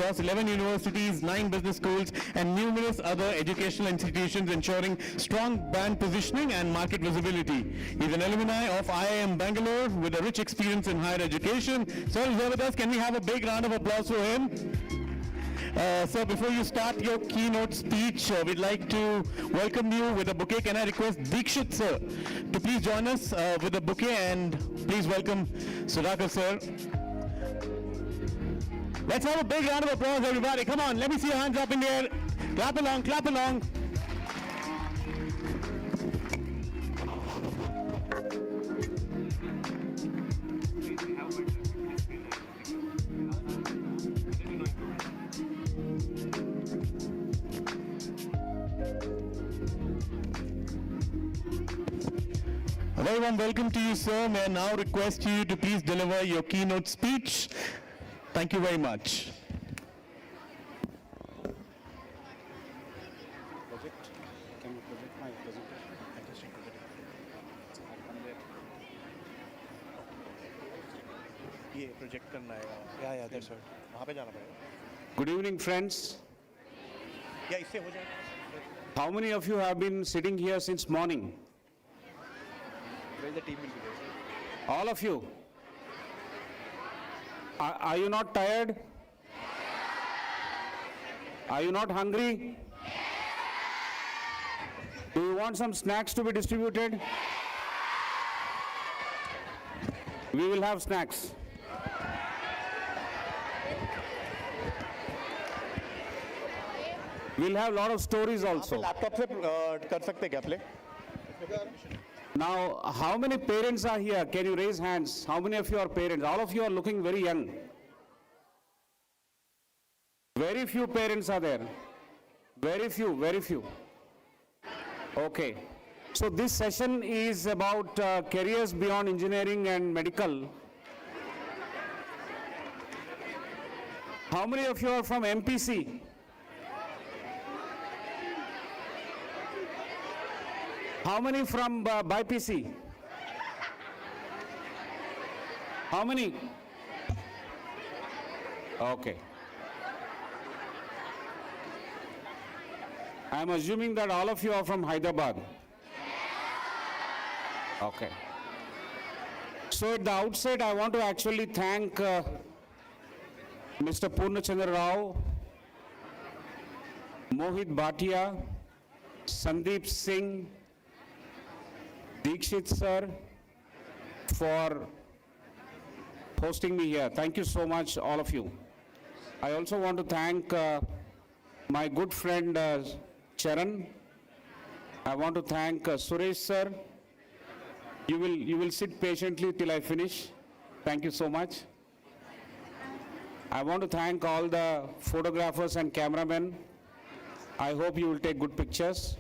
across 11 universities, 9 business schools, and numerous other educational institutions, ensuring strong brand positioning and market visibility. He's an alumni of IIM Bangalore with a rich experience in higher education. Sir is here with us. Can we have a big round of applause for him? Sir, before you start your keynote speech, we'd like to welcome you with a bouquet. Can I request Dikshit sir to please join us with a bouquet, and please welcome Sudhakar sir. Let's have a big round of applause, everybody. Come on, let me see your hands up in the air. Clap along, clap along. A very warm welcome to you, sir. May I now request you to please deliver your keynote speech. Thank you very much. Project. Can you project my presentation? I just project. I'll come there. ये project करना है या that's right वहाँ पे जाना पड़ेगा Good evening, friends. या इससे हो जाएगा How many of you have been sitting here since morning? where the team will be there All of you. Are you not tired? Are you not hungry? Do you want some snacks to be distributed? We will have snacks. We'll have a lot of stories also. Laptop से कर सकते क्या play Now, how many parents are here? Can you raise hands? How many of you are parents? All of you are looking very young. Very few parents are there. Very few, very few. Okay. So this session is about careers beyond engineering and medical. How many of you are from MPC? How many from BIPC? How many? Okay. I am assuming that all of you are from Hyderabad. Okay. So at the outset, I want to actually thank Mr. Purnachandra Rao, Mohit Bhatia, Sandeep Singh, Dikshit sir, for hosting me here. Thank you so much, all of you. I also want to thank my good friend Charan. I want to thank Suresh sir. You will sit patiently till I finish. Thank you so much. I want to thank all the photographers and cameramen. I hope you will take good pictures.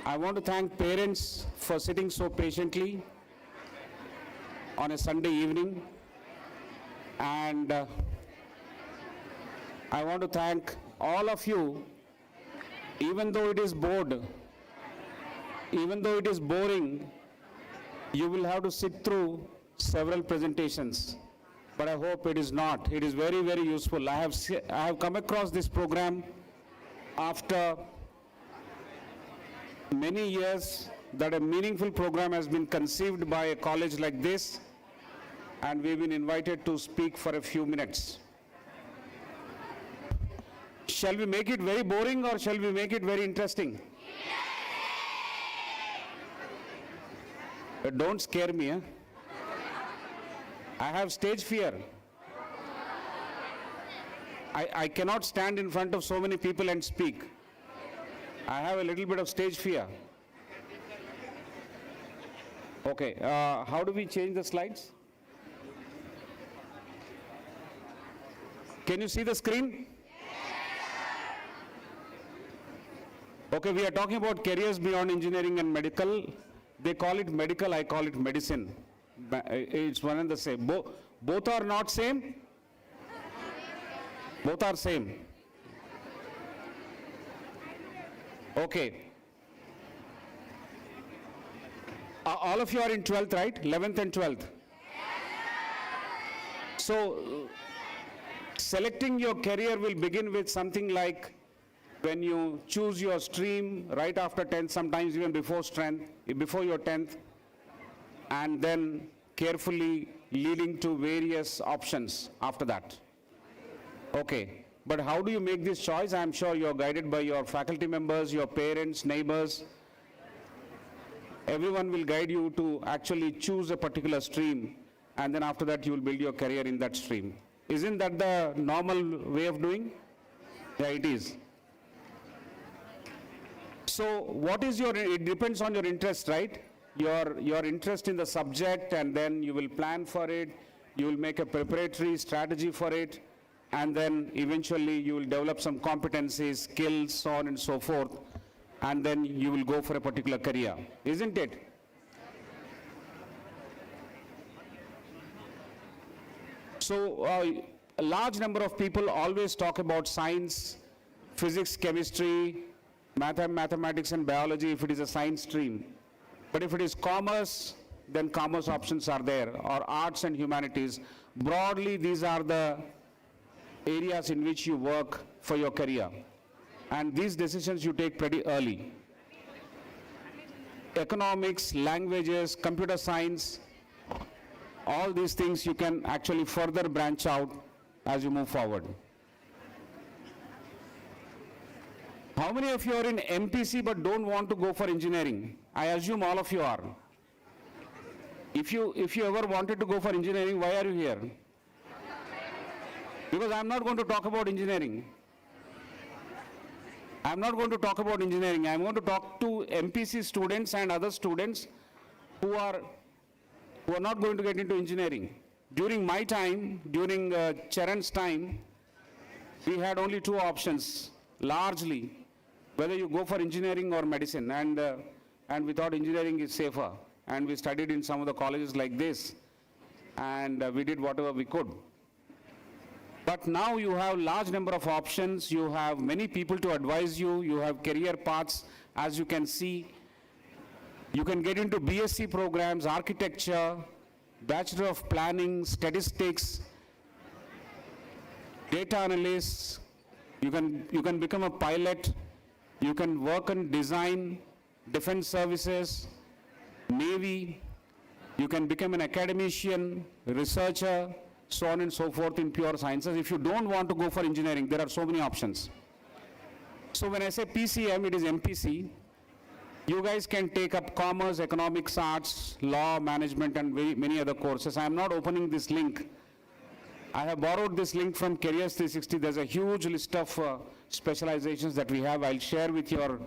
I want to thank parents for sitting so patiently on a Sunday evening, and I want to thank all of you. Even though it is boring, you will have to sit through several presentations, but I hope it is not. It is very, very useful. I have come across this program after many years that a meaningful program has been conceived by a college like this, and we've been invited to speak for a few minutes. Shall we make it very boring or shall we make it very interesting? Don't scare me, eh? I have stage fear. I cannot stand in front of so many people and speak. I have a little bit of stage fear. Okay, how do we change the slides? Can you see the screen? Okay, we are talking about careers beyond engineering and medical. They call it medical, I call it medicine. It's one and the same. Both are not same? Both are same. Okay. All of you are in 12th, right? 11th and 12th. So, selecting your career will begin with something like when you choose your stream right after 10th, sometimes even before your 10th, and then carefully leading to various options after that. Okay, but how do you make this choice? I'm sure you're guided by your faculty members, your parents, neighbors. Everyone will guide you to actually choose a particular stream, and then after that you will build your career in that stream. Isn't that the normal way of doing? Yeah, it is. So what is it depends on your interest, right? Your interest in the subject, and then you will plan for it, you will make a preparatory strategy for it, and then eventually you will develop some competencies, skills, so on and so forth, and then you will go for a particular career, isn't it? So a large number of people always talk about science, physics, chemistry, mathematics and biology if it is a science stream. But if it is commerce, then commerce options are there, or arts and humanities. Broadly, these are the areas in which you work for your career. And these decisions you take pretty early. Economics, languages, computer science, all these things you can actually further branch out as you move forward. How many of you are in MPC but don't want to go for engineering? I assume all of you are. If you ever wanted to go for engineering, why are you here? Because I'm not going to talk about engineering. I'm not going to talk about engineering. I'm going to talk to MPC students and other students who are not going to get into engineering. During my time, during Charan's time, we had only two options, largely, whether you go for engineering or medicine, and we thought engineering is safer, and we studied in some of the colleges like this, and we did whatever we could. But now you have large number of options, you have many people to advise you, you have career paths, as you can see. You can get into BSc programs, architecture, Bachelor of Planning, Statistics, data analysts, you can become a pilot, you can work on design, defense services, Navy, you can become an academician, researcher, so on and so forth in pure sciences. If you don't want to go for engineering, there are so many options. So when I say PCM, it is MPC. You guys can take up commerce, economics, arts, law, management, and many other courses. I am not opening this link. I have borrowed this link from Careers 360. There's a huge list of specializations that we have. I'll share with your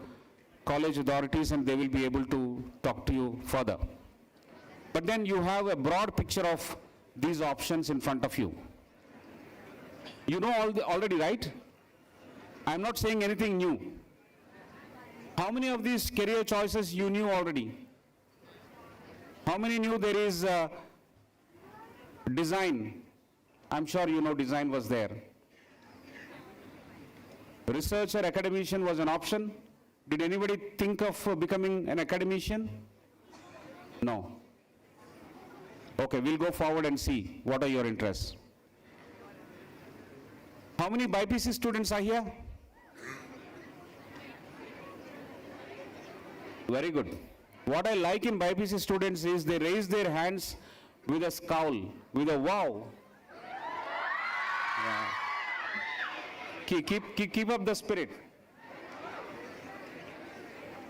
college authorities, and they will be able to talk to you further. But then you have a broad picture of these options in front of you. You know already, right? I'm not saying anything new. How many of these career choices you knew already? How many knew there is design? I'm sure you know design was there. Researcher, academician was an option. Did anybody think of becoming an academician? No. Okay, we'll go forward and see what are your interests. How many BPC students are here? Very good. What I like in BPC students is they raise their hands with a scowl, with a wow. Yeah. Keep up the spirit.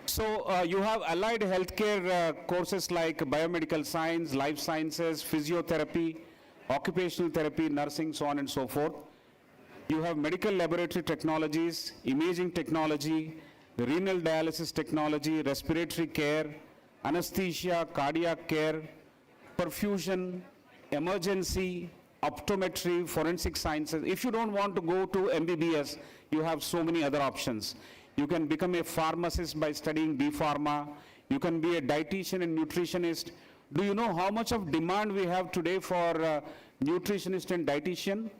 So you have allied healthcare courses like biomedical science, life sciences, physiotherapy, occupational therapy, nursing, so on and so forth. You have medical laboratory technologies, imaging technology, renal dialysis technology, respiratory care, anesthesia, cardiac care, perfusion, emergency, optometry, forensic sciences. If you don't want to go to MBBS, you have so many other options. You can become a pharmacist by studying B.Pharma. You can be a dietitian and nutritionist. Do you know how much of demand we have today for nutritionist and dietitian?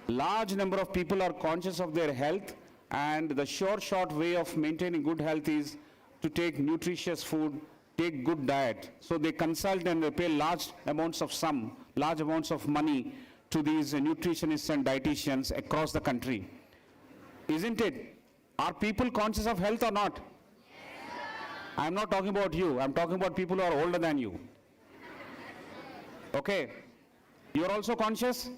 Large number of people are conscious of their health, and the short way of maintaining good health is to take nutritious food, take good diet. So they consult and they pay large amounts of money to these nutritionists and dietitians across the country. Isn't it? Are people conscious of health or not? I'm not talking about you. I'm talking about people who are older than you. Okay. You're also conscious?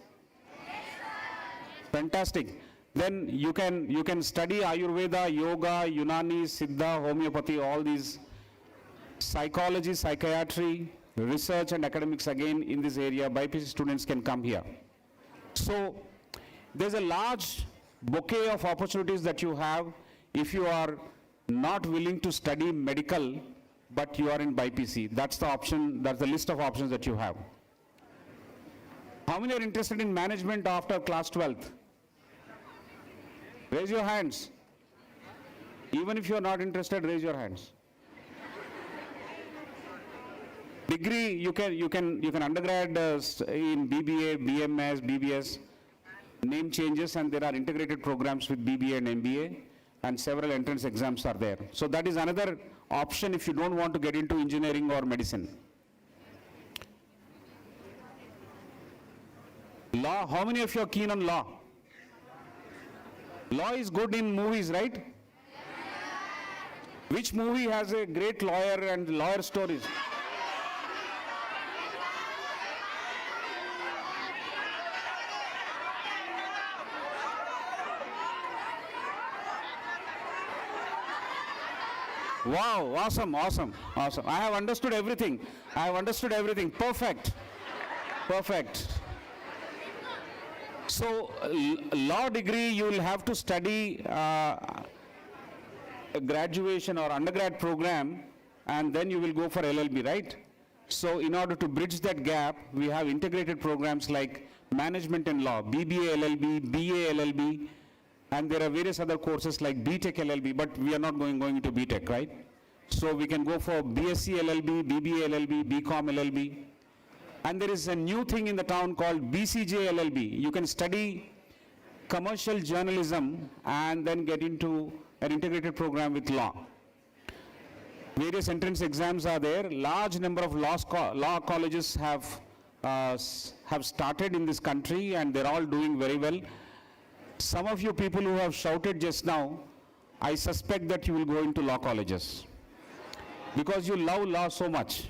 Fantastic. Then you can study Ayurveda, Yoga, Unani, Siddha, Homeopathy, all these psychology, psychiatry, research and academics again in this area. BPC students can come here. So there's a large bouquet of opportunities that you have if you are not willing to study medical, but you are in BPC. That's the option, that's the list of options that you have. How many are interested in management after class 12th? Raise your hands. Even if you are not interested, raise your hands. Degree, you can undergrad in BBA, BMS, BBS, name changes, and there are integrated programs with BBA and MBA, and several entrance exams are there. So that is another option if you don't want to get into engineering or medicine. Law, how many of you are keen on law? Law is good in movies, right? Which movie has a great lawyer and lawyer stories? Wow, awesome, awesome, awesome. I have understood everything. I have understood everything. Perfect. Perfect. So, law degree, you will have to study a graduation or undergrad program, and then you will go for LLB, right? So, in order to bridge that gap, we have integrated programs like management and law, BBA LLB, BA LLB, and there are various other courses like BTech LLB, but we are not going into BTech, right? So, we can go for BSc LLB, BBA LLB, BCom LLB. And there is a new thing in the town called BCJ LLB. You can study commercial journalism and then get into an integrated program with law. Various entrance exams are there. Large number of law colleges have started in this country, and they're all doing very well. Some of you people who have shouted just now, I suspect that you will go into law colleges because you love law so much.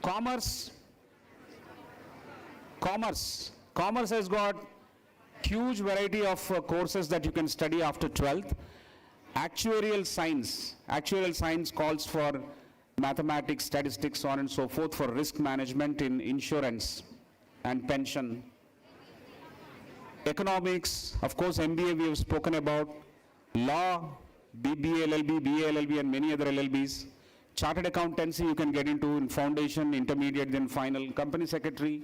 Commerce has got huge variety of courses that you can study after 12th. Actuarial science calls for mathematics, statistics, so on and so forth, for risk management in insurance and pension. Economics, of course, MBA we have spoken about. Law, BBA LLB, BA LLB, and many other LLBs. Chartered accountancy you can get into in foundation, intermediate, then final. Company secretary.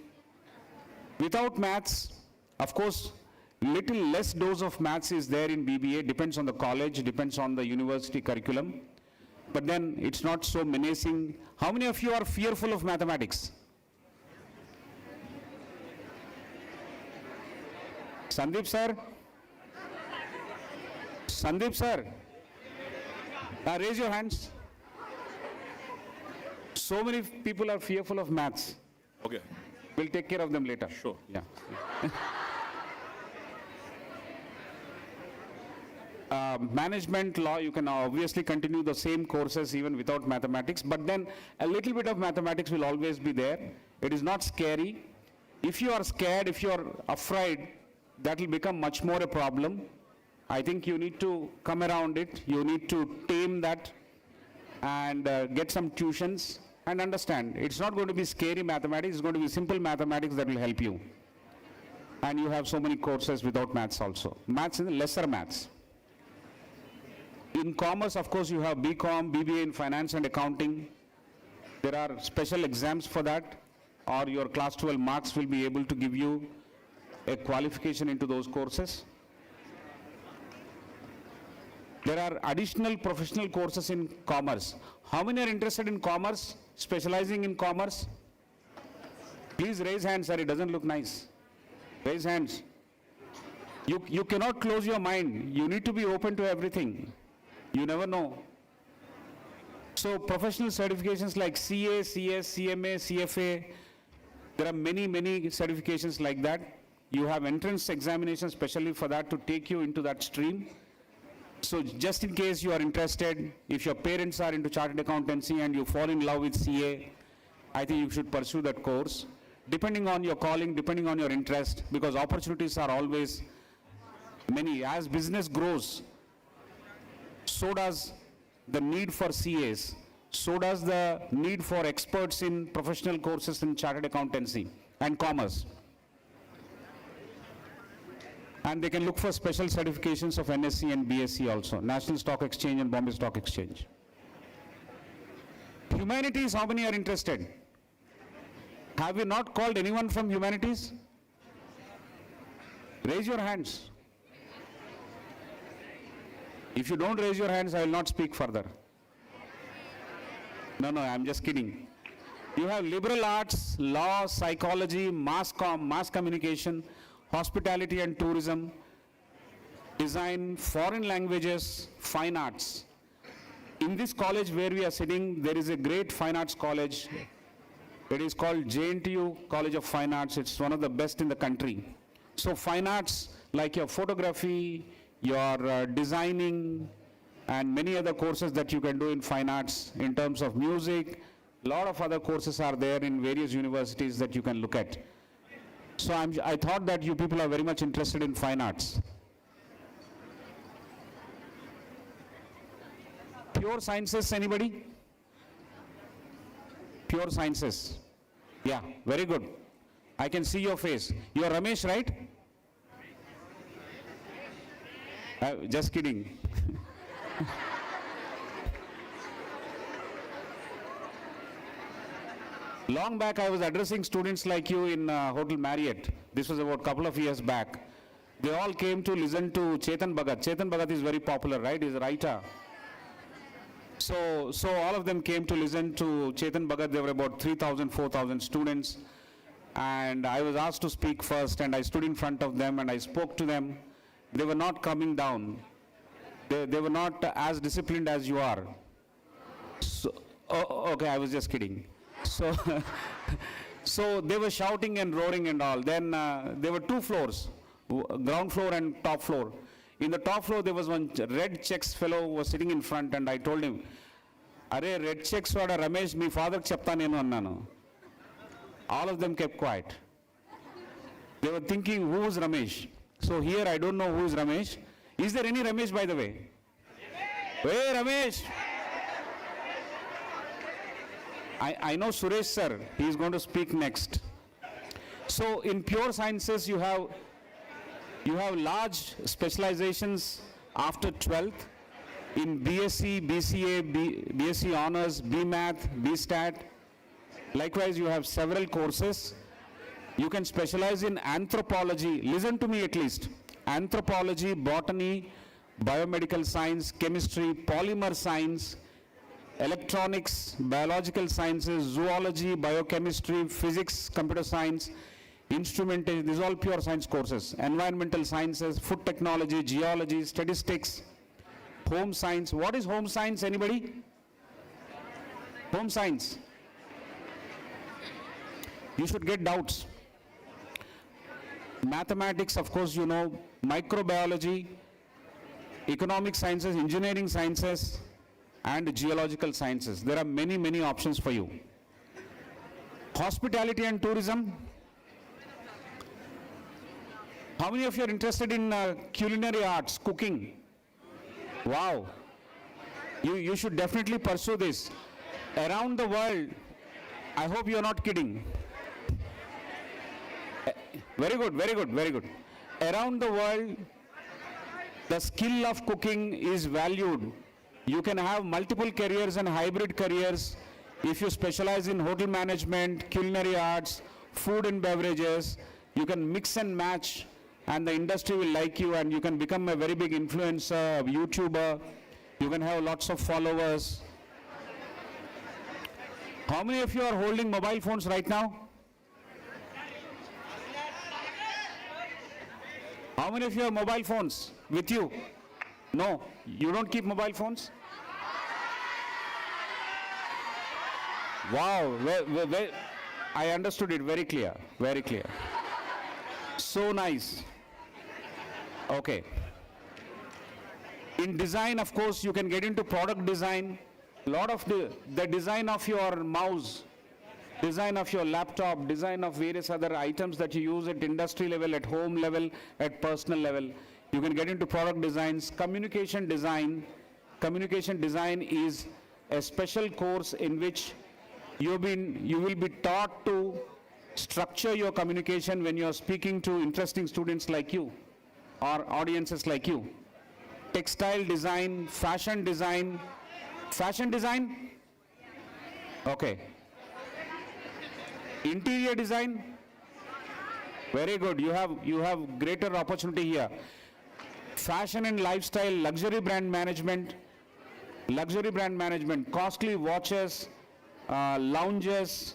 Without maths, of course, little less dose of maths is there in BBA, depends on the college, depends on the university curriculum. But then it's not so menacing. How many of you are fearful of mathematics? Sandeep sir? Sandeep sir? Raise your hands. So many people are fearful of maths. Okay. We'll take care of them later. Sure. Yeah. Management law, you can obviously continue the same courses even without mathematics, but then a little bit of mathematics will always be there. It is not scary. If you are scared, if you are afraid, that will become much more a problem. I think you need to come around it. You need to tame that and get some tuitions and understand. It's not going to be scary mathematics, it's going to be simple mathematics that will help you. And you have so many courses without maths also. Maths is lesser maths. In commerce, of course, you have BCom, BBA in finance and accounting. There are special exams for that, or your class 12 marks will be able to give you a qualification into those courses. There are additional professional courses in commerce. How many are interested in commerce, specializing in commerce? Please raise hands, sir, it doesn't look nice. Raise hands. You cannot close your mind. You need to be open to everything. You never know. So professional certifications like CA, CS, CMA, CFA, There are many certifications like that. You have entrance examinations specially for that to take you into that stream. So just in case you are interested, if your parents are into chartered accountancy and you fall in love with CA, I think you should pursue that course. Depending on your calling, depending on your interest, because opportunities are always many. As business grows, so does the need for CAs, so does the need for experts in professional courses in chartered accountancy and commerce. And they can look for special certifications of NSC and BSc also, National Stock Exchange and Bombay Stock Exchange. Humanities, how many are interested? Have you not called anyone from humanities? Raise your hands. If you don't raise your hands, I will not speak further. No, I'm just kidding. You have liberal arts, law, psychology, mass communication, hospitality and tourism, design, foreign languages, fine arts. In this college where we are sitting, there is a great fine arts college. It is called JNTU College of Fine Arts. It's one of the best in the country. So fine arts, like your photography, your designing, and many other courses that you can do in fine arts in terms of music. A lot of other courses are there in various universities that you can look at. So I thought that you people are very much interested in fine arts. Pure sciences, anybody? Pure sciences. Yeah, very good. I can see your face. You are Ramesh, right? Just kidding. Long back, I was addressing students like you in Hotel Marriott. This was about a couple of years back. They all came to listen to Chetan Bhagat. Chetan Bhagat is very popular, right? He's a writer. So all of them came to listen to Chetan Bhagat. There were about 3,000, 4,000 students. And I was asked to speak first, and I stood in front of them and I spoke to them. They were not coming down. They were not as disciplined as you are. So, okay, I was just kidding. So they were shouting and roaring and all. Then there were two floors, ground floor and top floor. In the top floor, there was one red checks fellow who was sitting in front, and I told him, "Are red checks vada Ramesh, me father chepta nenu annanu." All of them kept quiet. They were thinking, who is Ramesh? So here I don't know who is Ramesh. Is there any Ramesh, by the way? Hey, Ramesh! I know Suresh sir, he is going to speak next. So in pure sciences, you have large specializations after 12th in BSc, BCA, BSc Honors, BMath, BStat. Likewise, you have several courses. You can specialize in anthropology. Listen to me at least. Anthropology, botany, biomedical science, chemistry, polymer science, electronics, biological sciences, zoology, biochemistry, physics, computer science, instrumentation. These are all pure science courses. Environmental sciences, food technology, geology, statistics, home science. What is home science, anybody? Home science. You should get doubts. Mathematics, of course, you know, microbiology, economic sciences, engineering sciences, and geological sciences. There are many options for you. Hospitality and tourism. How many of you are interested in culinary arts, cooking? Wow. You should definitely pursue this. Around the world, I hope you are not kidding. Very good. Around the world, the skill of cooking is valued. You can have multiple careers and hybrid careers if you specialize in hotel management, culinary arts, food and beverages. You can mix and match, and the industry will like you, and you can become a very big influencer, a YouTuber. You can have lots of followers. How many of you are holding mobile phones right now? How many of you have mobile phones with you? No, you don't keep mobile phones? Wow, I understood it very clear, very clear. So nice. Okay. In design, of course, you can get into product design. A lot of the design of your mouse, design of your laptop, design of various other items that you use at industry level, at home level, at personal level. You can get into product designs. Communication design. Communication design is a special course in which you will be taught to structure your communication when you are speaking to interesting students like you or audiences like you. Textile design, fashion design. Fashion design? Okay. Interior design? Very good. You have greater opportunity here. Fashion and lifestyle, luxury brand management, costly watches, lounges,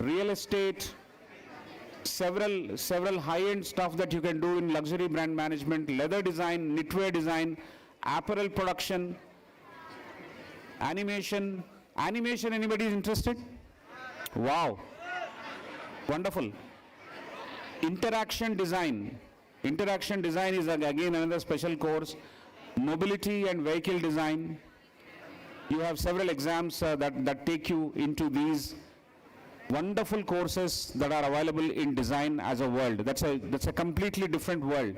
real estate, several high-end stuff that you can do in luxury brand management, leather design, knitwear design, apparel production, animation. Animation, anybody is interested? Wow. Wonderful. Interaction design. Interaction design is again another special course. Mobility and vehicle design. You have several exams that take you into these wonderful courses that are available in design as a world. That's a completely different world.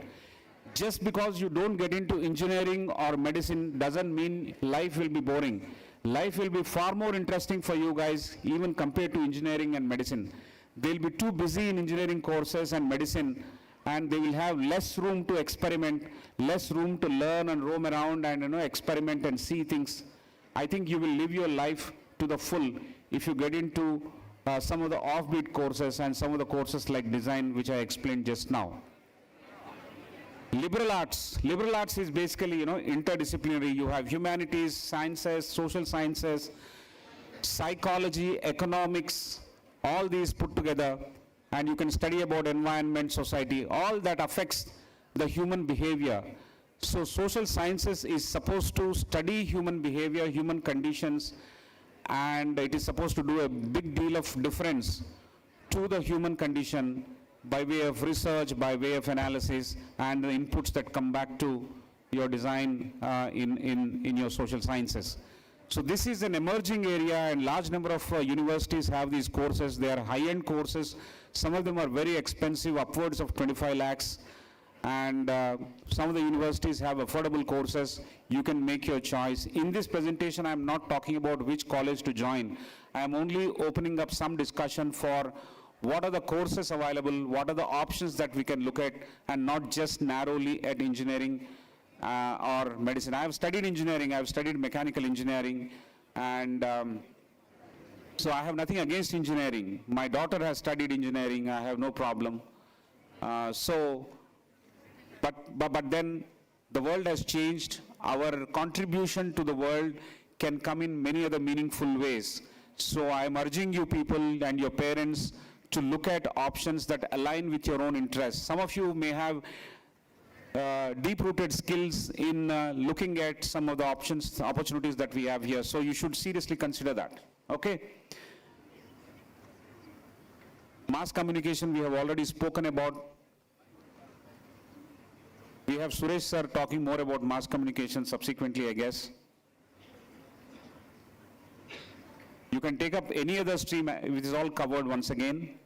Just because you don't get into engineering or medicine doesn't mean life will be boring. Life will be far more interesting for you guys, even compared to engineering and medicine. They'll be too busy in engineering courses and medicine, and they will have less room to experiment, less room to learn and roam around and experiment and see things. I think you will live your life to the full if you get into some of the offbeat courses and some of the courses like design, which I explained just now. Liberal arts. Liberal arts is basically, interdisciplinary. You have humanities, sciences, social sciences, psychology, economics, all these put together, and you can study about environment, society, all that affects the human behavior. So social sciences is supposed to study human behavior, human conditions, and it is supposed to do a big deal of difference to the human condition by way of research, by way of analysis, and the inputs that come back to your design in your social sciences. So this is an emerging area, and large number of universities have these courses. They are high-end courses. Some of them are very expensive, upwards of 25 lakhs. And some of the universities have affordable courses. You can make your choice. In this presentation, I'm not talking about which college to join. I'm only opening up some discussion for what are the courses available, what are the options that we can look at, and not just narrowly at engineering or medicine. I have studied engineering, I have studied mechanical engineering, and so I have nothing against engineering. My daughter has studied engineering, I have no problem. But then the world has changed. Our contribution to the world can come in many other meaningful ways. So I'm urging you people and your parents to look at options that align with your own interests. Some of you may have deep-rooted skills in looking at some of the opportunities that we have here. So you should seriously consider that. Okay? Mass communication we have already spoken about. We have Suresh sir talking more about mass communication subsequently, I guess. You can take up any other stream, which is all covered once again.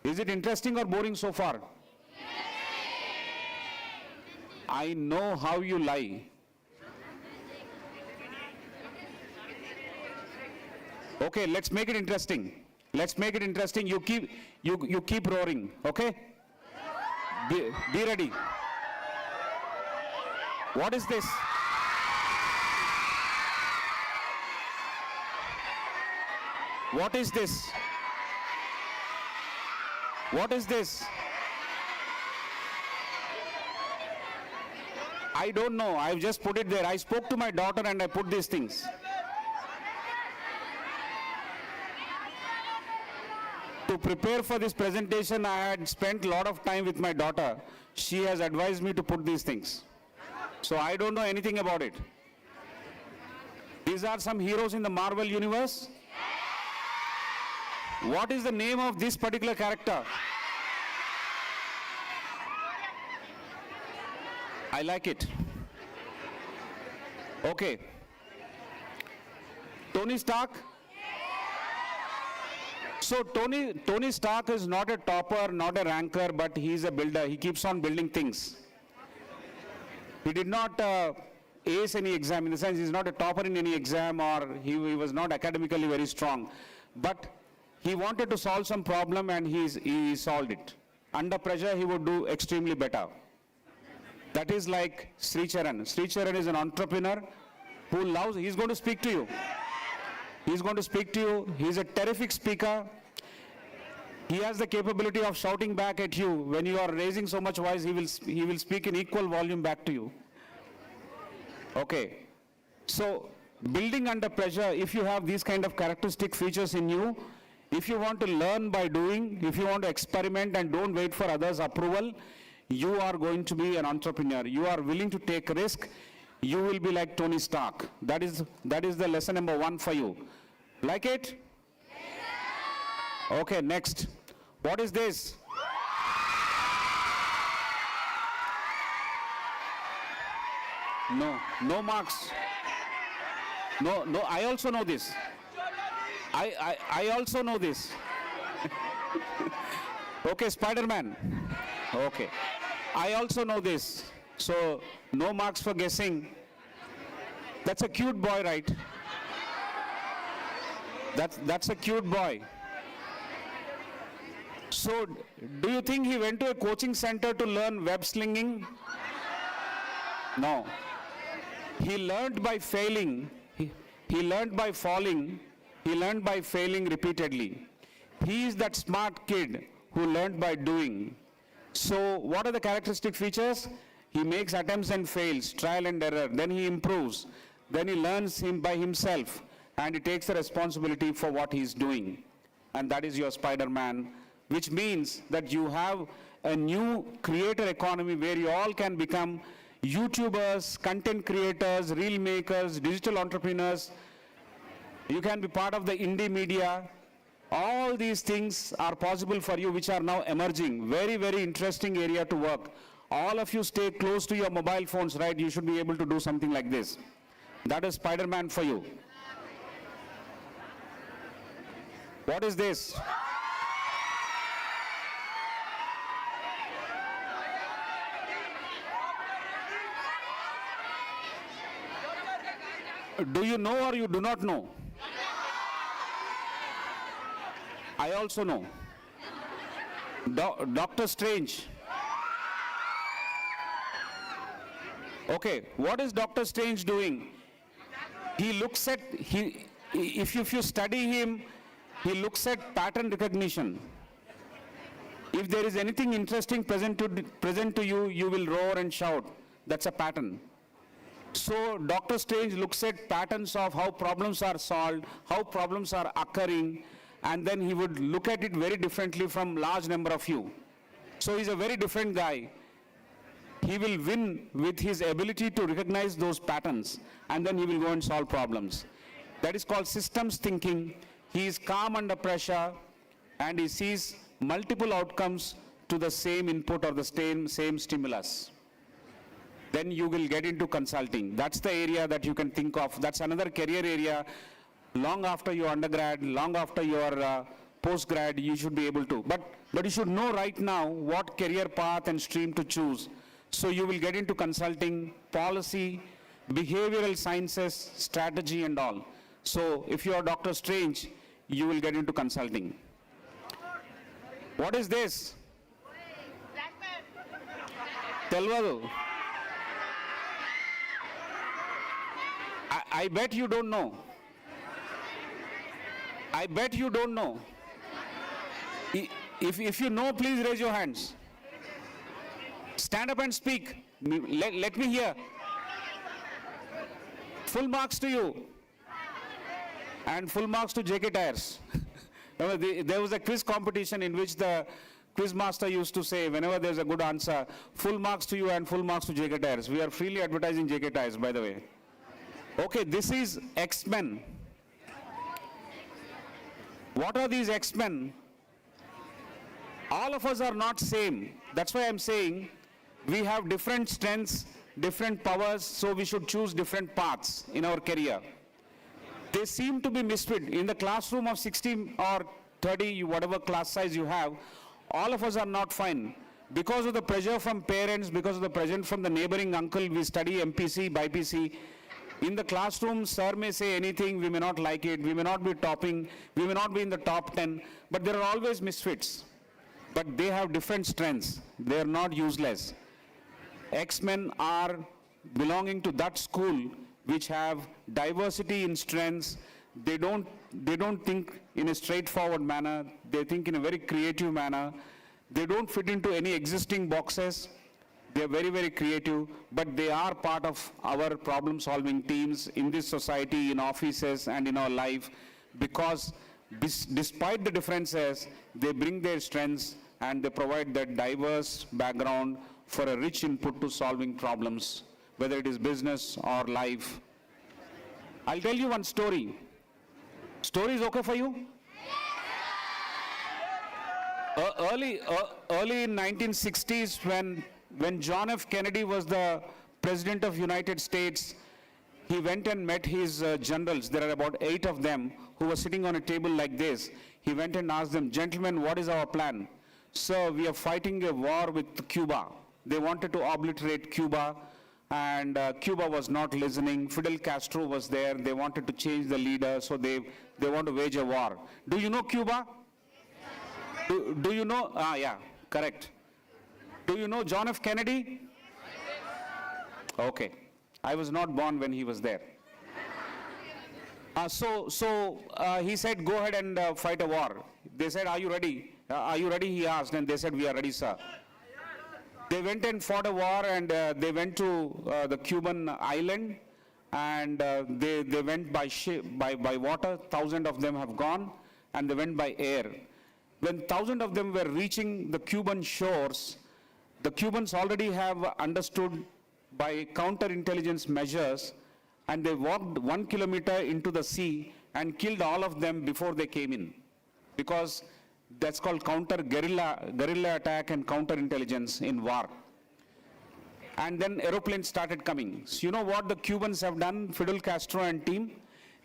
Is it interesting or boring so far? I know how you lie. Okay, let's make it interesting. Let's make it interesting. You keep roaring, okay? Be ready. What is this? What is this? What is this? I don't know. I've just put it there. I spoke to my daughter and I put these things. To prepare for this presentation, I had spent a lot of time with my daughter. She has advised me to put these things. So I don't know anything about it. These are some heroes in the Marvel universe. What is the name of this particular character? I like it. Okay. Tony Stark? So Tony Stark is not a topper, not a ranker, but he's a builder. He keeps on building things. He did not ace any exam, in the sense he's not a topper in any exam, or he was not academically very strong. But he wanted to solve some problem and he solved it. Under pressure, he would do extremely better. That is like Sri Charan. Sri Charan is an entrepreneur who loves, he's going to speak to you. He's going to speak to you. He's a terrific speaker. He has the capability of shouting back at you. When you are raising so much voice, he will speak in equal volume back to you. Okay. So, building under pressure, if you have these kind of characteristic features in you, if you want to learn by doing, if you want to experiment and don't wait for others' approval, you are going to be an entrepreneur. You are willing to take risk. You will be like Tony Stark. That is the lesson number 1 for you. Like it? Okay, next. What is this? No marks. No, I also know this. I also know this. Okay, Spider-Man. Okay. I also know this. So, no marks for guessing. That's a cute boy, right? That's a cute boy. So, do you think he went to a coaching center to learn web slinging? No. He learned by failing. He learned by falling. He learned by failing repeatedly. He is that smart kid who learned by doing. So, what are the characteristic features? He makes attempts and fails, trial and error. Then he improves. Then he learns by himself. And he takes the responsibility for what he is doing. And that is your Spider-Man, which means that you have a new creator economy where you all can become YouTubers, content creators, reel makers, digital entrepreneurs. You can be part of the indie media. All these things are possible for you, which are now emerging. Very, very interesting area to work. All of you stay close to your mobile phones, right? You should be able to do something like this. That is Spider-Man for you. What is this? Do you know or you do not know? I also know. Doctor Strange. Okay, what is Doctor Strange doing? He looks at, if you study him, he looks at pattern recognition. If there is anything interesting present to you, you will roar and shout. That's a pattern. So Dr. Strange looks at patterns of how problems are solved, how problems are occurring, and then he would look at it very differently from large number of you. So he's a very different guy. He will win with his ability to recognize those patterns, and then he will go and solve problems. That is called systems thinking. He is calm under pressure, and he sees multiple outcomes to the same input or the same stimulus. Then you will get into consulting. That's the area that you can think of. That's another career area. Long after your undergrad, long after your postgrad, you should be able to. But you should know right now what career path and stream to choose. So you will get into consulting, policy, behavioral sciences, strategy and all. So if you are Dr. Strange, you will get into consulting. What is this? Telvadu. I bet you don't know. I bet you don't know. If you know, please raise your hands. Stand up and speak. Let me hear. Full marks to you. And full marks to JK Tires. There was a quiz competition in which the quiz master used to say, whenever there's a good answer, full marks to you and full marks to JK Tires. We are freely advertising JK Tires, by the way. Okay, this is X-Men. What are these X-Men? All of us are not same. That's why I'm saying we have different strengths, different powers, so we should choose different paths in our career. They seem to be misfit. In the classroom of 60 or 30, whatever class size you have, all of us are not fine. Because of the pressure from parents, because of the pressure from the neighboring uncle, we study MPC, BPC. In the classroom, sir may say anything, we may not like it, we may not be topping, we may not be in the top 10, but there are always misfits. But they have different strengths. They are not useless. X-Men are belonging to that school which have diversity in strengths. They don't think in a straightforward manner. They think in a very creative manner. They don't fit into any existing boxes. They are very, very creative, but they are part of our problem-solving teams in this society, in offices, and in our life, because despite the differences, they bring their strengths and they provide that diverse background for a rich input to solving problems, whether it is business or life. I'll tell you one story. Story is okay for you? Early in 1960s, when John F. Kennedy was the President of United States, he went and met his generals. There are about 8 of them who were sitting on a table like this. He went and asked them, "Gentlemen, what is our plan?" "Sir, we are fighting a war with Cuba." They wanted to obliterate Cuba, and Cuba was not listening. Fidel Castro was there. They wanted to change the leader, so they want to wage a war. Do you know Cuba? Do you know? Yeah, correct. Do you know John F. Kennedy? Okay. I was not born when he was there. So he said, "Go ahead and fight a war." They said, "Are you ready?" "Are you ready?" he asked, and they said, "We are ready, sir." They went and fought a war, and they went to the Cuban island, and they went by ship, by water. 1,000 of them have gone, and they went by air. When 1,000 of them were reaching the Cuban shores, the Cubans already have understood by counterintelligence measures, and they walked 1 kilometer into the sea and killed all of them before they came in, because that's called guerrilla attack and counterintelligence in war. And then aeroplanes started coming. So you know what the Cubans have done, Fidel Castro and team?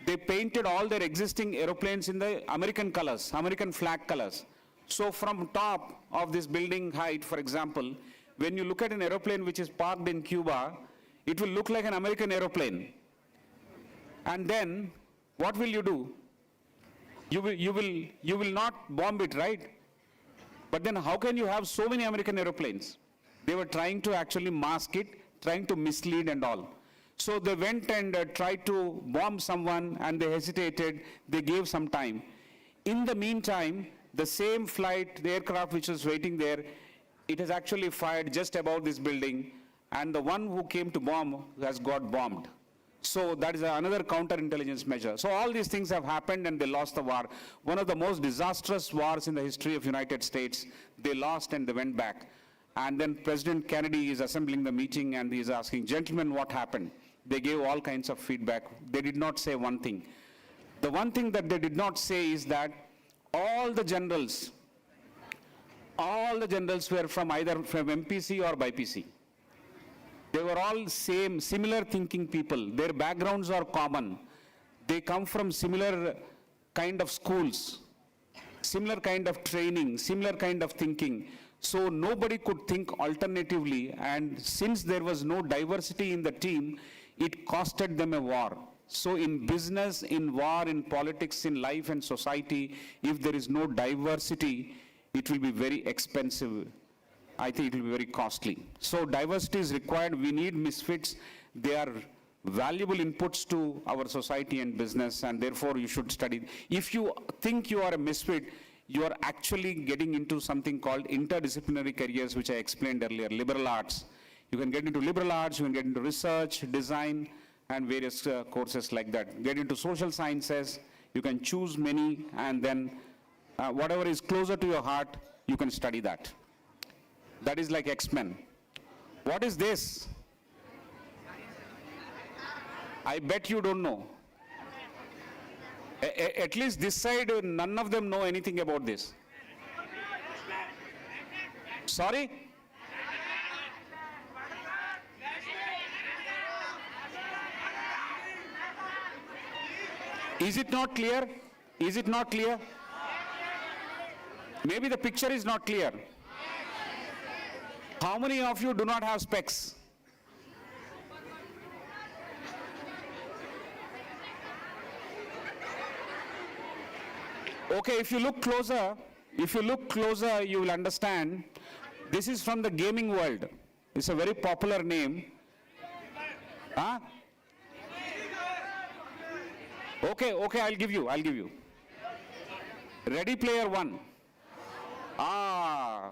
They painted all their existing aeroplanes in the American colors, American flag colors. So from top of this building height, for example, when you look at an aeroplane which is parked in Cuba, it will look like an American aeroplane. And then, what will you do? You will not bomb it, right? But then how can you have so many American aeroplanes? They were trying to actually mask it, trying to mislead and all. So they went and tried to bomb someone, and they hesitated. They gave some time. In the meantime, the same flight, the aircraft which was waiting there, it has actually fired just above this building, and the one who came to bomb has got bombed. So that is another counterintelligence measure. So all these things have happened, and they lost the war. One of the most disastrous wars in the history of United States. They lost and they went back. And then President Kennedy is assembling the meeting, and he is asking, "Gentlemen, what happened?" They gave all kinds of feedback. They did not say one thing. The one thing that they did not say is that all the generals were from either from MPC or BPC. They were all similar thinking people. Their backgrounds are common. They come from similar kind of schools, similar kind of training, similar kind of thinking. So nobody could think alternatively, and since there was no diversity in the team, it costed them a war. So in business, in war, in politics, in life and society, if there is no diversity, it will be very expensive. I think it will be very costly. So diversity is required. We need misfits. They are valuable inputs to our society and business, and therefore you should study. If you think you are a misfit, you are actually getting into something called interdisciplinary careers, which I explained earlier, liberal arts. You can get into liberal arts, you can get into research, design, and various courses like that. Get into social sciences, you can choose many, and then whatever is closer to your heart, you can study that. That is like X-Men. What is this? I bet you don't know. At least this side, none of them know anything about this. Sorry? Is it not clear? Is it not clear? Maybe the picture is not clear. How many of you do not have specs? Okay, if you look closer, you will understand. This is from the gaming world. It's a very popular name. Huh? Okay, I'll give you. Ready Player One. Ah.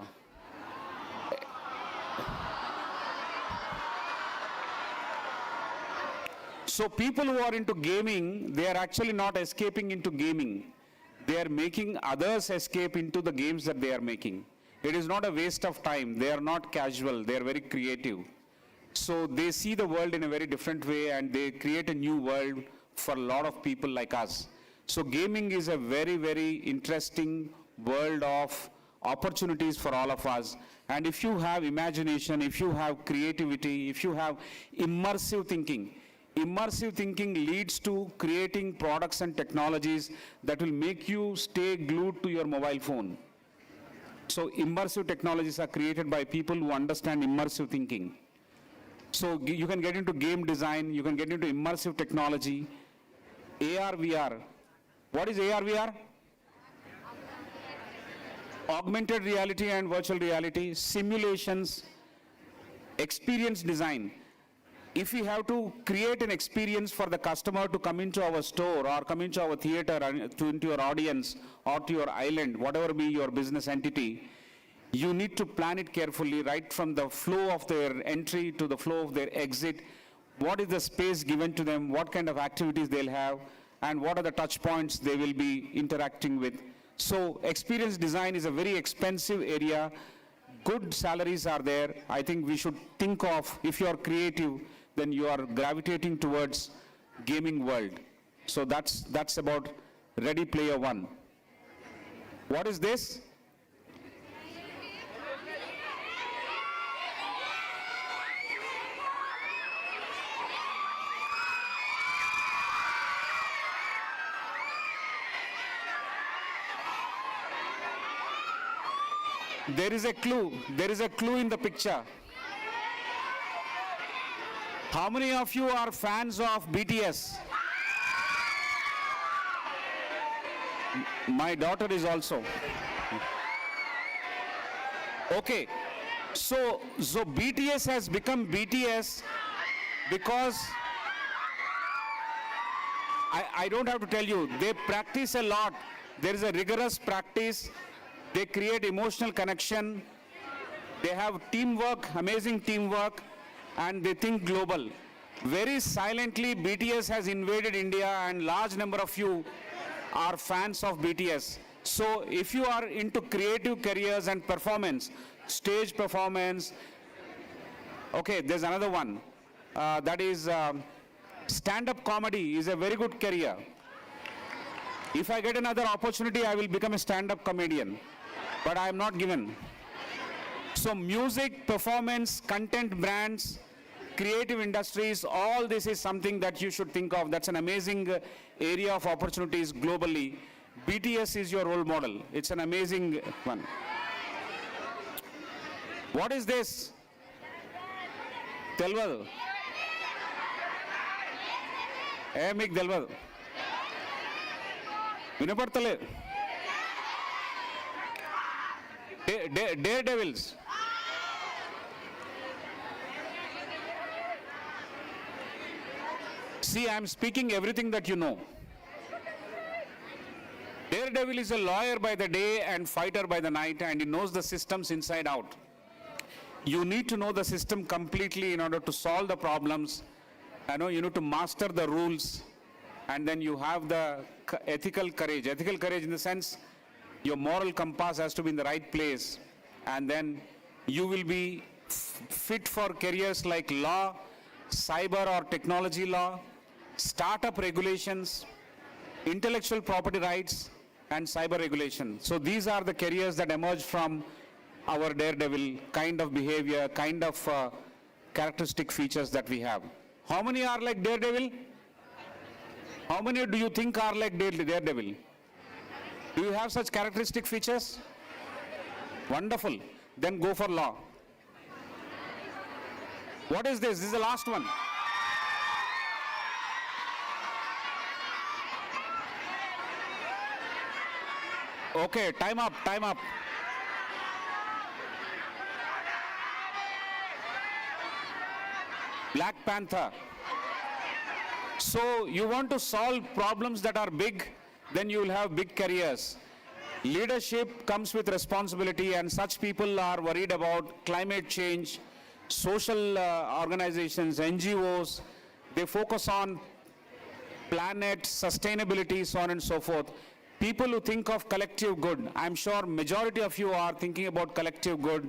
So people who are into gaming, they are actually not escaping into gaming. They are making others escape into the games that they are making. It is not a waste of time. They are not casual. They are very creative. So they see the world in a very different way and they create a new world for a lot of people like us. So gaming is a very, very interesting world of opportunities for all of us. And if you have imagination, if you have creativity, if you have immersive thinking leads to creating products and technologies that will make you stay glued to your mobile phone. So immersive technologies are created by people who understand immersive thinking. So you can get into game design, you can get into immersive technology, AR, VR. What is AR, VR? Augmented reality and virtual reality, simulations, experience design. If we have to create an experience for the customer to come into our store or come into our theater or into your audience or to your island, whatever be your business entity, you need to plan it carefully right from the flow of their entry to the flow of their exit. What is the space given to them? What kind of activities they'll have? And what are the touch points they will be interacting with? So experience design is a very expensive area. Good salaries are there. I think we should think of, if you are creative, then you are gravitating towards gaming world. So that's about Ready Player One. What is this? There is a clue in the picture. How many of you are fans of BTS? My daughter is also. Okay, so BTS has become BTS because I don't have to tell you, they practice a lot. There is a rigorous practice. They create emotional connection. They have teamwork, amazing teamwork, and they think global. Very silently, BTS has invaded India, and large number of you are fans of BTS. So if you are into creative careers and performance, stage performance, okay, there's another one. That is stand-up comedy is a very good career. If I get another opportunity, I will become a stand-up comedian, but I am not given. So music, performance, content brands, creative industries, all this is something that you should think of. That's an amazing area of opportunities globally. BTS is your role model. It's an amazing one. What is this? Telvadu. Meek Telvadu. Vinapadtale. Daredevils. See, I am speaking everything that you know. Daredevil is a lawyer by the day and fighter by the night, and he knows the systems inside out. You need to know the system completely in order to solve the problems. You need to master the rules, and then you have the ethical courage. Ethical courage in the sense, your moral compass has to be in the right place, and then you will be fit for careers like law, cyber or technology law, startup regulations, intellectual property rights, and cyber regulation. So these are the careers that emerge from our daredevil kind of behavior, kind of characteristic features that we have. How many are like daredevil? How many do you think are like daredevil? Do you have such characteristic features? Wonderful. Then go for law. What is this? This is the last one. Okay, time up, time up. Black Panther. So you want to solve problems that are big, then you will have big careers. Leadership comes with responsibility, and such people are worried about climate change, social organizations, NGOs. They focus on planet, sustainability, so on and so forth. People who think of collective good, I'm sure majority of you are thinking about collective good,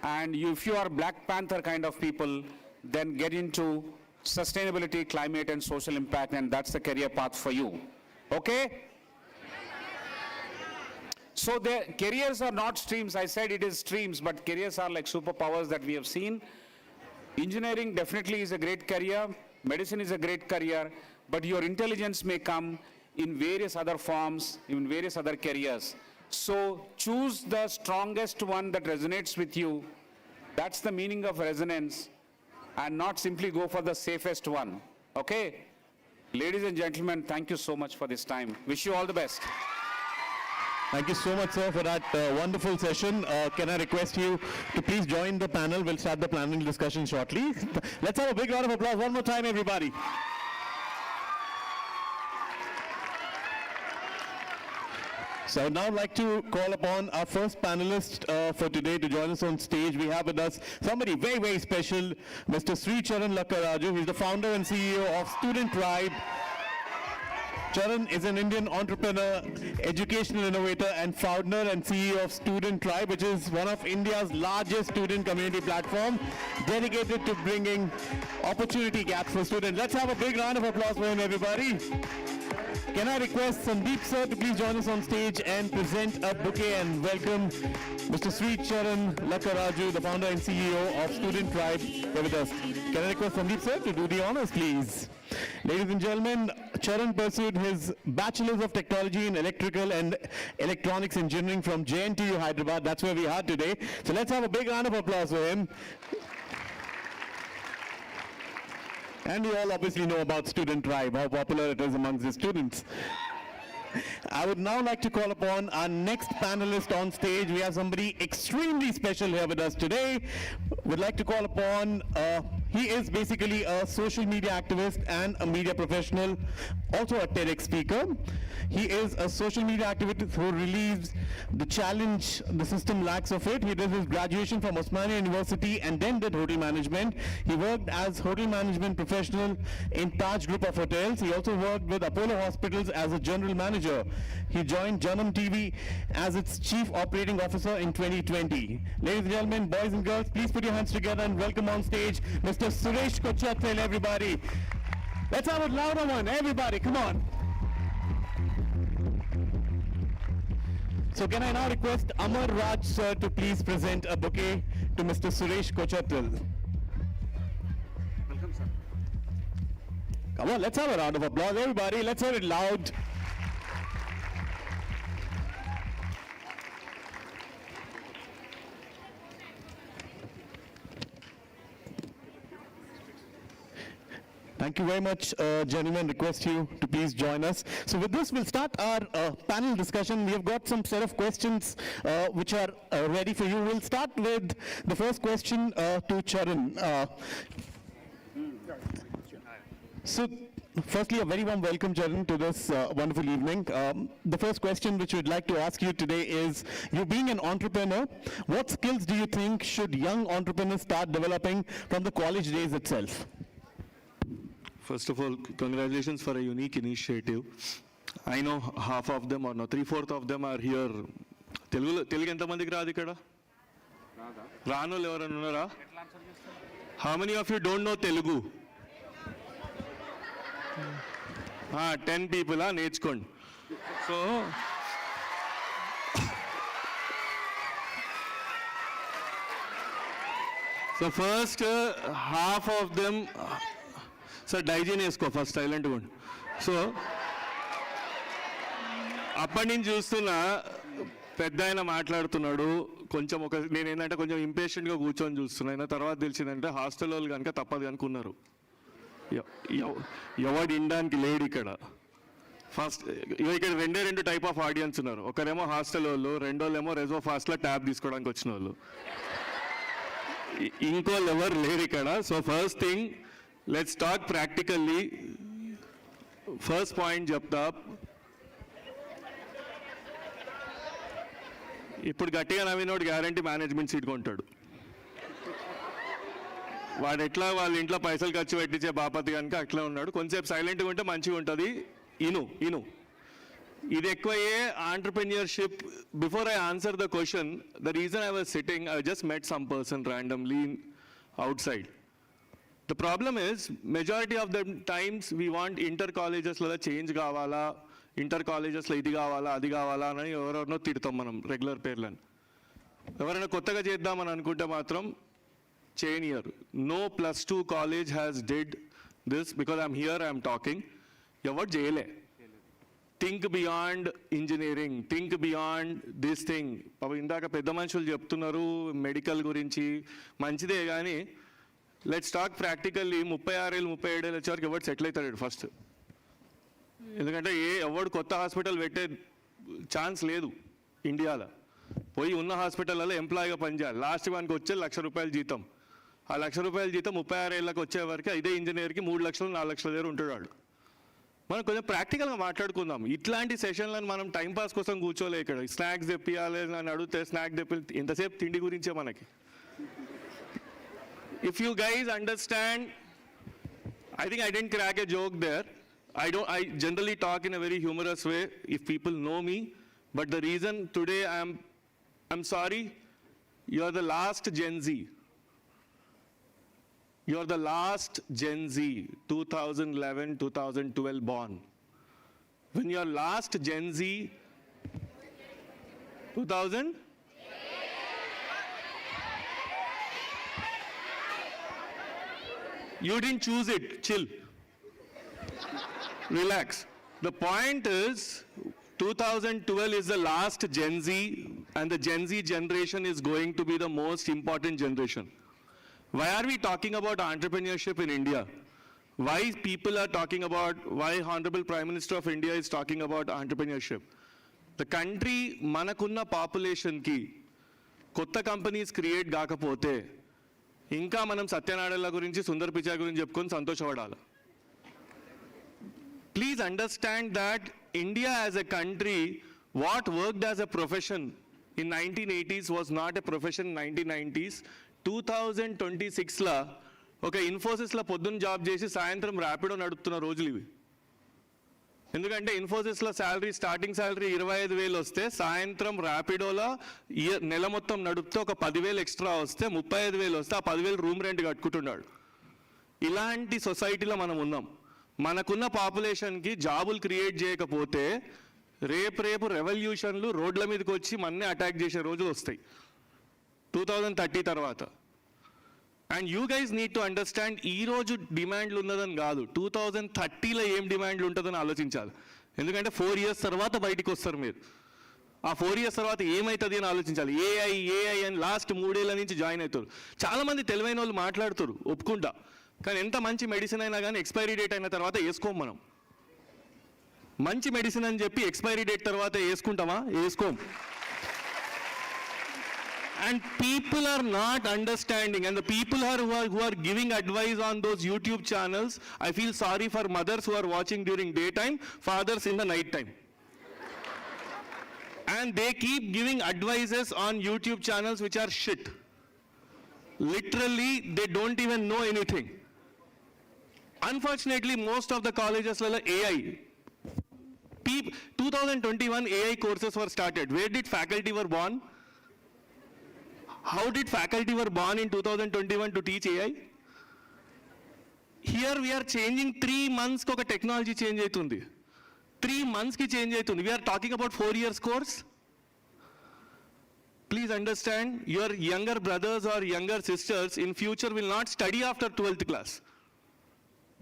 and if you are Black Panther kind of people, then get into sustainability, climate, and social impact, and that's the career path for you. Okay? So the careers are not streams. I said it is streams, but careers are like superpowers that we have seen. Engineering definitely is a great career. Medicine is a great career, but your intelligence may come in various other forms, in various other careers. So choose the strongest one that resonates with you. That's the meaning of resonance, and not simply go for the safest one. Okay? Ladies and gentlemen, thank you so much for this time. Wish you all the best. Thank you so much, sir, for that wonderful session. Can I request you to please join the panel? We'll start the panel discussion shortly. Let's have a big round of applause one more time, everybody. So I would now like to call upon our first panelist for today to join us on stage. We have with us somebody very, very special, Mr. Charan Lakkaraju. He's the founder and CEO of Student Tribe. Charan is an Indian entrepreneur, educational innovator, and founder and CEO of Student Tribe, which is one of India's largest student community platform dedicated to bringing opportunity gaps for students. Let's have a big round of applause for him, everybody. Can I request Sandeep sir to please join us on stage and present a bouquet and welcome Mr. Charan Lakkaraju, the founder and CEO of Student Tribe, here with us. Can I request Sandeep sir to do the honors, please? Ladies and gentlemen, Charan pursued his Bachelor's of Technology in Electrical and Electronics Engineering from JNTU Hyderabad. That's where we are today. So let's have a big round of applause for him. And you all obviously know about Student Tribe, how popular it is amongst the students. I would now like to call upon our next panelist on stage. We have somebody extremely special here with us today. Would like to call upon, he is basically a social media activist and a media professional, also a TEDx speaker. He is a social media activist who relieves the challenge the system lacks of it. He did his graduation from Osmania University and then did hotel management. He worked as hotel management professional in Taj Group of Hotels. He also worked with Apollo Hospitals as a general manager. He joined Janam TV as its chief operating officer in 2020. Ladies and gentlemen, boys and girls, please put your hands together and welcome on stage Mr. Suresh Kochattil, everybody. Let's have a louder one, everybody, come on. So can I now request Amar Raj sir to please present a bouquet to Mr. Suresh Kochattil. Welcome, sir. Come on, let's have a round of applause, everybody. Let's hear it loud. Thank you very much, gentlemen. Request you to please join us. So with this, we'll start our panel discussion. We have got some set of questions which are ready for you. We'll start with the first question to Charan. So firstly, a very warm welcome, Charan, to this wonderful evening. The first question which we'd like to ask you today is, you being an entrepreneur, what skills do you think should young entrepreneurs start developing from the college days itself? First of all, congratulations for a unique initiative. I know half of them, or no, 3/4 of them are here. Telugu enta mandiki raadu ikkada? Raanolu evarana unnara? How many of you don't know Telugu? 10 people నేర్చుకోండి. So first half of them, sir hygiene వేసుకో first సైలెంట్గా ఉండి. So అప్పటి నుంచి చూస్తున్నా పెద్ద ఆయన మాట్లాడుతున్నాడు, కొంచెం నేను ఏంటంటే కొంచెం ఇంపేషెంట్గా కూర్చొని చూస్తున్నా. తర్వాత తెలిసిందంటే హాస్టల్ వాళ్ళు కనుక తప్పదు అనుకున్నారు. ఎవడు ఇండానికి లేడు ఇక్కడ. ఫస్ట్ ఇక్కడ రెండు టైప్ ఆఫ్ ఆడియన్స్ ఉన్నారు. ఒకరేమో హాస్టల్ వాళ్ళు, రెండోళ్ళేమో రెజోఫాస్ట్లో ట్యాబ్ తీసుకోవడానికి వచ్చిన వాళ్ళు, ఇంకోళ్ళు ఎవరు లేరు ఇక్కడ. So first thing let's talk practically. First point చెప్తా. ఇప్పుడు గట్టిగా నవ్వినోడు గ్యారంటీ మేనేజ్మెంట్ సీట్ కొంటాడు. వాడు ఎట్లా వాళ్ళ ఇంట్లో పైసలు ఖర్చు పెట్టించే బాపతి కనుక అట్లా ఉన్నాడు. కొంచెంసేపు సైలెంట్గా ఉంటే మంచిగా ఉంటుంది. ఇను ఇది ఎక్కువయ్యే entrepreneurship. Before I answer the question, the reason I was sitting, I just met some person randomly outside. The problem is, majority of the times we want inter-colleges-లలో చేంజ్ కావాలా, ఇంటర్-కాలేజెస్లో ఇది కావాలా అది కావాలా అని ఎవరెవరినో తిడతాం మనం రెగ్యులర్ పేర్లను. ఎవరైనా కొత్తగా చేద్దామని అనుకుంటే మాత్రం చేయనియరు. No +2 college has did this because I'm here, I'm talking. ఎవరు చేయలే. Think beyond engineering, think beyond this thing. ఇందాక పెద్ద మనుషులు చెప్తున్నారు మెడికల్ గురించి, మంచిదే కానీ లెట్స్ టాక్ ప్రాక్టికల్లీ. 36 ఏళ్ళు 37 ఏళ్ళు వచ్చేవరకు ఎవరు సెటిల్ అవుతాడు ఫస్ట్. ఎందుకంటే ఎవడు కొత్త హాస్పిటల్ పెట్టే ఛాన్స్ లేదు ఇండియాలో. పోయి ఉన్న హాస్పిటల్లో ఎంప్లాయీగా పనిచేయాలి. లాస్ట్ వానికి వచ్చే ₹1,00,000 జీతం. ఆ ₹1,00,000 జీతం 36 ఏళ్ళకి వచ్చేవరకు ఇదే ఇంజనీర్కి 3 లక్షలు 4 లక్షల దగ్గర ఉంటాడు. మనం కొంచెం ప్రాక్టికల్గా మాట్లాడుకుందాం. ఇట్లాంటి సెషన్లను మనం టైంపాస్ కోసం కూర్చోలే. ఇక్కడ స్నాక్స్ తెప్పియాలి అని అడిగితే స్నాక్ తెప్పి ఇంతసేపు తిండి గురించే మనకి. If you guys understand, I think I didn't crack a joke there. I generally talk in a very humorous way if people know me, but the reason today I'm sorry, you're the last Gen Z. You're the last Gen Z, 2011, 2012 born. When you're last Gen Z, 2000? You didn't choose it, chill. Relax. The point is, 2012 is the last Gen Z, and the Gen Z generation is going to be the most important generation. Why are we talking about entrepreneurship in India? Why people are talking about, why Honorable Prime Minister of India is talking about entrepreneurship? The country, manakunna population ki, kotta companies create gaakapote, inka manam Satyanadella gurinchi, Sundar Pichai gurinchi cheppukoni santoshapadaala. Please understand that India as a country, what worked as a profession in 1980s was not a profession in 1990s. 2026లో ఒక ఇన్ఫోసిస్లో పొద్దున్న job చేసి సాయంత్రం ర్యాపిడో నడుపుతున్న రోజులు ఇవి. ఎందుకంటే ఇన్ఫోసిస్లో starting salary 25,000 వస్తే సాయంత్రం ర్యాపిడోలో నెల మొత్తం నడిపితే ఒక 10,000 ఎక్స్ట్రా వస్తే 35,000 వస్తే ఆ 10,000 రూమ్ రెంట్ కట్టుకుంటున్నాడు. ఇలాంటి సొసైటీలో మనం ఉన్నాం. మనకున్న పాపులేషన్కి జాబులు క్రియేట్ చేయకపోతే రేపు రెవల్యూషన్లు రోడ్ల మీదకి వచ్చి మన్నే అటాక్ చేసే రోజులు వస్తాయి 2030 తర్వాత. And you guys need to understand, ఈరోజు డిమాండ్లు ఉన్నదని కాదు, 2030లో ఏం డిమాండ్లు ఉంటుందని ఆలోచించాలి. ఎందుకంటే 4 years తర్వాత బయటికి వస్తారు మీరు. ఆ 4 years తర్వాత ఏమవుతుంది అని ఆలోచించాలి. ఏఐ అని లాస్ట్ 3 ఏళ్ల నుంచి జాయిన్ అవుతారు. చాలామంది తెలివైన వాళ్ళు మాట్లాడుతారు, ఒప్పుకుంటా. కానీ ఎంత మంచి మెడిసిన్ అయినా కానీ ఎక్స్పైరీ డేట్ అయిన తర్వాత వేసుకోం మనం. మంచి మెడిసిన్ అని చెప్పి ఎక్స్పైరీ డేట్ తర్వాత వేసుకుంటామా? వేసుకోం. And people are not understanding, and the people who are giving advice on those YouTube channels, I feel sorry for mothers who are watching during daytime, fathers in the night time. And they keep giving advices on YouTube channels which are shit. Literally, they don't even know anything. Unfortunately, most of the colleges like AI. 2021 AI courses were started. Where did faculty were born? How did faculty were born in 2021 to teach AI? Here we are changing 3 months ko technology change aitundi. 3 months ki change aitundi. We are talking about 4 years course. Please understand, your younger brothers or younger sisters in future will not study after 12th class.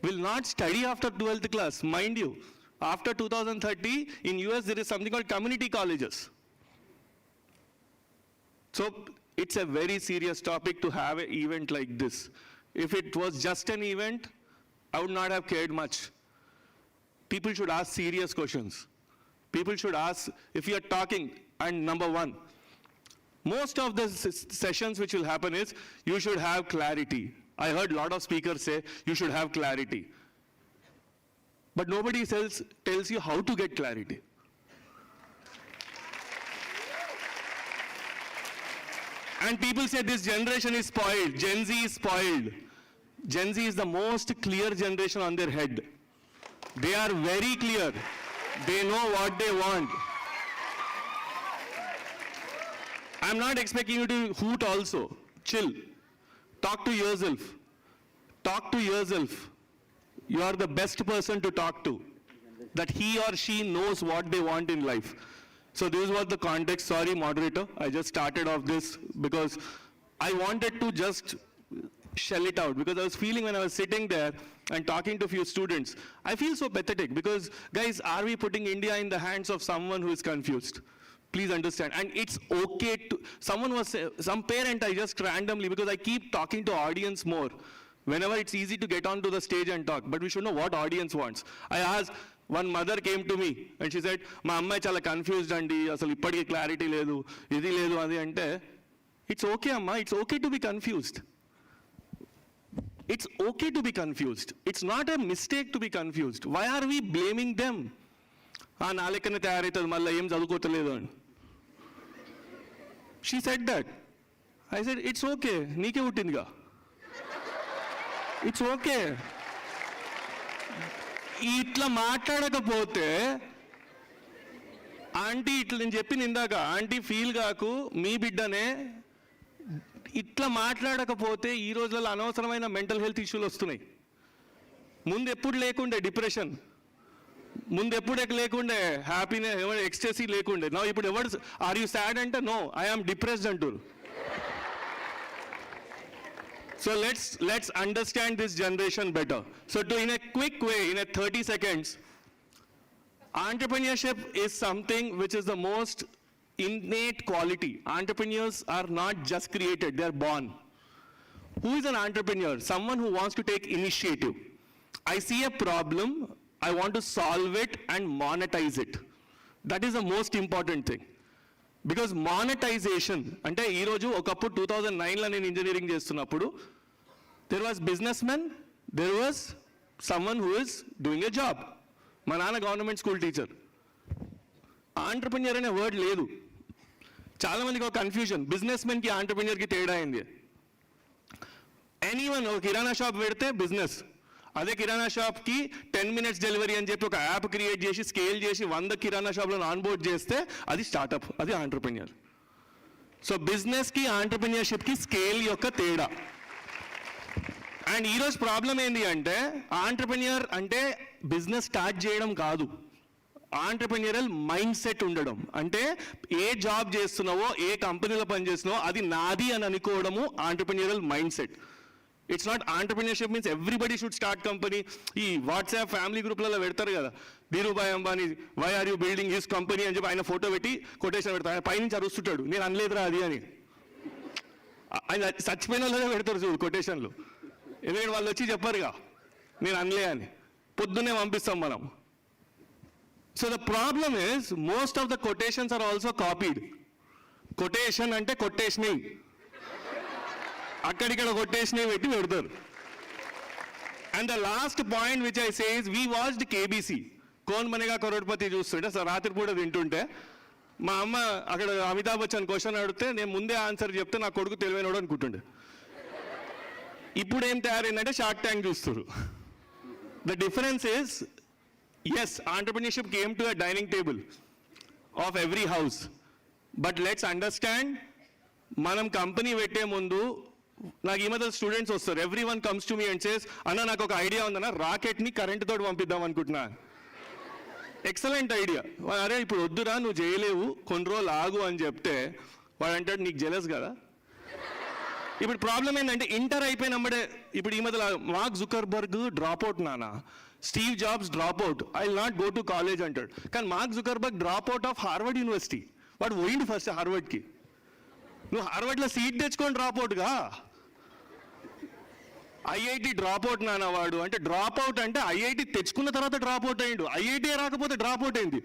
Will not study after 12th class. Mind you, after 2030 in US there is something called community colleges. So it's a very serious topic to have an event like this. If it was just an event, I would not have cared much. People should ask serious questions. People should ask, if you are talking, and number one, most of the sessions which will happen is, you should have clarity. I heard a lot of speakers say, you should have clarity. But nobody tells you how to get clarity. And people say this generation is spoiled, Gen Z is spoiled. Gen Z is the most clear generation on their head. They are very clear. They know what they want. I'm not expecting you to hoot also. Chill. Talk to yourself. Talk to yourself. You are the best person to talk to. That he or she knows what they want in life. So this was the context. Sorry, moderator. I just started off this because I wanted to just shell it out, because I was feeling when I was sitting there and talking to a few students, I feel so pathetic because, guys, are we putting India in the hands of someone who is confused? Please understand. And it's okay to, some parent I just randomly, because I keep talking to audience more. Whenever it's easy to get onto the stage and talk, but we should know what audience wants. I asked, one mother came to me and she said, ma amma chala confused andi, asalu ippadiki clarity ledu, idi ledu adi ante, it's okay amma, it's okay to be confused. It's okay to be confused. It's not a mistake to be confused. Why are we blaming them? Ah, na lekkane tayaraitadu malla em chadukotaledu ani. She said that. I said, it's okay, neeke puttindga. It's okay. ఇట్లా మాట్లాడకపోతే aunty ఇట్లా నేను చెప్పింది ఇందాక, aunty feel కాకు, మీ బిడ్డనే. ఇట్లా మాట్లాడకపోతే ఈ రోజులలో అనవసరమైన మెంటల్ హెల్త్ ఇష్యూలు వస్తున్నాయి. ముందు ఎప్పుడు లేకుండే డిప్రెషన్, ముందు ఎప్పుడు లేకుండే హ్యాపీనెస్, ఎవరు ఎక్స్టసీ లేకుండే. నా ఇప్పుడు ఎవరు ఆర్ యూ సాడ్ అంటే నో, ఐ ఆమ్ డిప్రెస్డ్ అంటారు. So let's understand this generation better. So in a quick way, in a 30 seconds, entrepreneurship is something which is the most innate quality. Entrepreneurs are not just created, they are born. Who is an entrepreneur? Someone who wants to take initiative. I see a problem, I want to solve it and monetize it. That is the most important thing. Because monetization అంటే ఈరోజు ఒకప్పుడు 2009లో నేను engineering చేస్తున్నప్పుడు there was businessmen, there was someone who is doing a job. మా నాన్న government school teacher. Entrepreneur అనే word లేదు. చాలామందికి ఒక కన్ఫ్యూజన్, బిజినెస్ మెన్కి ఆంటర్ప్రెన్యూర్కి తేడా అయింది. ఎనీవన్ ఒక కిరాణా షాప్ పెడితే బిజినెస్, అదే కిరాణా షాప్కి 10 minutes డెలివరీ అని చెప్పి ఒక యాప్ క్రియేట్ చేసి స్కేల్ చేసి 100 కిరాణా షాప్లను ఆన్బోర్డ్ చేస్తే అది స్టార్టప్, అది ఆంటర్ప్రెన్యూర్. సో బిజినెస్కి ఆంటర్ప్రెన్యూర్షిప్కి స్కేల్ యొక్క తేడా. అండ్ ఈరోజు ప్రాబ్లం ఏంటి అంటే, ఆంటర్ప్రెన్యూర్ అంటే బిజినెస్ స్టార్ట్ చేయడం కాదు, ఆంటర్ప్రెన్యూరల్ మైండ్ సెట్ ఉండడం. అంటే ఏ జాబ్ చేస్తున్నావో, ఏ కంపెనీలో పనిచేస్తున్నావో అది నాది అని అనుకోవడము entrepreneurial mind set. It's not entrepreneurship means everybody should start company. ఈ వాట్సాప్ ఫ్యామిలీ గ్రూప్లలో పెడతారు కదా, Dhirubhai Ambani why are you building his company అని చెప్పి ఆయన ఫోటో పెట్టి కొటేషన్ పెడతారు. ఆయన పైనుంచి అరుస్తుంటాడు, నేను అనలేదురా అది అని. ఆయన చచ్చిపోయిన వాళ్ళనే పెడతారు చూడు కొటేషన్లు, ఎందుకంటే వాళ్ళు వచ్చి చెప్పారుగా నేను అనలే అని. పొద్దున్నే పంపిస్తాం మనం. So the problem is most of the quotations are also copied. Quotation అంటే కొట్టేసినవి, అక్కడిక్కడ కొట్టేసినవి పెట్టి పెడతారు. And the last point which I say is, we watched KBC, Kaun Banega Crorepati చూస్తుంటే సార్ రాత్రి పూట తింటుంటే మా అమ్మ అక్కడ అమితాబ్ బచ్చన్ క్వశ్చన్ అడిగితే నేను ముందే ఆన్సర్ చెప్తే నా కొడుకు తెలివైనడు అనుకుంటుండే. ఇప్పుడు ఏం తయారైందంటే షార్క్ ట్యాంక్ చూస్తారు. The difference is, yes, entrepreneurship came to a dining table of every house, but let's understand, మనం కంపెనీ పెట్టే ముందు నాకు ఈ మధ్య స్టూడెంట్స్ వస్తారు, every one comes to me and says, అన్న నాకు ఒక ఐడియా ఉందన్న, రాకెట్ని కరెంట్ తోటి పంపిద్దాం అనుకుంటున్నా. Excellent idea. అరే ఇప్పుడు వద్దురా, నువ్వు చేయలేవు, కొన్ని రోజులు ఆగు అని చెప్తే వాడు అంటాడు నీకు జెలస్ కదా. ఇప్పుడు ప్రాబ్లం ఏంటంటే ఇంటర్ అయిపోయినప్పుడే, ఇప్పుడు ఈ మధ్య మార్క్ జుకర్బర్గ్ డ్రాప్ అవుట్ నానా, Steve jobs drop out, I will not go to college అంటాడు. కానీ mark Zuckerberg drop out of Harvard university. వాడు పోయిండు ఫస్ట్ హార్వర్డ్కి. నువ్వు హార్వర్డ్లో సీట్ తెచ్చుకొని డ్రాప్ అవుట్గా. ఐఐటి డ్రాప్ అవుట్ నాన్న వాడు. అంటే డ్రాప్ అవుట్ అంటే ఐఐటి తెచ్చుకున్న తర్వాత డ్రాప్ అవుట్ అయ్యిండు, ఐఐటి రాకపోతే డ్రాప్ అవుట్ అయింది.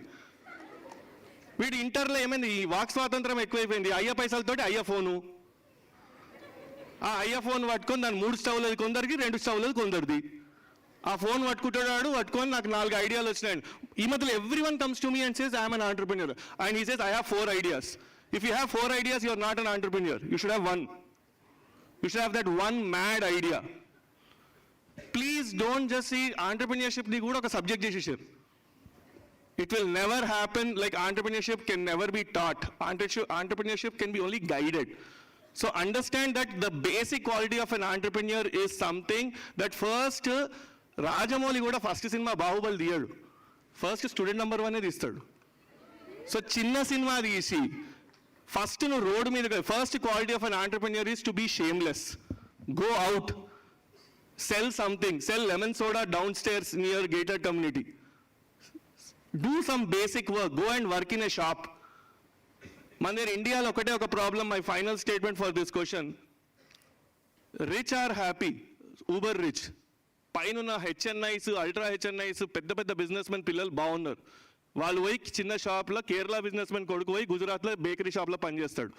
వీడు ఇంటర్లో ఏమైంది, ఈ వాక్ స్వాతంత్రం ఎక్కువైపోయింది, అయ్య పైసలతోటి అయ్య ఫోను, ఆ అయ్య ఫోన్ పట్టుకొని దాన్ని 3 స్టవ్లది కొందరికి, 2 స్టవ్లది కొందరిది. ఆ ఫోన్ పట్టుకుంటాడు, పట్టుకొని నాకు 4 ఐడియాలు వచ్చినాయి. ఈ మధ్యలో every one comes to me and says I'm an entrepreneur and he says I have 4 ideas. If you have 4 ideas, you are not an entrepreneur. You should have one. You should have that one mad idea. Please don't just see entrepreneurship ni kuda oka subject chesesharu. It will never happen. Like entrepreneurship can never be taught. Entrepreneurship can be only guided. So understand that the basic quality of an entrepreneur is something that first Rajamouli kuda first cinema Bahubali diyadu. First student number 1 తీస్తాడు. So చిన్న cinema తీసి first నువ్వు road మీద, first quality of an entrepreneur is to be shameless. Go out, sell something, sell lemon soda down stairs near gated community. Do some basic work, go and work in a shop. మన దగ్గర ఇండియాలో ఒకటే ఒక problem. My final statement for this question, rich or happy, uber rich, పైన HNIs, ultra HNIs, పెద్ద పెద్ద business men పిల్లలు బాగున్నారు. వాళ్ళు పోయి చిన్న షాప్లో, కేరళ బిజినెస్ మెన్ కొడుకు పోయి గుజరాత్లో బేకరీ షాప్లో పనిచేస్తాడు.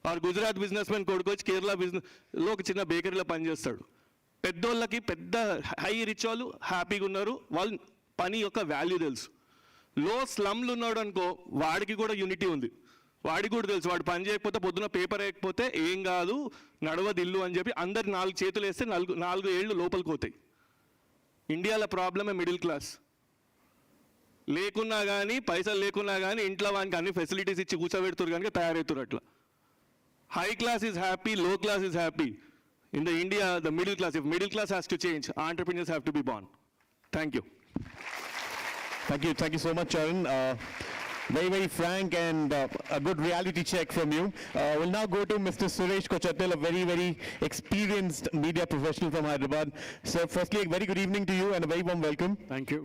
వాడు గుజరాత్ బిజినెస్ మెన్ కొడుకు వచ్చి కేరళ బిజినెస్లో ఒక చిన్న బేకరీలో పనిచేస్తాడు. పెద్దోళ్ళకి పెద్ద హై రిచ్ వాళ్ళు హ్యాపీగా ఉన్నారు, వాళ్ళు పని యొక్క వాల్యూ తెలుసు. లో స్లమ్లు ఉన్నాడు అనుకో, వాడికి కూడా యూనిటీ ఉంది, వాడికి కూడా తెలుసు వాడు పని చేయకపోతే, పొద్దున పేపర్ వేయకపోతే ఏం కాదు, నడవది ఇల్లు అని చెప్పి అందరు 4 చేతులు వేస్తే 4 ఏళ్ళు లోపలికి పోతాయి. ఇండియాలో ప్రాబ్లమే మిడిల్ క్లాస్. లేకున్నా కానీ, పైసలు లేకున్నా కానీ ఇంట్లో వానికి అన్ని ఫెసిలిటీస్ ఇచ్చి కూర్చోబెడుతురు కనుక తయారవుతారు అట్లా. హై క్లాస్ ఈజ్ హ్యాపీ, లో class is happy. In the India the middle class, if middle class has to change, entrepreneurs have to be born. Thank you. Thank you so much, Charan. Very, very frank and a good reality check from you. We'll now go to Mr. Suresh Kochattil, a very, very experienced media professional from Hyderabad. Sir, firstly, a very good evening to you and a very warm welcome. Thank you.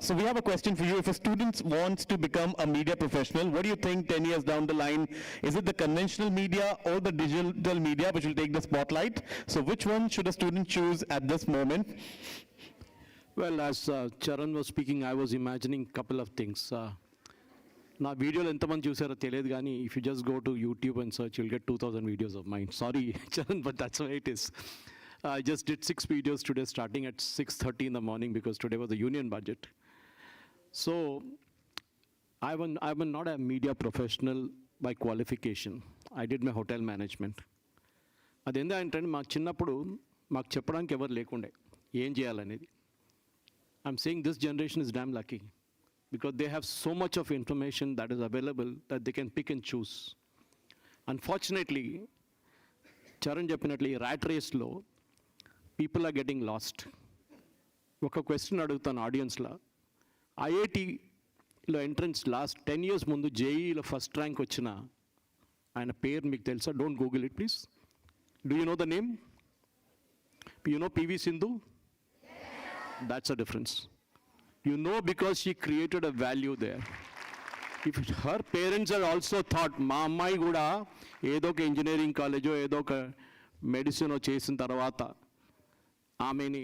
So we have a question for you. If a student wants to become a media professional, what do you think 10 years down the line? Is it the conventional media or the digital media which will take the spotlight? So which one should a student choose at this moment? Well, as Charan was speaking, I was imagining a couple of things. నా వీడియోలు ఎంతమంది చూసారో తెలియదు కానీ if you just go to YouTube and search you'll get 2000 videos of mind. Sorry Charan, but that's why it is. I just did 6 videos today starting at 6:30 in the morning because today was the union budget. So I'm not a media professional by qualification. I did my hotel management. అదేంటంటే మాకు చిన్నప్పుడు మాకు చెప్పడానికి ఎవరు లేకుండే ఏం చేయాలనేది. I'm saying this generation is damn lucky because they have so much of information that is available that they can pick and choose. Unfortunately, Charan చెప్పినట్లు ఈ rat raceలో people are getting lost. ఒక క్వశ్చన్ అడుగుతాను ఆడియన్స్లో. ఐఐటిలో entrance last 10 years ముందు జేఈలో first rank వచ్చిన ఆయన పేరు మీకు తెలుసా? Don't Google it please. Do you know the name? You know PV Sindhu? That's a difference. You know, because she created a value there. If her parents are also thought, మా అమ్మాయి కూడా ఏదో ఒక ఇంజనీరింగ్ కాలేజో ఏదో ఒక మెడిసిన్ చేసిన తర్వాత ఆమెని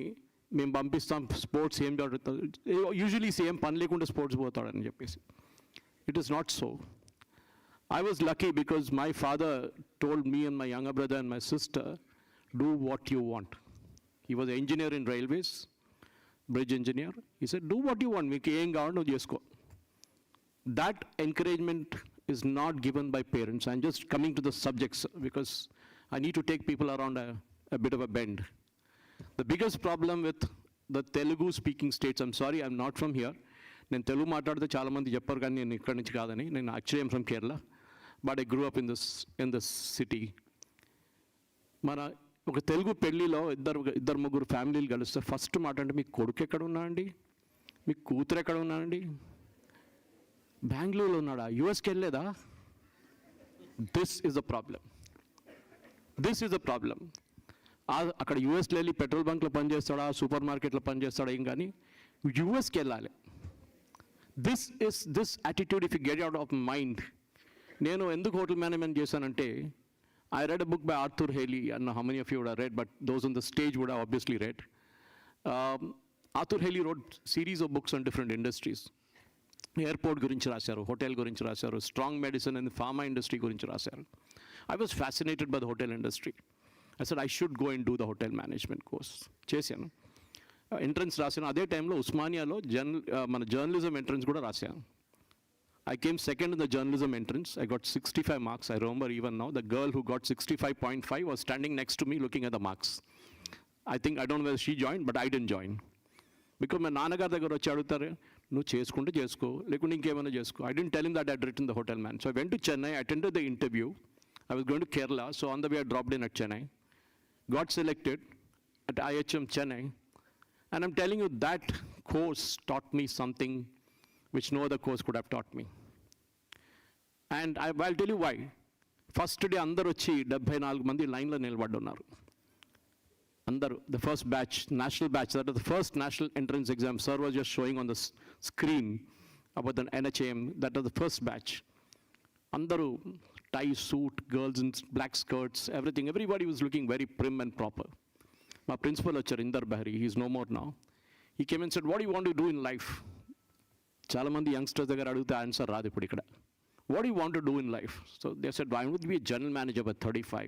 మేము పంపిస్తాం, స్పోర్ట్స్ ఏం జరుగుతుంది, యూజువలీ సేమ్ పని లేకుండా స్పోర్ట్స్ పోతాడని చెప్పేసి. It is not so. I was lucky because my father told me and my younger brother and my sister, do what you want. He was an engineer in railways, bridge engineer. He said, do what you want. మీకు ఏం కావాలో నువ్వు చేసుకో. That encouragement is not given by parents. I'm just coming to the subjects because I need to take people around a bit of a bend. The biggest problem with the Telugu speaking states, I'm sorry, I'm not from here. నేను తెలుగు మాట్లాడితే చాలామంది చెప్పారు కానీ నేను ఇక్కడి నుంచి కాదని. నేను actually I'm from Kerala, but I grew up in this city. మన ఒక తెలుగు పెళ్లిలో ఇద్దరు ముగ్గురు ఫ్యామిలీలు కలిస్తే ఫస్ట్ మాట అంటే మీ కొడుకు ఎక్కడ ఉన్నాడండి, మీ కూతురు ఎక్కడ ఉన్నాడండి, బెంగళూరులో ఉన్నాడా, యుఎస్కి వెళ్ళలేదా? This is a problem. This is a problem. అక్కడ యూఎస్లో వెళ్ళి పెట్రోల్ బంక్లో పనిచేస్తాడా, సూపర్ మార్కెట్లో పనిచేస్తాడా ఏం కానీ యూఎస్కి వెళ్ళాలి. This attitude if you get out of mind. నేను ఎందుకు హోటల్ మేనేజ్మెంట్ చేశానంటే I read a book by Arthur Haley. I don't know how many of you would have read, but those on the stage would have obviously read. Arthur Haley wrote series of books on different industries. Airport gurinchi rasaru, hotel gurinchi rasaru, strong medicine and the pharma industry gurinchi rasaru. I was fascinated by the hotel industry. I said I should go and do the hotel management course. Chesanu. Entrance rasanu. Ade time lo Usmanialo mana journalism entrance kuda rasanu. I came second in the journalism entrance. I got 65 marks. I remember even now, the girl who got 65.5 was standing next to me looking at the marks. I don't know whether she joined, but I didn't join. Because my నాన్నగారి దగ్గర వచ్చి అడుగుతారు, నువ్వు చేసుకుంటే చేసుకో, లేకుంటే ఇంకేమైనా చేసుకో. I didn't tell him that I had written the hotel man. So I went to Chennai, attended the interview. I was going to Kerala, so on the way I dropped in at Chennai. Got selected at IHM Chennai. And I'm telling you, that course taught me something which no other course could have taught me. And I'll tell you why. First day, అందరూ వచ్చి 74 మంది లైన్లో నిలబడి ఉన్నారు. అందరూ, the first batch, national batch, that was the first national entrance exam. Sir was just showing on the screen about the NHAM. That was the first batch. అందరూ tie suit, girls in black skirts, everything. Everybody was looking very prim and proper. My principal వచ్చారు, Indar Bahari, he's no more now. He came and said, what do you want to do in life? చాలా మంది youngsters దగ్గర అడిగితే answer రాదు ఇప్పుడు ఇక్కడ. What do you want to do in life? So they said, I want to be a general manager by 35.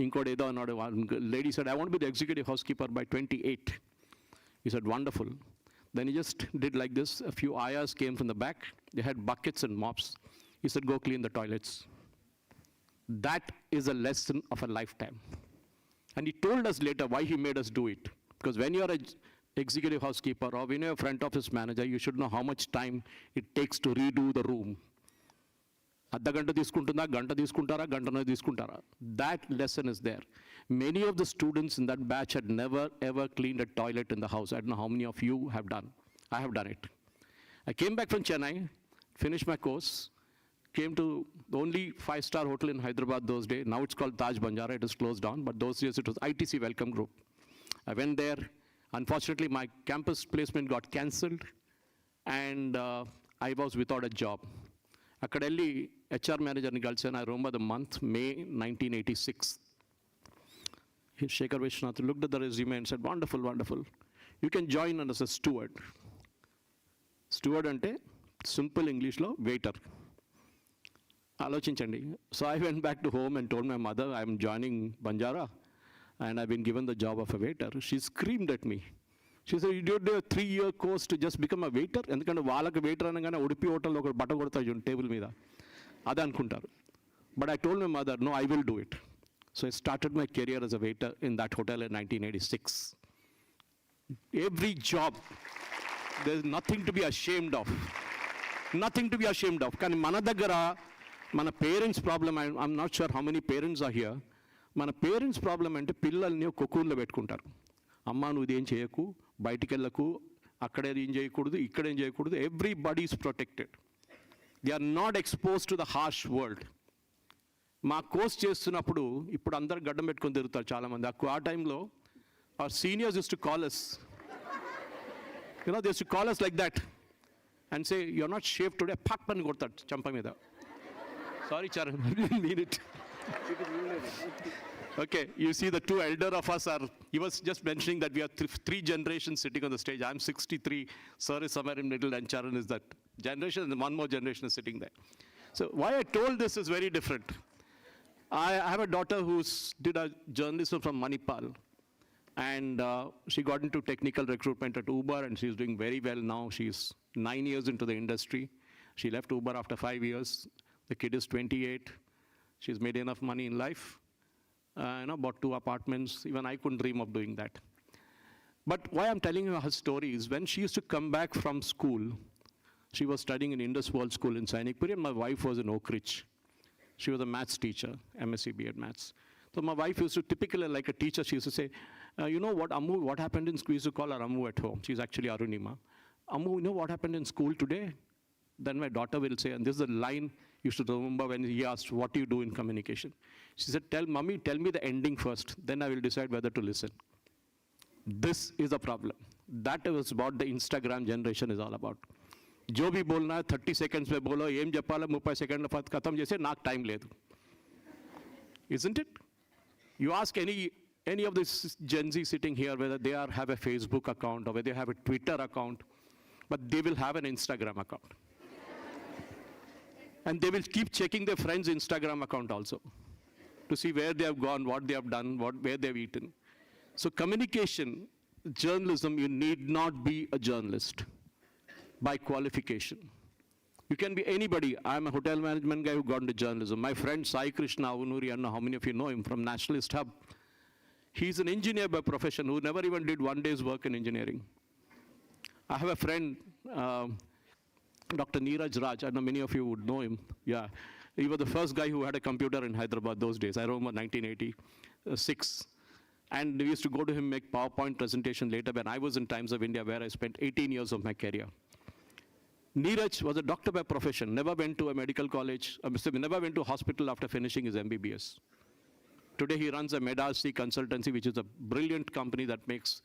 Inkodi edo anadu, one lady said, I want to be the executive housekeeper by 28. He said, wonderful. Then he just did like this. A few ayahs came from the back. They had buckets and mops. He said, go clean the toilets. That is a lesson of a lifetime. And he told us later why he made us do it. Because when you're an executive housekeeper or when you're a front office manager, you should know how much time it takes to redo the room. అర్ధ గంట తీసుకుంటుందా, గంట తీసుకుంటారా, గంటన్నర తీసుకుంటారా? That lesson is there. Many of the students in that batch had never ever cleaned a toilet in the house. I don't know how many of you have done. I have done it. I came back from Chennai, finished my course, came to the only 5-star hotel in Hyderabad those days. Now it's called Taj Banjara. It is closed down, but those years it was ITC Welcome Group. I went there. Unfortunately, my campus placement got cancelled, and I was without a job. అక్కడ వెళ్ళి HR మేనేజర్ని కలిసాను. I remember the month, May 1986. Shekhar Vishnath looked at the resume and said, wonderful, wonderful. You can join as a steward. Steward అంటే simple ఇంగ్లీష్లో waiter. ఆలోచించండి. So I went back to home and told my mother, I'm joining Banjara and I've been given the job of a waiter. She screamed at me. She said, you did a 3-year course to just become a waiter? ఎందుకంటే వాళ్ళకి waiter అనగానే ఉడిపి హోటల్లో ఒక బట్ట కొడతారు table మీద, అదే అనుకుంటారు. But I told my mother, no, I will do it. So I started my career as a waiter in that hotel in 1986. Every job, there's nothing to be ashamed of. Nothing to be ashamed of. కానీ మన దగ్గర మన parents problem, I'm not sure how many parents are here. మన parents problem అంటే పిల్లల్ని కొకూర్లో పెట్టుకుంటారు. అమ్మ నువ్వు ఇదేం చేయకు, బయటికి వెళ్ళకు, అక్కడే ఏం చేయకూడదు, ఇక్కడేం చేయకూడదు. Everybody is protected. They are not expose to the harsh world. మా కోర్స్ చేస్తున్నప్పుడు ఇప్పుడు అందరు గడ్డం పెట్టుకొని తిరుగుతారు చాలామంది. ఆ టైంలో our seniors use to call us. They used to call us like that and say, you're not shaved today. Pak pani కొడతాడు చంప మీద. Sorry Charan, I didn't mean it. Okay, you see the two elder of us are, he was just mentioning that we are three generations sitting on the stage. I'm 63, Sir is somewhere in middle, and Charan is that generation, and one more generation is sitting there. So why I told this is very different. I have a daughter who did a journalism from Manipal, and she got into technical recruitment at Uber, and she's doing very well now. She's 9 years into the industry. She left Uber after 5 years. The kid is 28. She's made enough money in life. Bought 2 apartments. Even I couldn't dream of doing that. But why I'm telling you her story is when she used to come back from school, she was studying in Indus World School in Sainikpuri, and my wife was in Oak Ridge. She was a maths teacher, MSc B.Ed Maths. So my wife used to, typically like a teacher, she used to say, you know what, Ammu, what happened in school? We used to call her Ammu at home. She's actually Arunima. Ammu, you know what happened in school today? Then my daughter will say, and this is a line you should remember when he asked, what do you do in communication? She said, Mommy, tell me the ending first, then I will decide whether to listen. This is a problem. That is what the Instagram generation is all about. जो भी बोलना है 30 seconds में बोलो, ఏం చెప్పాలో 30 seconds లో खत्म చేసే నాకు టైం లేదు. Isn't it? You ask any of this Gen Z sitting here whether they have a Facebook account or whether they have a Twitter account, but they will have an Instagram account. And they will keep checking their friends' Instagram account also to see where they have gone, what they have done, where they have eaten. So communication, journalism, you need not be a journalist by qualification. You can be anybody. I'm a hotel management guy who got into journalism. My friend Sai Krishna Avunuri, I don't know how many of you know him, from Nationalist Hub. He's an engineer by profession who never even did one day's work in engineering. I have a friend, Dr. Neeraj Raj. I know many of you would know him. Yeah, he was the first guy who had a computer in Hyderabad those days. I remember 1986. And we used to go to him, make PowerPoint presentation later when I was in Times of India, where I spent 18 years of my career. Neeraj was a doctor by profession, never went to a medical college, never went to a hospital after finishing his MBBS. Today he runs a Mega ResoFast consultancy, which is a brilliant company that makes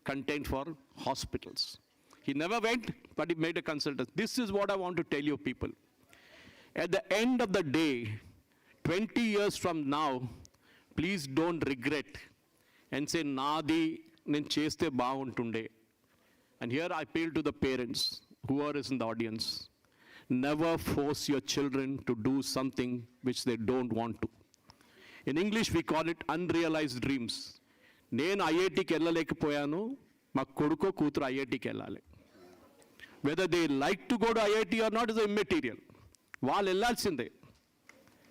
content for hospitals. He never went, but he made a consultant. This is what I want to tell you people. At the end of the day, 20 years from now, please don't regret and say, Nadi, nen cheste baaguntunde. And here I appeal to the parents, whoever is in the audience. Never force your children to do something which they don't want to. In English, we call it unrealized dreams. Nenu IIT ki ellalekopoyanu, ma koduko kootru IIT ki ellali. Whether they like to go to IIT or not is immaterial. Vaallu ellalsinde.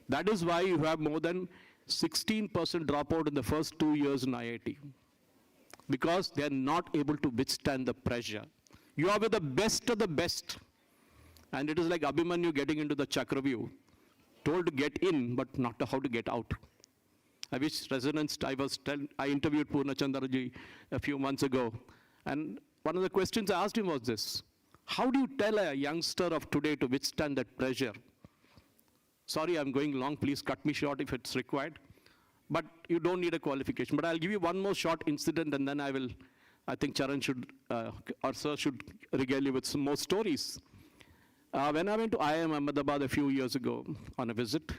That is why you have more than 16% dropout in the first 2 years in IIT. Because they are not able to withstand the pressure. You are with the best of the best. And it is like Abhimanyu getting into the Chakravyuh, told to get in, but not how to get out. I wish resonance, I interviewed Purnachandraji a few months ago. And one of the questions I asked him was this: how do you tell a youngster of today to withstand that pressure? Sorry, I'm going long, please cut me short if it's required. But you don't need a qualification. But I'll give you one more short incident and then I think Charan should, or Sir should regale you with some more stories. When I went to IIM Ahmedabad a few years ago on a visit,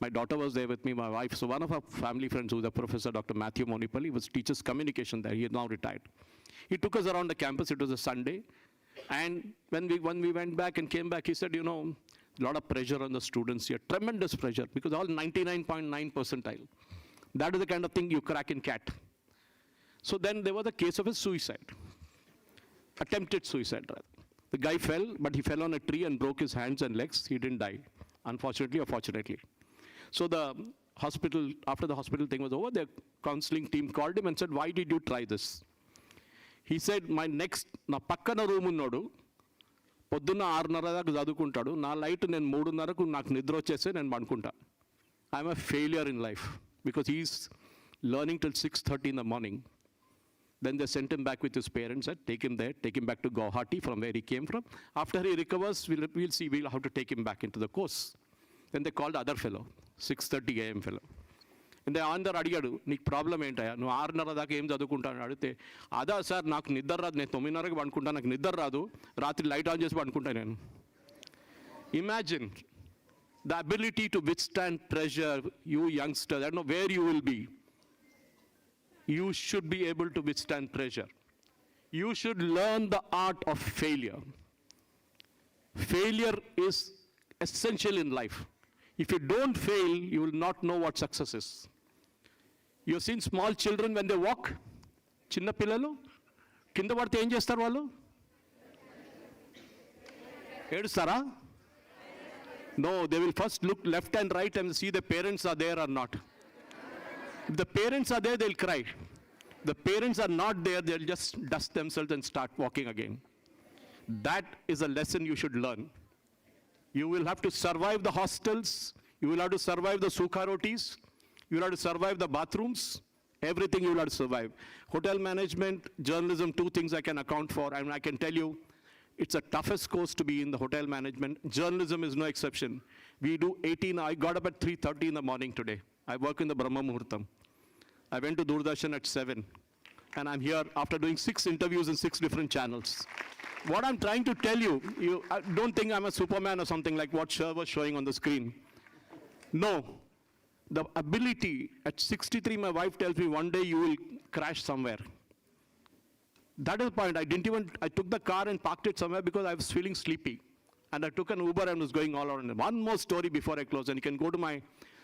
my daughter was there with me, my wife. So one of our family friends, who's a professor, Dr. Matthew Monipalli, was teaches communication there. He is now retired. He took us around the campus. It was a Sunday. And when we went back and came back, he said, you know, a lot of pressure on the students here, tremendous pressure, because all 99.9 percentile. That is the kind of thing you crack in CAT. So then there was a case of a suicide, attempted suicide rather. The guy fell, but he fell on a tree and broke his hands and legs. He didn't die, unfortunately or fortunately. So the hospital, after the hospital thing was over, the counseling team called him and said, why did you try this? He said, na pakkana room unnodu, పొద్దున్న 6:30 దాకా చదువుకుంటాడు నా light నేను 3:30కు నాకు నిద్ర వచ్చేస్తే నేను పడుకుంటా. I'm a failure in life because he's learning till 6:30 in the morning. Then they sent him back with his parents, said, take him there, take him back to Guwahati from where he came from. After he recovers, we'll see how to take him back into the course. Then they called the other fellow, 6:30 a.m. fellow. And they అందరు అడిగాడు, నీకు problem ఏంటయ్యా, నువ్వు 6:30 దాకా ఏం చదువుకుంటాను అడిగితే, అదా సార్ నాకు నిద్ర రాదు, నేను 9:30కి పడుకుంటా, నాకు నిద్ర రాదు, రాత్రి లైట్ ఆన్ చేసి పడుకుంటా నేను. Imagine the ability to withstand pressure, you youngsters, I don't know where you will be. You should be able to withstand pressure. You should learn the art of failure. Failure is essential in life. If you don't fail, you will not know what success is. You have seen small children when they walk. Chinna pillalu kinda padthe em chestaru vallu? Edustara? No, they will first look left and right and see the parents are there or not. If the parents are there, they'll cry. The parents are not there, they'll just dust themselves and start walking again. That is a lesson you should learn. You will have to survive the hostels. You will have to survive the sukha rotis. You will have to survive the bathrooms, everything you will have to survive. Hotel management, journalism, two things I can account for, and I can tell you, it's the toughest course to be in the hotel management. Journalism is no exception. We do 18, I got up at 3:30 in the morning today. I work in the Brahma Muhurtam. I went to Doordarshan at 7, and I'm here after doing 6 interviews in 6 different channels. What I'm trying to tell you, don't think I'm a Superman or something like what Sher was showing on the screen. No, the ability, at 63, my wife tells me one day you will crash somewhere. That is the point. I took the car and parked it somewhere because I was feeling sleepy. And I took an Uber and was going all around. One more story before I close, and you can go to my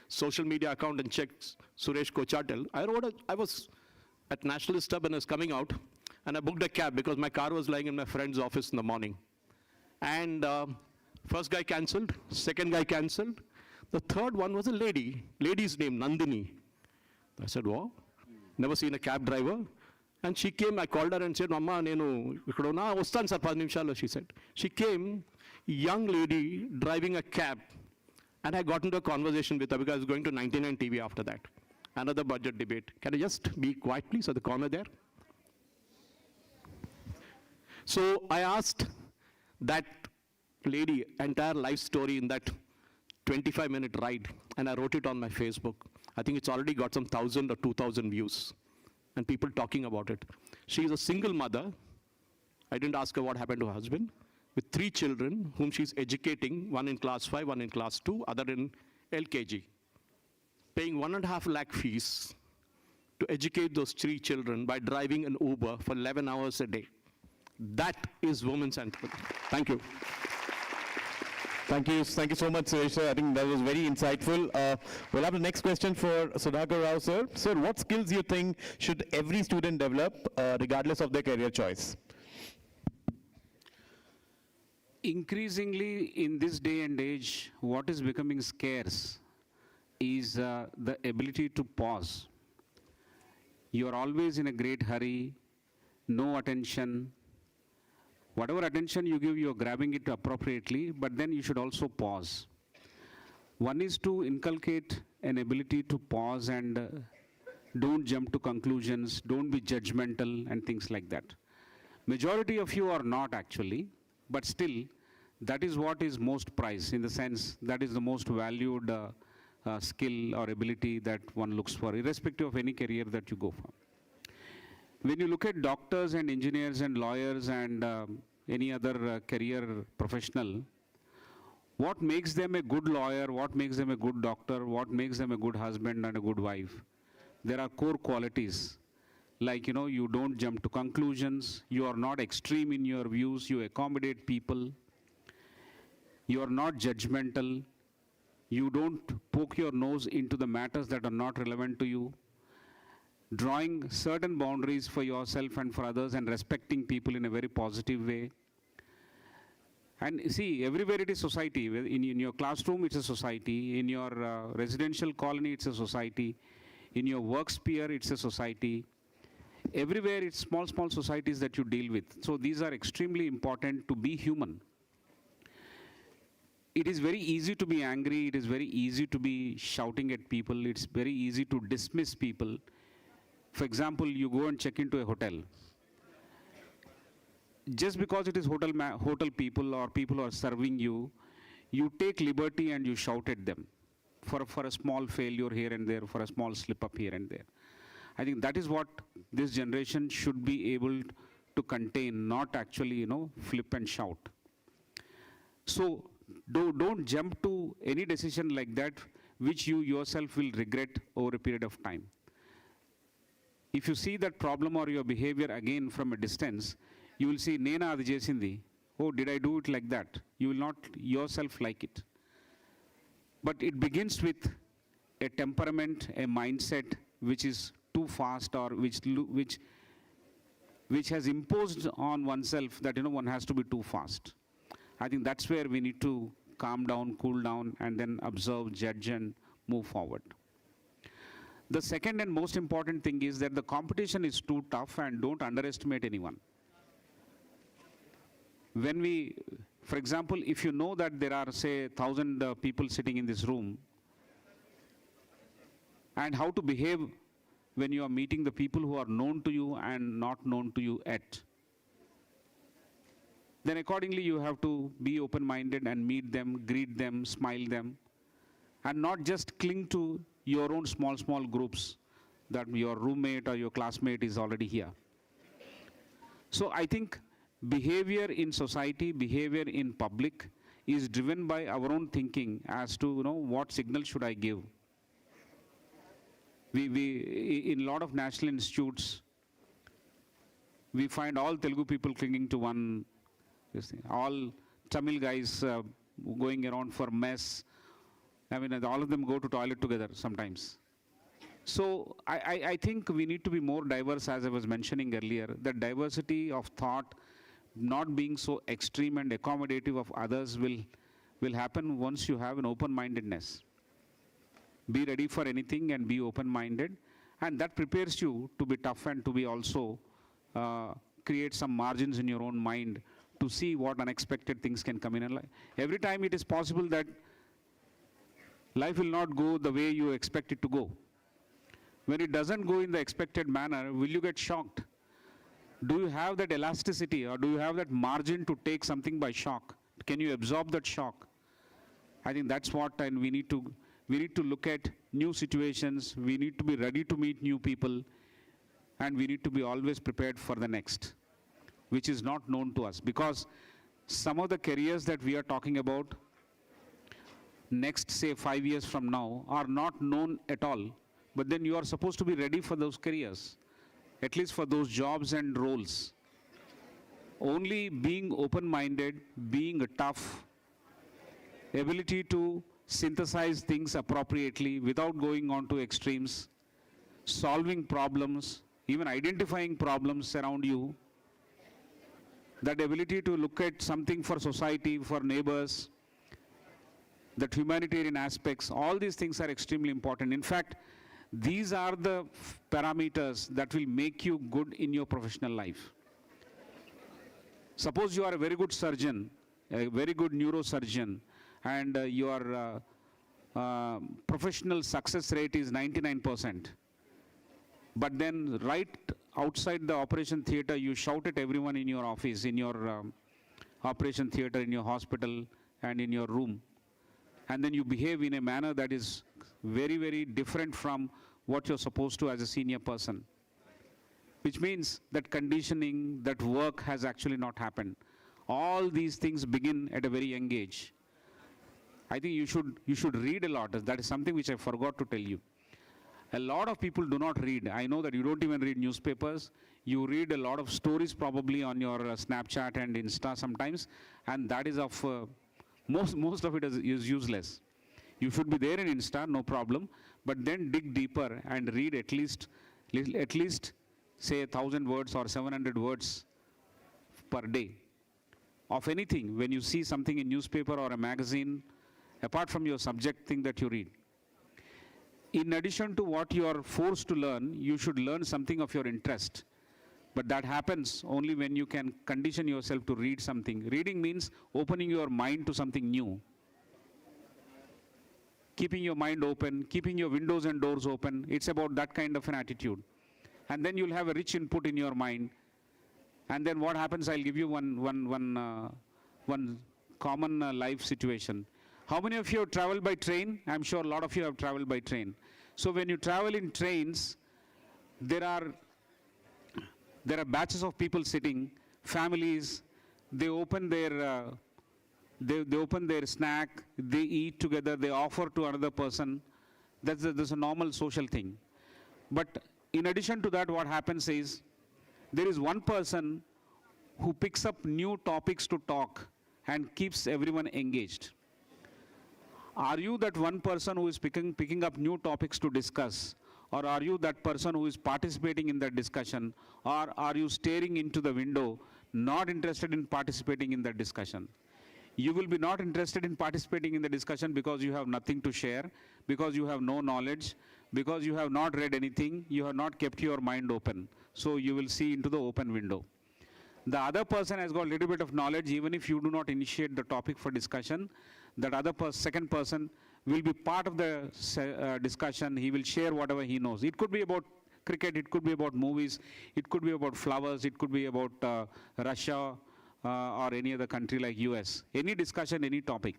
social media account and check Suresh Kochattil. I was at Nationalist Hub and I was coming out, and I booked a cab because my car was lying in my friend's office in the morning. And first guy cancelled, second guy cancelled. The third one was a lady's name, Nandini. I said, wow, never seen a cab driver. And she came, I called her and said, Mama, nenu ikkada unna, vastan sir 10 nimshallo, she said. She came, young lady driving a cab, and I got into a conversation with her because I was going to 99 TV after that. Another budget debate. Can I just be quiet, please, at the corner there? So I asked that lady entire life story in that 25-minute ride, and I wrote it on my Facebook. I think it's already got some 1,000 or 2,000 views, and people talking about it. She is a single mother. I didn't ask her what happened to her husband, with 3 children whom she's educating, one in class 5, one in class 2, other in LKG, paying 1.5 lakh fees to educate those 3 children by driving an Uber for 11 hours a day. That is women's entrepreneurship. Thank you. Thank you so much, Suresh sir. I think that was very insightful. We'll have the next question for Sudhakar Rao sir. Sir, what skills do you think should every student develop regardless of their career choice? Increasingly in this day and age, what is becoming scarce is the ability to pause. You are always in a great hurry, no attention. Whatever attention you give, you are grabbing it appropriately, but then you should also pause. One is to inculcate an ability to pause and don't jump to conclusions, don't be judgmental and things like that. Majority of you are not actually, but still, that is what is most prized, in the sense that is the most valued skill or ability that one looks for, irrespective of any career that you go for. When you look at doctors and engineers and lawyers and any other career professional, what makes them a good lawyer, what makes them a good doctor, what makes them a good husband and a good wife? There are core qualities, like, you don't jump to conclusions, you are not extreme in your views, you accommodate people, you are not judgmental, you don't poke your nose into the matters that are not relevant to you, drawing certain boundaries for yourself and for others and respecting people in a very positive way. And see, everywhere it is society. In your classroom, it's a society. In your residential colony, it's a society. In your work sphere, it's a society. Everywhere, it's small societies that you deal with. So these are extremely important to be human. It is very easy to be angry. It is very easy to be shouting at people. It's very easy to dismiss people. For example, you go and check into a hotel. Just because it is hotel people or people who are serving you, you take liberty and you shout at them for a small failure here and there, for a small slip up here and there. I think that is what this generation should be able to contain, not actually, flip and shout. So don't jump to any decision like that, which you yourself will regret over a period of time. If you see that problem or your behavior again from a distance, you will see, Nena adi chesindi. Oh, did I do it like that? You will not yourself like it. But it begins with a temperament, a mindset which is too fast, or which has imposed on oneself that one has to be too fast. I think that's where we need to calm down, cool down, and then observe, judge, and move forward. The second and most important thing is that the competition is too tough, and don't underestimate anyone. For example, if you know that there are, say, 1,000 people sitting in this room, and how to behave when you are meeting the people who are known to you and not known to you yet. Then accordingly you have to be open-minded and meet them, greet them, smile them, and not just cling to your own small groups that your roommate or your classmate is already here. So I think behavior in society, behavior in public is driven by our own thinking as to, what signal should I give. We in a lot of national institutes, we find all Telugu people clinging to one, all Tamil guys going around for mess. I mean, all of them go to toilet together sometimes. So I think we need to be more diverse, as I was mentioning earlier, that diversity of thought, not being so extreme and accommodative of others will happen once you have an open-mindedness. Be ready for anything and be open-minded, and that prepares you to be tough and to be also create some margins in your own mind to see what unexpected things can come in. And every time it is possible that life will not go the way you expect it to go. When it doesn't go in the expected manner, will you get shocked? Do you have that elasticity, or do you have that margin to take something by shock? Can you absorb that shock? I think that's what, and we need to look at new situations, we need to be ready to meet new people, and we need to be always prepared for the next, which is not known to us. Because some of the careers that we are talking about next, say 5 years from now, are not known at all. But then you are supposed to be ready for those careers, at least for those jobs and roles. Only being open-minded, being tough, ability to synthesize things appropriately without going on to extremes, solving problems, even identifying problems around you, that ability to look at something for society, for neighbors, that humanitarian aspects, all these things are extremely important. In fact, these are the parameters that will make you good in your professional life. Suppose you are a very good surgeon, a very good neurosurgeon, and your professional success rate is 99%. But then right outside the operation theater, you shout at everyone in your office, in your operation theater, in your hospital, and in your room. And then you behave in a manner that is very, very different from what you're supposed to as a senior person. Which means that conditioning, that work has actually not happened. All these things begin at a very young age. I think you should read a lot. That is something which I forgot to tell you. A lot of people do not read. I know that you don't even read newspapers. You read a lot of stories probably on your Snapchat and Insta sometimes, and that is of most of it is useless. You should be there in Insta, no problem, but then dig deeper and read at least say 1,000 words or 700 words per day of anything. When you see something in newspaper or a magazine, apart from your subject thing that you read, in addition to what you are forced to learn, you should learn something of your interest. But that happens only when you can condition yourself to read something. Reading means opening your mind to something new. Keeping your mind open, keeping your windows and doors open. It's about that kind of an attitude. And then you'll have a rich input in your mind. And then what happens, I'll give you one common life situation. How many of you have traveled by train? I'm sure a lot of you have traveled by train. So when you travel in trains, there are batches of people sitting, families, they open their snack, they eat together, they offer to another person. That's a normal social thing. But in addition to that, what happens is, there is one person who picks up new topics to talk and keeps everyone engaged. Are you that one person who is picking up new topics to discuss? Or are you that person who is participating in that discussion? Or are you staring into the window, not interested in participating in that discussion? You will be not interested in participating in the discussion because you have nothing to share, because you have no knowledge, because you have not read anything, you have not kept your mind open. So you will see into the open window. The other person has got a little bit of knowledge, even if you do not initiate the topic for discussion. That other second person will be part of the discussion. He will share whatever he knows. It could be about cricket, it could be about movies, it could be about flowers, it could be about Russia or any other country like US. Any discussion, any topic.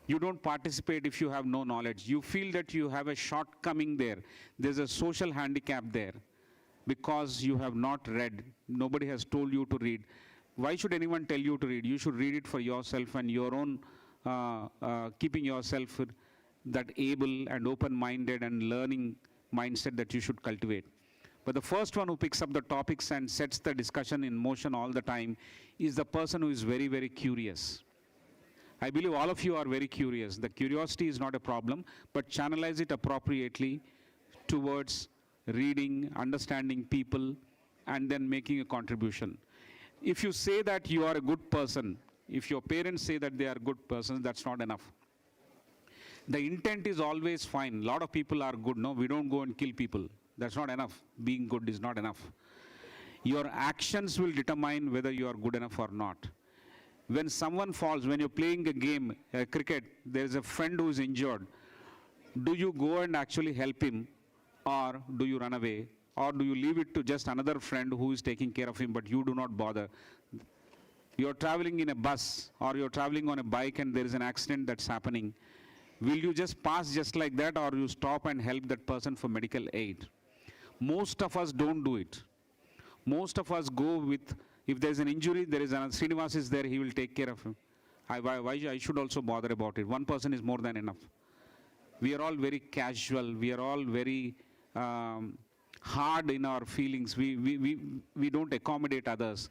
You don't participate if you have no knowledge. You feel that you have a shortcoming there. There's a social handicap there because you have not read. Nobody has told you to read. Why should anyone tell you to read? You should read it for yourself and your own, keeping yourself that able and open-minded and learning mindset that you should cultivate. But the first one who picks up the topics and sets the discussion in motion all the time is the person who is very, very curious. I believe all of you are very curious. The curiosity is not a problem, but channelize it appropriately towards reading, understanding people, and then making a contribution. If you say that you are a good person, if your parents say that they are good persons, that's not enough. The intent is always fine. A lot of people are good. No, we don't go and kill people. That's not enough. Being good is not enough. Your actions will determine whether you are good enough or not. When someone falls, when you're playing a game, cricket, there's a friend who is injured. Do you go and actually help him, or do you run away? Or do you leave it to just another friend who is taking care of him, but you do not bother? You're traveling in a bus, or you're traveling on a bike and there is an accident that's happening. Will you just pass just like that, or you stop and help that person for medical aid? Most of us don't do it. Most of us go with, if there's an injury, there is another, Srinivas is there, he will take care of him. Why I should also bother about it? One person is more than enough. We are all very casual. We are all very hard in our feelings. We don't accommodate others.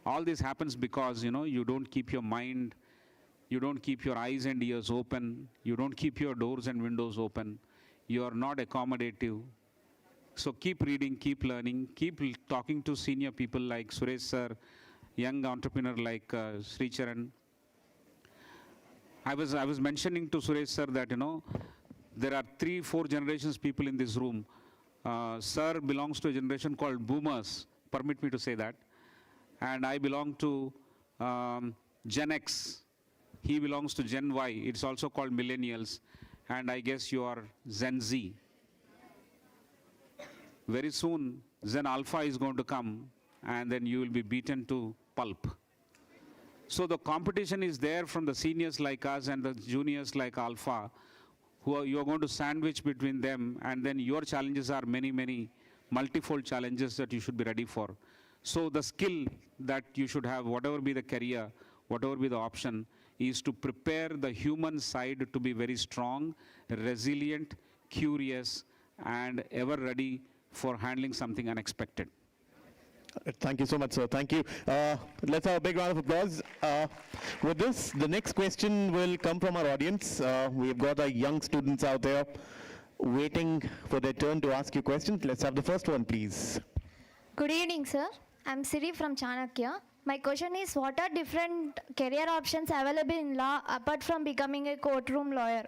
All this happens because, you don't keep your mind, you don't keep your eyes and ears open, you don't keep your doors and windows open, you are not accommodative. So keep reading, keep learning, keep talking to senior people like Suresh sir, young entrepreneur like Sri Charan. I was mentioning to Suresh sir that, there are 3-4 generations people in this room. Sir belongs to a generation called boomers, permit me to say that. And I belong to Gen X. He belongs to Gen Y. It's also called millennials. And I guess you are Gen Z. Very soon, Gen Alpha is going to come, and then you will be beaten to pulp. So the competition is there from the seniors like us and the juniors like Alpha, you are going to sandwich between them, and then your challenges are many, many multifold challenges that you should be ready for. So the skill that you should have, whatever be the career, whatever be the option, is to prepare the human side to be very strong, resilient, curious, and ever ready for handling something unexpected. Thank you so much, sir. Thank you. Let's have a big round of applause. With this, the next question will come from our audience. We've got our young students out there waiting for their turn to ask you questions. Let's have the first one, please. Good evening, sir. I'm Siri from Chanakya. My question is, what are different career options available in law apart from becoming a courtroom lawyer?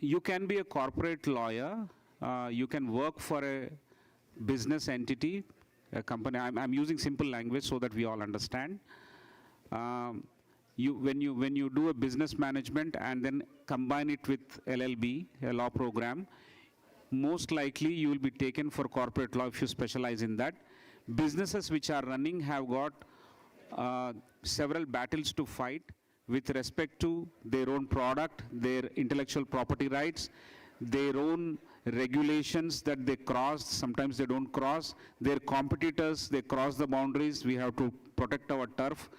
You can be a corporate lawyer. You can work for a business entity, a company. I'm using simple language so that we all understand. When you do a business management and then combine it with LLB, a law program, most likely you will be taken for corporate law if you specialize in that. Businesses which are running have got several battles to fight with respect to their own product, their intellectual property rights, their own regulations that they cross, sometimes they don't cross, their competitors, they cross the boundaries, we have to protect our turf.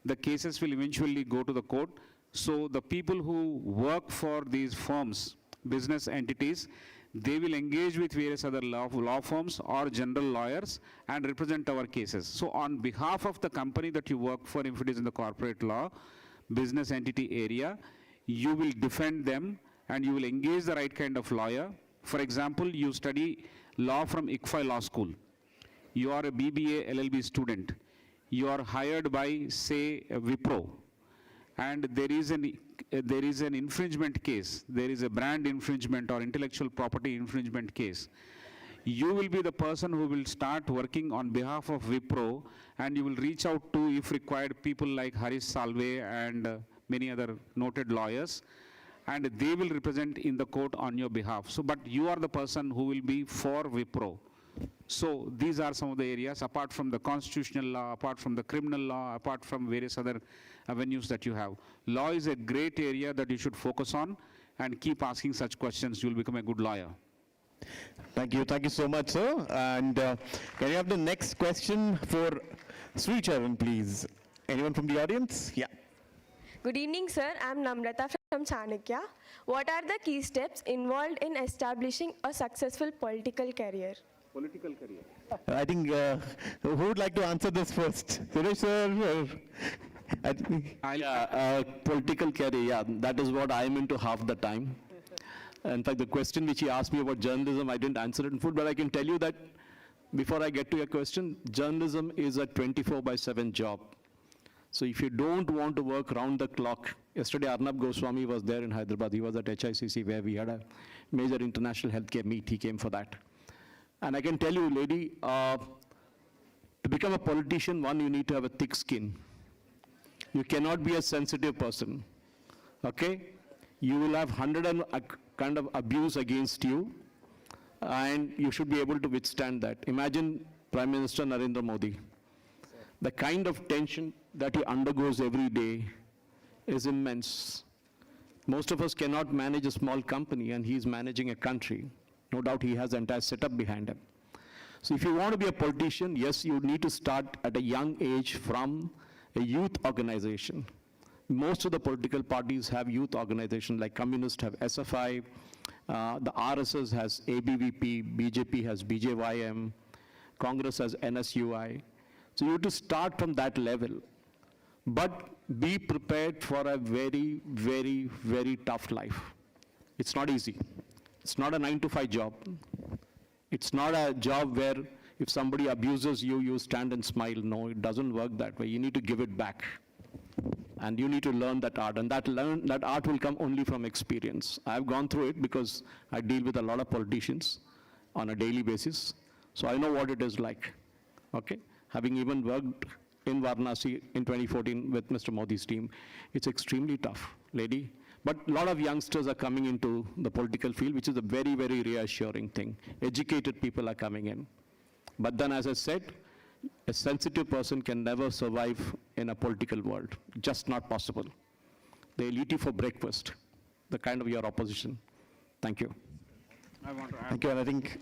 The cases will eventually go to the court. So the people who work for these firms, business entities, they will engage with various other law firms or general lawyers and represent our cases. So on behalf of the company that you work for, if it is in the corporate law, business entity area, you will defend them and you will engage the right kind of lawyer. For example, you study law from ICFAI Law School. You are a BBA LLB student. You are hired by, say, Wipro, and there is an infringement case. There is a brand infringement or intellectual property infringement case. You will be the person who will start working on behalf of Wipro, and you will reach out to, if required, people like Harish Salve and many other noted lawyers, and they will represent in the court on your behalf. So, but you are the person who will be for Wipro. So these are some of the areas, apart from the constitutional law, apart from the criminal law, apart from various other avenues that you have. Law is a great area that you should focus on, and keep asking such questions. You will become a good lawyer. Thank you so much, sir. And can you have the next question for Sri Charan, please? Anyone from the audience? Yeah. Good evening, sir. I'm Namrata from Chanakya. What are the key steps involved in establishing a successful political career? Political career. I think, who would like to answer this first? Suresh, sir? Political career, yeah, that is what I am into half the time. In fact, the question which he asked me about journalism, I didn't answer it in full, but I can tell you that before I get to your question, journalism is a 24/7 job. So if you don't want to work round the clock, yesterday Arnab Goswami was there in Hyderabad. He was at HICC where we had a major international healthcare meet. He came for that. And I can tell you, lady, to become a politician, one, you need to have a thick skin. You cannot be a sensitive person, okay? You will have 100 kind of abuse against you, and you should be able to withstand that. Imagine Prime Minister Narendra Modi. The kind of tension that he undergoes every day is immense. Most of us cannot manage a small company, and he's managing a country. No doubt he has the entire setup behind him. So if you want to be a politician, yes, you need to start at a young age from a youth organization. Most of the political parties have youth organizations, like Communists have SFI, the RSS has ABVP, BJP has BJYM, Congress has NSUI. So you have to start from that level. But be prepared for a very, very, very tough life. It's not easy. It's not a 9-to-5 job. It's not a job where if somebody abuses you, you stand and smile. No, it doesn't work that way. You need to give it back. And you need to learn that art. And that art will come only from experience. I've gone through it because I deal with a lot of politicians on a daily basis. So I know what it is like, okay? Having even worked in Varanasi in 2014 with Mr. Modi's team, it's extremely tough, lady. But a lot of youngsters are coming into the political field, which is a very, very reassuring thing. Educated people are coming in. But then, as I said, a sensitive person can never survive in a political world. Just not possible. They'll eat you for breakfast, the kind of your opposition. Thank you. I want to add. Thank you, and I think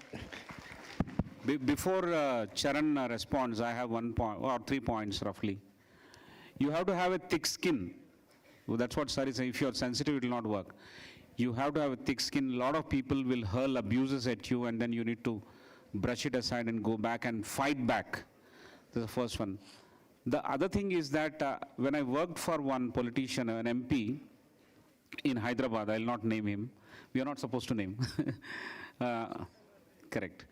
Before Charan responds, I have 1 point, or 3 points roughly. You have to have a thick skin. Well, that's what sir is saying. If you're sensitive, it will not work. You have to have a thick skin. A lot of people will hurl abuses at you, and then you need to brush it aside and go back and fight back. That's the first one. The other thing is that when I worked for one politician, an MP in Hyderabad, I'll not name him. We are not supposed to name. Correct.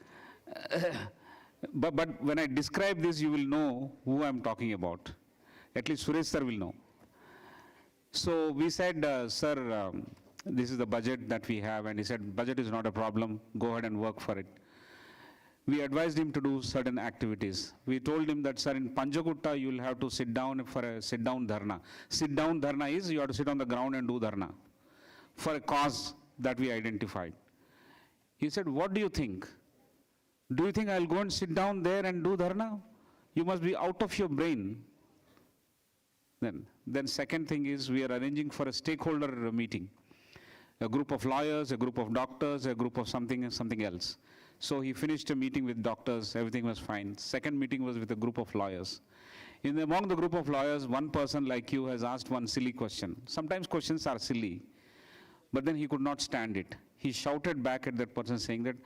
But when I describe this, you will know who I'm talking about. At least Suresh sir will know. So we said, sir, this is the budget that we have. And he said, budget is not a problem. Go ahead and work for it. We advised him to do certain activities. We told him that, sir, in Panjagutta, you will have to sit down for a sit-down dharna. Sit-down dharna is you have to sit on the ground and do dharna for a cause that we identified. He said, what do you think? Do you think I'll go and sit down there and do dharna? You must be out of your brain. Then second thing is we are arranging for a stakeholder meeting. A group of lawyers, a group of doctors, a group of something else. So he finished a meeting with doctors, everything was fine. Second meeting was with a group of lawyers. Among the group of lawyers, one person like you has asked one silly question. Sometimes questions are silly, but then he could not stand it. He shouted back at that person saying that,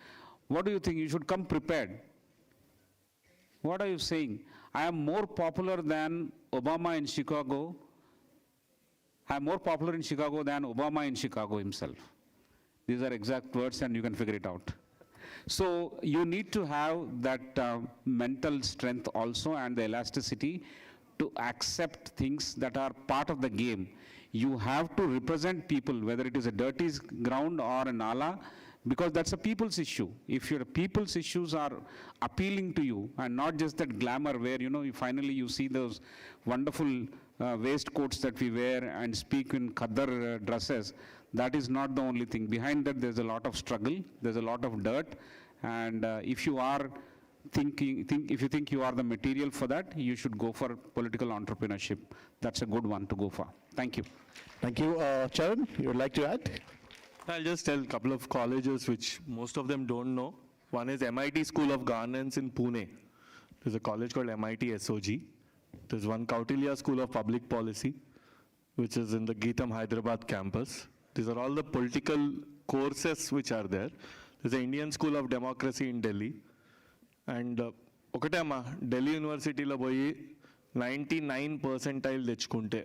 what do you think? You should come prepared. What are you saying? I am more popular than Obama in Chicago. I am more popular in Chicago than Obama in Chicago himself. These are exact words and you can figure it out. So you need to have that mental strength also and the elasticity to accept things that are part of the game. You have to represent people, whether it is a dirty ground or a nala, because that's a people's issue. If your people's issues are appealing to you and not just that glamour where, you finally you see those wonderful waistcoats that we wear and speak in khadar dresses, that is not the only thing. Behind that, there's a lot of struggle, there's a lot of dirt, and if you think you are the material for that, you should go for political entrepreneurship. That's a good one to go for. Thank you. Thank you. Charan, you would like to add? I'll just tell a couple of colleges which most of them don't know. One is MIT School of Governance in Pune. There's a college called MIT SOG. There's one Kautilya School of Public Policy, which is in the Geetam Hyderabad campus. These are all the political courses which are there. There's the Indian School of Democracy in Delhi. And ఒకటేమా Delhi యూనివర్సిటీలో పోయి 99 percentile తెచ్చుకుంటే,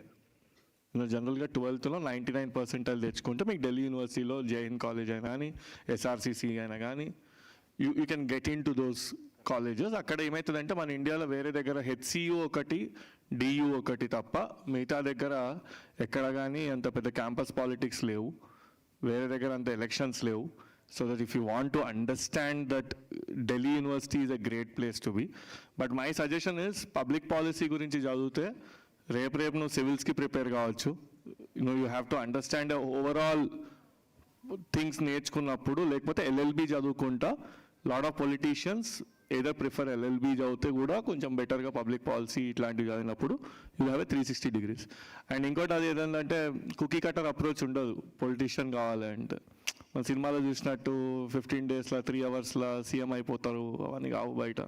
జనరల్గా 12th 99 percentile తెచ్చుకుంటే మీకు ఢిల్లీ యూనివర్సిటీలో Jain college అయినా కానీ SRCC అయినా కానీ you can get in to those colleges. అక్కడ ఏమవుతుందంటే మన ఇండియాలో వేరే దగ్గర HCU ఒకటి DU ఒకటి తప్ప మిగతా దగ్గర ఎక్కడ కానీ అంత పెద్ద క్యాంపస్ పాలిటిక్స్ లేవు, వేరే దగ్గర అంత ఎలక్షన్స్ లేవు. So that if you want to understand that Delhi University is a great place to be. But my suggestion is public policy gurinchi chaduvute రేపు నువ్వు సివిల్స్కి ప్రిపేర్ కావచ్చు. You have to understand overall things నేర్చుకున్నప్పుడు, లేకపోతే LLB చదువుకుంటా lot of politicians ఏదో prefer LLB చదివితే కూడా కొంచెం బెటర్గా పబ్లిక్ పాలసీ ఇట్లాంటివి చదివినప్పుడు యూ హ్యావ్ 360 degrees. అండ్ ఇంకోటి అది ఏదంటే కుకీ కటర్ అప్రోచ్ ఉండదు పొలిటీషియన్ కావాలంటే. మన సినిమాలో చూసినట్టు 15 days 3 hours సీఎం అయిపోతారు, అవన్నీ కావు బయట.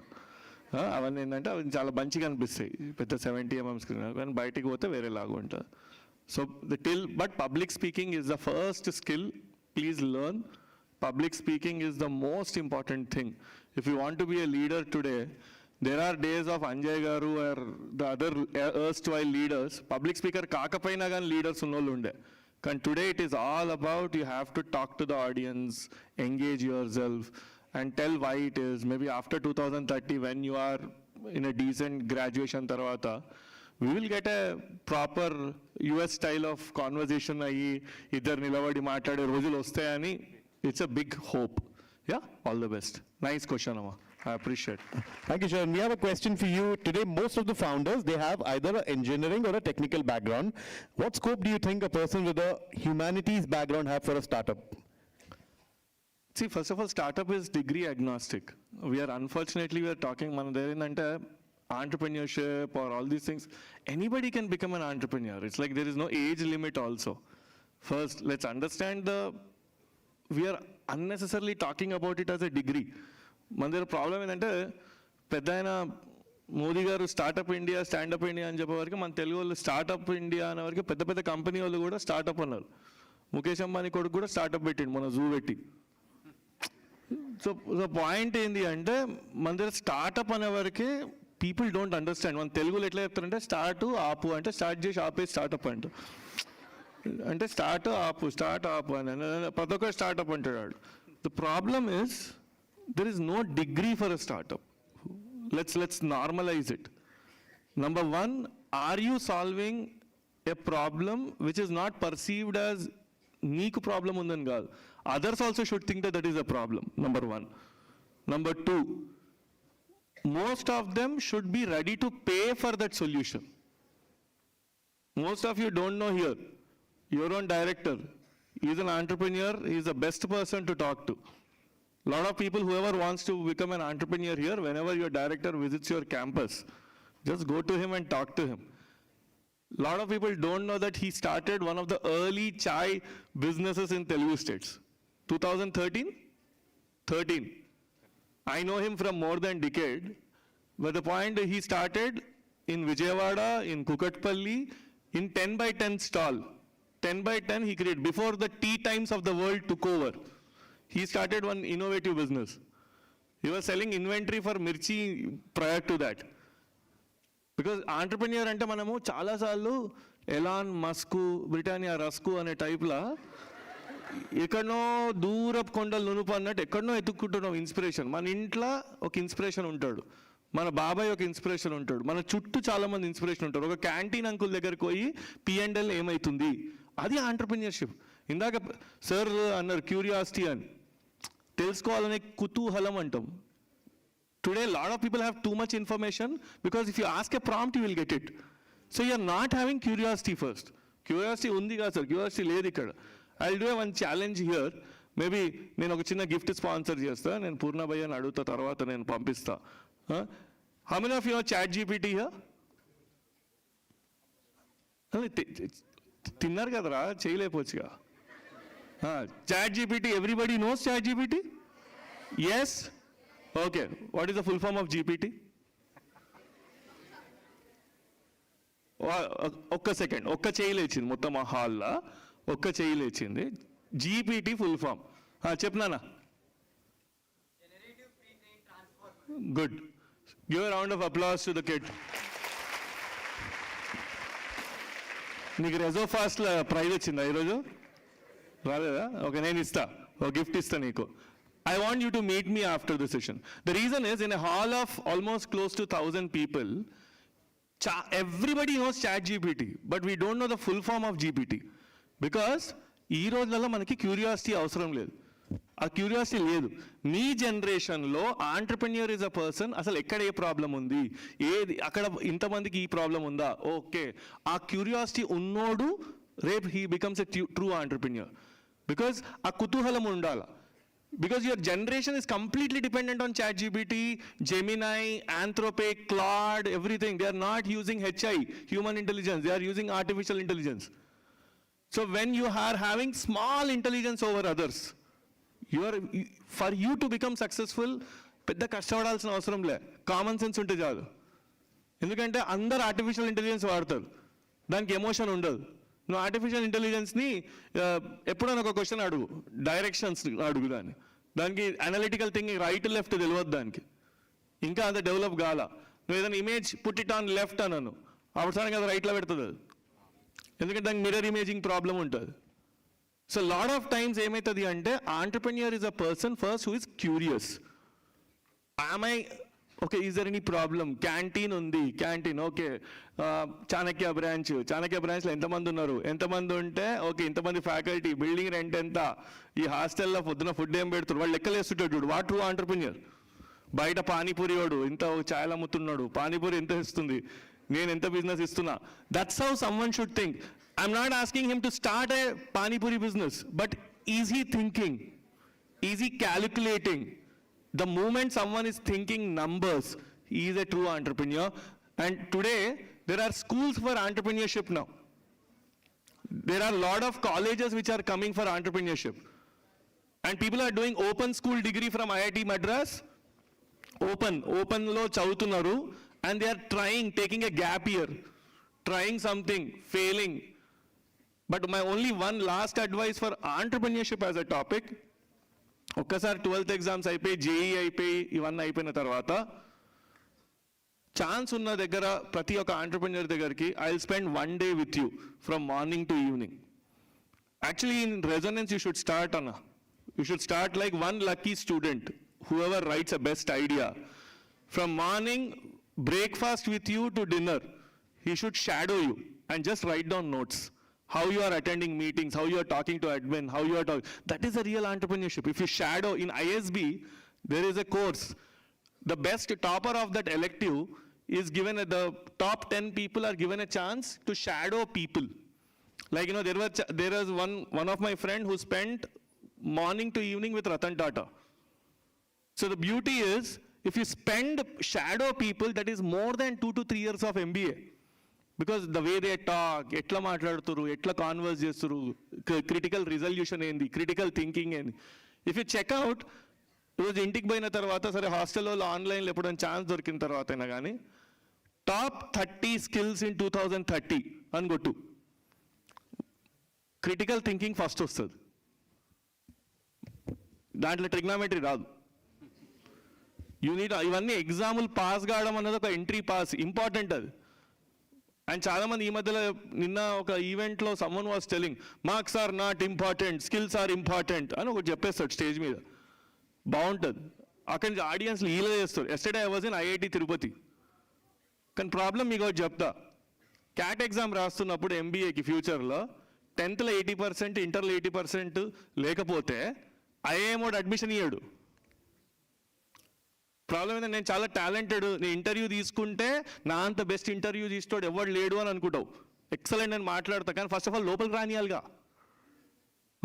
అవన్నీ ఏంటంటే అవి చాలా మంచిగా అనిపిస్తాయి పెద్ద 70 mm స్క్రీన్, కానీ బయటికి పోతే వేరేలాగా ఉంటుంది. So but public speaking is the first skill. Please learn. Public speaking is the most important thing. If you want to be a leader today, there are days of Anjay Garu or the other erstwhile leaders, public speaker kaakapaina gan leaders unnollu unde. And today it is all about you have to talk to the audience, engage yourself and tell why it is. Maybe after 2030 when you are in a decent graduation tarvata, we will get a proper US style of conversation ayi idhar nilabadi maatade rojulu ostayani. It's a big hope. Yeah, all the best. Nice question, Amma. I appreciate it. Thank you, Charan. We have a question for you. Today, most of the founders, they have either an engineering or a technical background. What scope do you think a person with a humanities background have for a startup? See, first of all, startup is degree agnostic. Unfortunately, we are talking, entrepreneurship or all these things. Anybody can become an entrepreneur. It's like there is no age limit also. First, let's understand we are unnecessarily talking about it as a degree. మన దగ్గర problem ఏంటంటే పెద్ద ఆయన మోదీ గారు startup India stand up India అని చెప్పేవారికి మన తెలుగు వాళ్ళు startup India అనే వరకు పెద్ద పెద్ద కంపెనీ వాళ్ళు కూడా స్టార్టప్ అన్నారు. ముఖేష్ అంబానీ కొడుకు కూడా స్టార్టప్ పెట్టిండు మన జూ పెట్టి. సో పాయింట్ ఏంటి అంటే మన దగ్గర స్టార్టప్ అనే వరకే పీపుల్ డోంట్ అండర్స్టాండ్. మన తెలుగులో ఎట్లా చెప్తారంటే స్టార్ట్ ఆపు అంటే స్టార్ట్ చేసి ఆపే స్టార్టప్ అంట. అంటే స్టార్ట్ ఆపు అని ప్రతి ఒక్కరు స్టార్టప్ అంటాడు. The problem is there is no degree for a startup. Let's normalize it. Number one, are you solving a problem which is not perceived as neeku problem undani kaadu, others also should think that is a problem. Number one. Number two, most of them should be ready to pay for that solution. Most of you don't know here, your own director, he is an entrepreneur, he is the best person to talk to. Lot of people, whoever wants to become an entrepreneur here, whenever your director visits your campus, just go to him and talk to him. Lot of people don't know that he started one of the early chai businesses in Telugu states. 2013? I know him from more than a decade, but the point he started in Vijayawada, in Kukatpalli, in 10x10 stall. 10x10 he created before the tea times of the world took over. He started one innovative business. He was selling inventory for mirchi prior to that. Because entrepreneur ante manamu chaala saallu Elon Musk, Britannia Rusk ane type la ekkadno దూరపు కొండలు నునుపు అన్నట్టు ఎక్కడనో ఎత్తుక్కుంటున్నాం inspiration. మన ఇంట్లో ఒక inspiration ఉంటాడు, మన బాబాయ్ ఒక ఇన్స్పిరేషన్ ఉంటాడు, మన చుట్టూ చాలా మంది ఇన్స్పిరేషన్ ఉంటారు. ఒక క్యాంటీన్ అంకుల్ దగ్గరికి పోయి P&L ఏమవుతుంది, అది ఆంటర్ప్రెన్యూర్షిప్. ఇందాక సార్ అన్నారు క్యూరియాసిటీ అని. తెలుసుకోవాలనే కుతూహలం అంటాం. Today, a lot of people have too much information because if you ask a prompt, you will get it. So you are not having curiosity first. Curiosity undi ga sir, curiosity లేదు ఇక్కడ. I'll do one challenge here. Maybe నేను ఒక చిన్న gift sponsor చేస్తా, నేను పూర్ణ భయ్యని అడుగుతా, తర్వాత నేను పంపిస్తా. How many of you have ChatGPT here? తిన్నారు కదరా, చేయలేకపోవచ్చుగా. ChatGPT, everybody knows ChatGPT? Yes? Okay, what is the full form of GPT? ఒక్క సెకండ్, ఒక్క చేయి లేచింది మొత్తం ఆ హాల్లో, ఒక్క చేయి లేచింది. GPT ఫుల్ ఫామ్ చెప్పనా? Good, give a round of applause to the kid. నీకు రెజోఫాస్ట్లో ప్రైజ్ వచ్చిందా ఈరోజు? రాలేదా? ఓకే, నేను ఇస్తా, ఒక గిఫ్ట్ ఇస్తా నీకు. I want you to meet me after the session. The reason is, in a hall of almost close to 1,000 people, everybody knows ChatGPT, but we don't know the full form of GPT. Because ఈ రోజులలో మనకి curiosity అవసరం లేదు, ఆ curiosity లేదు. మీ జనరేషన్లో entrepreneur is a person, అసలు ఎక్కడ ఏ ప్రాబ్లం ఉంది, ఏది అక్కడ ఇంతమందికి ఈ ప్రాబ్లం ఉందా, ఓకే, ఆ క్యూరియాసిటీ ఉన్నోడు రేపు he becomes a true entrepreneur. Because ఆ కుతూహలం ఉండాలి. Because your generation is completely dependent on ChatGPT, Gemini, Anthropic, Claude, everything. They are not using HI, human intelligence. They are using artificial intelligence. So when you are having small intelligence over others, for you to become successful, పెద్ద కష్టపడాల్సిన అవసరం లే, common sense ఉంటే చాలు. ఎందుకంటే అందరు artificial intelligence వాడతారు, దానికి ఎమోషన్ ఉండదు. నువ్వు ఆర్టిఫిషియల్ ఇంటెలిజెన్స్ని ఎప్పుడైనా ఒక క్వశ్చన్ అడుగు, డైరెక్షన్స్ అడుగు, దానికి అనలిటికల్ థింకింగ్ రైట్ లెఫ్ట్ తెలియదు, దానికి ఇంకా అంత డెవలప్ కాల. నువ్వు ఏదైనా image put it on left అన్నాను, అవసరానికి అది రైట్లో పెడుతుంది అది, ఎందుకంటే దానికి మిర్రర్ ఇమేజింగ్ ప్రాబ్లం ఉంటుంది. సో లాట్ ఆఫ్ టైమ్స్ ఏమవుతుంది అంటే, entrepreneur is a person first who is curious. Okay, is there any problem? Canteen ఉంది, క్యాంటీన్ ఓకే, చాణక్య బ్రాంచ్లో ఎంతమంది ఉన్నారు, ఎంతమంది ఉంటే ఓకే, ఇంతమంది ఫ్యాకల్టీ, బిల్డింగ్ రెంట్ ఎంత, ఈ హాస్టల్లో పొద్దున ఫుడ్ ఏం పెడుతున్నారు, వాళ్ళు లెక్కలేస్తుంటాడు చూడు, వాట్ ట్రూ ఆంటర్ప్రెన్యూర్. బయట పానీపూరి వాడు ఇంత ఛాయలు అమ్ముతున్నాడు, పానీపూరి ఎంత ఇస్తుంది, నేను ఎంత బిజినెస్ ఇస్తున్నా. That's how someone should think. I'm not asking him to start A panipuri business, but is he thinking, is he calculating? The moment someone is thinking numbers, he is a true entrepreneur. And today, there are schools for entrepreneurship now. There are a lot of colleges which are coming for entrepreneurship. And people are doing open school degree from IIT Madras. Open lo chavutunnaru. And they are taking a gap year, trying something, failing. But my only one last advice for entrepreneurship as a topic, ఒక్కసారి 12th exams అయిపోయి, JEE అయిపోయి, ఇవన్నీ అయిపోయిన తర్వాత chance ఉన్న దగ్గర ప్రతి ఒక్క ఆంటర్ప్రెన్యూర్ దగ్గరికి I will spend 1 day with you from morning to evening. Actually in resonance you should start you should start like one lucky student, whoever writes a best idea. From morning breakfast with you to dinner, he should shadow you and just write down notes. How you are attending meetings, how you are talking to admin, how you are talking. That is a real entrepreneurship. If you shadow, in ISB, there is a course. The best topper of that elective is given, the top 10 people are given a chance to shadow people. Like, you know, there was one of my friend who spent morning to evening with Ratan Tata. So the beauty is, if you shadow people, that is more than 2 to 3 years of MBA. Because the way they talk, ఎట్లా మాట్లాడుతురు, ఎట్లా converse చేస్తురు, critical resolution ఏంది, critical thinking ఏంది. If you checkout, రోజు ఇంటికి పోయిన తర్వాత, సరే హాస్టల్లో ఆన్లైన్లో ఎప్పుడైనా ఛాన్స్ దొరికిన తర్వాత అయినా కానీ, టాప్ 30 స్కిల్స్ ఇన్ 2030 అని కొట్టు, క్రిటికల్ థింకింగ్ ఫస్ట్ వస్తుంది. దాంట్లో ట్రిగ్నామెట్రీ రాదు. ఇవన్నీ ఎగ్జాములు పాస్ కావడం అన్నది ఒక ఎంట్రీ పాస్, ఇంపార్టెంట్ అది. అండ్ చాలామంది ఈ మధ్యలో, నిన్న ఒక ఈవెంట్లో someone was telling, marks are not important, skills are important అని ఒకటి చెప్పేస్తాడు స్టేజ్ మీద, బాగుంటుంది. అక్కడి నుంచి ఆడియన్స్లు ఈలో చేస్తారు. Yesterday I was in IIT Tirupati. కానీ ప్రాబ్లం మీకు ఒకటి చెప్తా, క్యాట్ ఎగ్జామ్ రాస్తున్నప్పుడు MBAకి ఫ్యూచర్లో 10th 80%, ఇంటర్లో 80% లేకపోతే ఐఏఎం వాడు అడ్మిషన్ ఇయ్యాడు. ప్రాబ్లం ఏంటంటే నేను చాలా టాలెంటెడ్, నేను ఇంటర్వ్యూ తీసుకుంటే నా అంత బెస్ట్ ఇంటర్వ్యూ తీసుకోడు ఎవడు లేడు అని అనుకుంటావు. ఎక్సలెంట్ అని మాట్లాడతా, కానీ ఫస్ట్ ఆఫ్ ఆల్ లోపలికి రానియాలిగా.